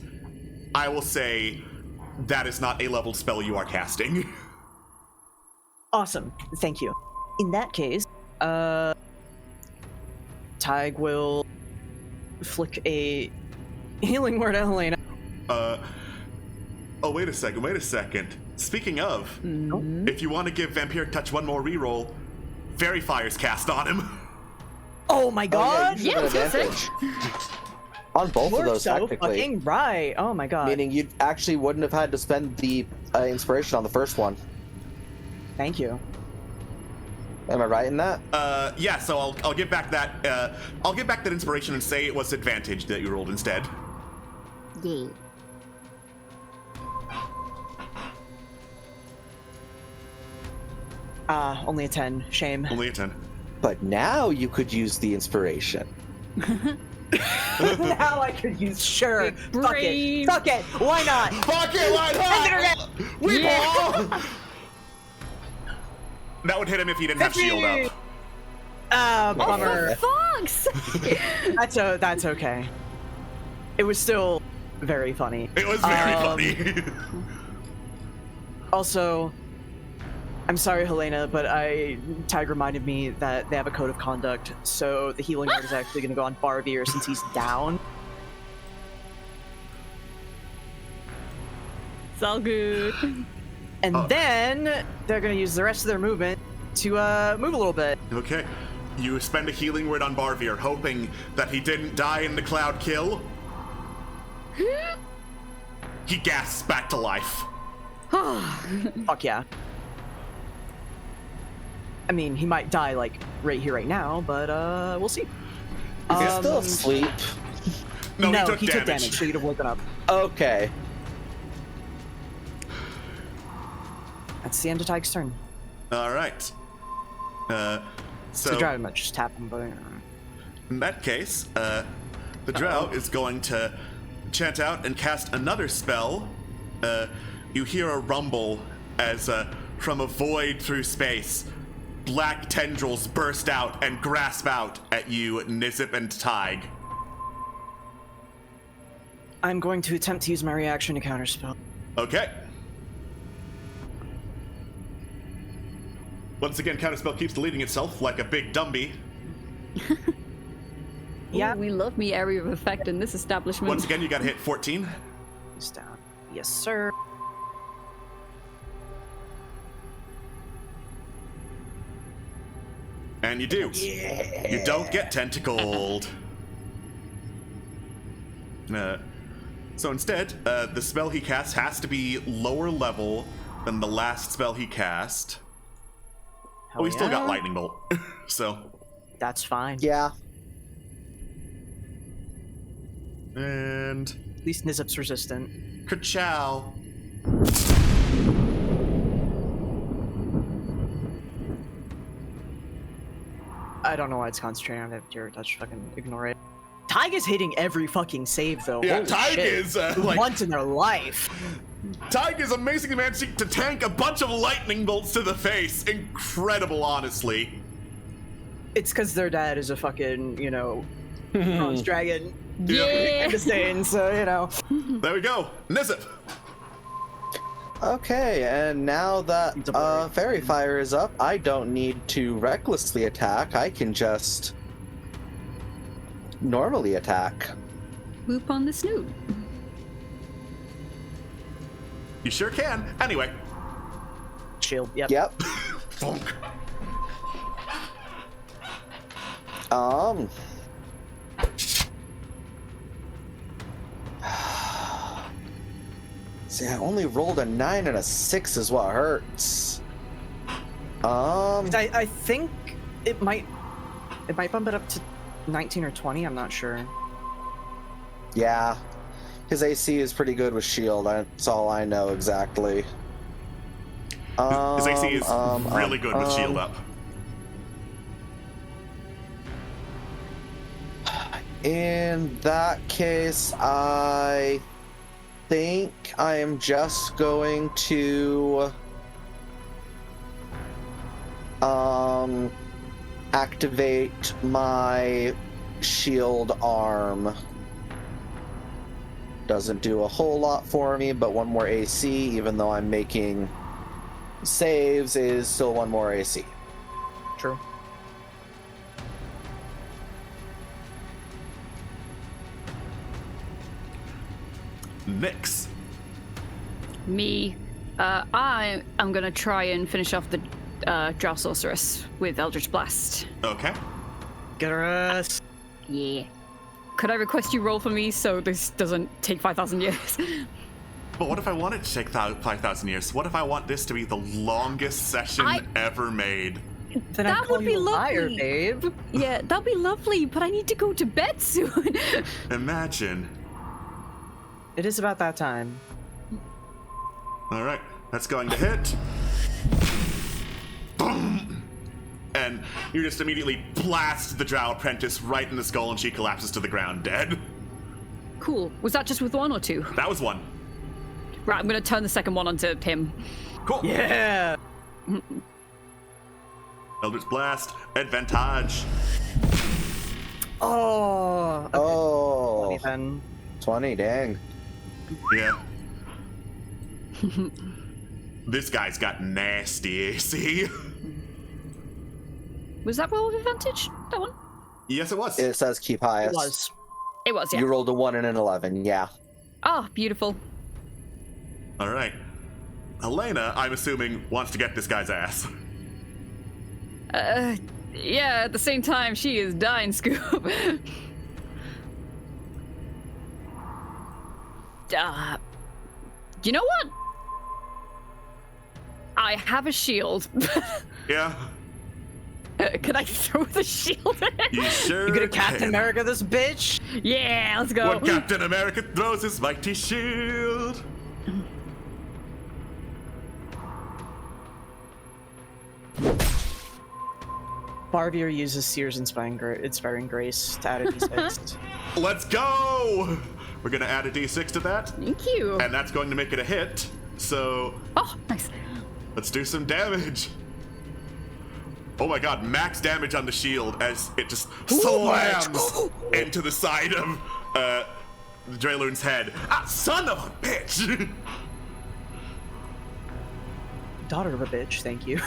I will say that is not a leveled spell you are casting. Awesome, thank you. In that case, Tig will flick a healing word at Helena. Oh, wait a second. Speaking of, if you want to give Vampiric Touch one more reroll, Fairy Fire's cast on him. Oh my god! You should have Yeah, advantage. On both You're of those, so technically. fucking right. Oh my god. Meaning you actually wouldn't have had to spend the inspiration on the first one. Thank you. Am I right in that? Yeah, so I'll give back that, I'll give back that inspiration and say it was advantage that you rolled instead. Yeah. Only a 10. Shame. Only a 10. But now you could use the inspiration. Now I could use sure. Big Fuck it. brain. Fuck it. Why not? Fuck it, why not? We ball! That would hit him if he didn't have shield up. Ah, Oh, bummer. Fox! That's okay. It was still very funny. It was very funny. Also, I'm sorry, Helena, but Tig reminded me that they have a code of conduct, so the healing word is actually going to go on Barvier since he's down. It's all good. And then they're going to use the rest of their movement to move a little bit. Okay. You spend a healing word on Barvier, hoping that he didn't die in the cloud kill. He gasps back to life. Fuck yeah. I mean, he might die, like, right here, right now, but we'll see. He's still asleep. No, no, he took damage. so you'd have woken up. Okay. That's the end of Tig's turn. All right. So So Drow might just tap him, but in that case, the The drow is going to chant out and cast another spell. You hear a rumble as from a void through space, black tendrils burst out and grasp out at you, Nizip and Tig. I'm going to attempt to use my reaction to counterspell. Okay. Once again, counterspell keeps deleting itself like a big Dumby. Yeah. Ooh, we love me area of effect in this establishment. Once again, you gotta hit 14. It's down. Yes, sir. And you do. Yeah. You don't get tentacled. So instead, the spell he casts has to be lower level than the last spell he cast. Hell Oh, he still got yeah. lightning bolt. So. That's fine. Yeah. And. At least Nizip's resistant. Ka-chow. I don't know why it's concentrating on that Terror Touch. Fucking ignore it. Tig is hitting every fucking save though. Yeah, Holy Tig shit. is like. Once in their life. Tig is amazingly managing to tank a bunch of lightning bolts to the face. Incredible, honestly. It's because their dad is a fucking, bronze dragon. Yeah. Insane, so, There we go. Nizip. Okay, and now that Fairy Fire is up, I don't need to recklessly attack. I can just normally attack. Whoop on the snoot. You sure can. Anyway. Shield, yep. Yep. Funk. See, I only rolled a 9 and a 6 is what hurts. I think it might bump it up to 19 or 20, I'm not sure. Yeah. His AC is pretty good with shield, that's all I know exactly. His AC is really good with shield up. In that case, I think I am just going to activate my shield arm. Doesn't do a whole lot for me, but one more AC, even though I'm making saves, is still one more AC. True. Nyx. Me. I am gonna try and finish off the Drow Sorceress with Eldritch Blast. Okay. Get her ass. Yeah. Could I request you roll for me so this doesn't take 5,000 years? But what if I want it to take 5,000 years? What if I want this to be the longest session ever made? Then That I'd call would be you a liar, lovely. babe. Yeah, that'd be lovely, but I need to go to bed soon. Imagine. It is about that time. All right, that's going to hit. Boom! And you just immediately blast the Drow Apprentice right in the skull, and she collapses to the ground dead. Cool. Was that just with one or two? That was one. Right, I'm gonna turn the second one onto him. Cool. Yeah. Eldritch Blast, advantage. Oh. Okay. Oh, 20 then. 20, dang. Yeah. This guy's got nasty AC. Was that roll with advantage? That one? Yes, it was. It says keep It highest. was. It was, yeah. You rolled a 1 and an 11, yeah. Ah, beautiful. All right. Helena, I'm assuming, wants to get this guy's ass. Yeah, at the same time, she is dying, Scoop. You know what? I have a shield. Yeah. Can I throw the shield at him? You sure You gonna Captain can. America this bitch? Yeah, let's go. When Captain America throws his mighty shield. Barvier uses Seer's Inspiring Grace to add a d6. Let's go! We're gonna add a d6 to that, Thank you. and that's going to make it a hit. So Oh, nice. let's do some damage. Oh my god, max damage on the shield as it just slams into the side of Drayloon's head. Ah, son of a bitch! Daughter of a bitch, thank you.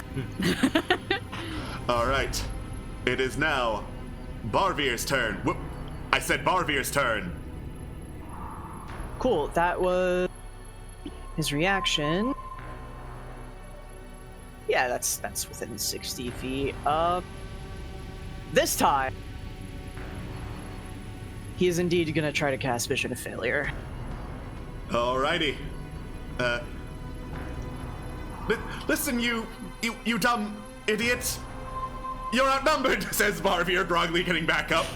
Alright. It is now Barvier's turn. Whoop. I said Barvier's turn. Cool, that was his reaction. Yeah, that's within 60 feet. This time, he is indeed gonna try to cast Vision of Failure. Alrighty. Listen, you dumb idiot. You're outnumbered, says Barvier, groggily getting back up.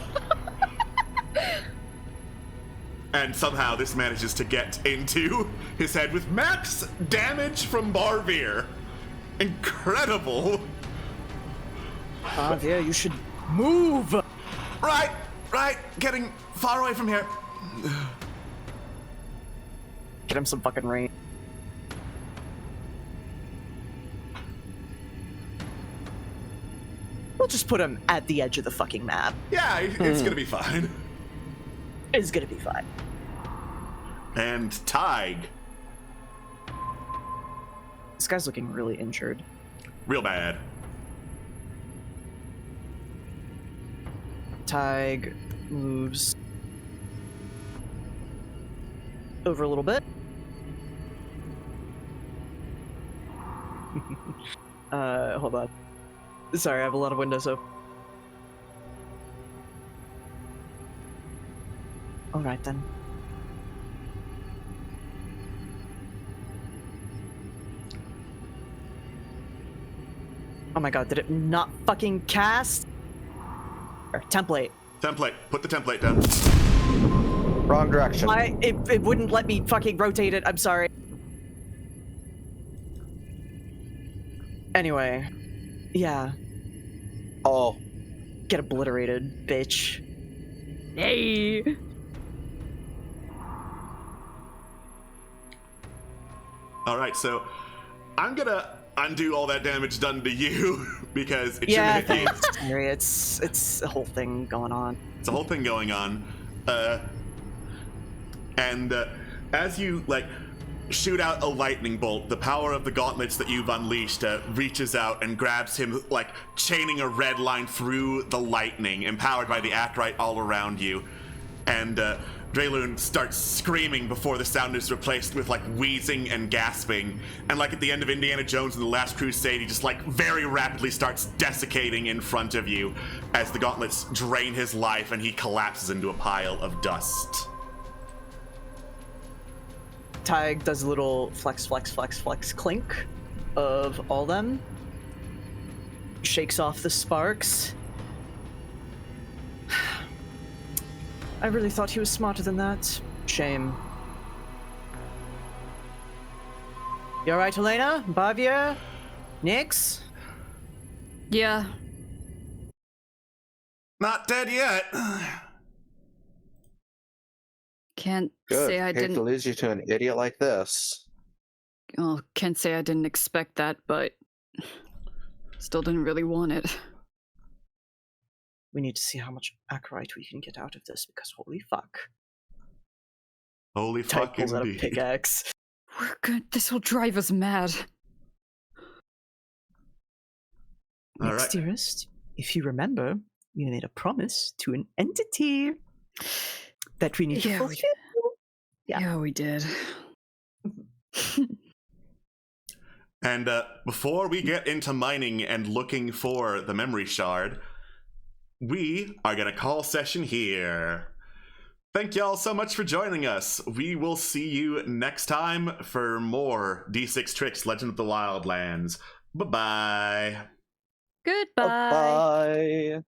And somehow this manages to get into his head with max damage from Barvier. Incredible. Barvier, you should move! Right, getting far away from here. Get him some fucking rain. We'll just put him at the edge of the fucking map. Yeah, it's gonna be fine. It's gonna be fine. And Tig. This guy's looking really injured. Real bad. Tig moves over a little bit. Hold on. Sorry, I have a lot of windows open. Alright then. Oh my god, did it not fucking cast? Template. Template. Put the template down. Wrong direction. It wouldn't let me fucking rotate it, I'm sorry. Anyway. Yeah. Oh. Get obliterated, bitch. Hey. Alright, so I'm gonna undo all that damage done to you because it Yeah, shouldn't hit you. thanks, Harry. It's a whole thing going on. It's a whole thing going on. And as you, shoot out a lightning bolt, the power of the gauntlets that you've unleashed reaches out and grabs him, chaining a red line through the lightning, empowered by the Actrite all around you. And Drayloon starts screaming before the sound is replaced with, wheezing and gasping. And at the end of Indiana Jones and the Last Crusade, he just, very rapidly starts desiccating in front of you as the gauntlets drain his life and he collapses into a pile of dust. Tig does a little flex clink of all them. Shakes off the sparks. I really thought he was smarter than that. Shame. You alright, Helena? Barvier? Nyx? Yeah. Not dead yet. Can't Good. say I Hate to didn't. lose you to an idiot like this. Oh, can't say I didn't expect that, but still didn't really want it. We need to see how much Actrite we can get out of this, because holy fuck. Holy Tig fuck, pulls out a indeed. We're pickaxe. good. This will drive us mad. All Nyx, right. dearest, if you remember, we made a promise to an entity that we need to Yeah, we fulfill. Yeah. Yeah, we did. And before we get into mining and looking for the memory shard, we are going to call session here. Thank y'all so much for joining us. We will see you next time for more D6 Tricks Legend of the Wildlands. Bye-bye. Goodbye. Bye.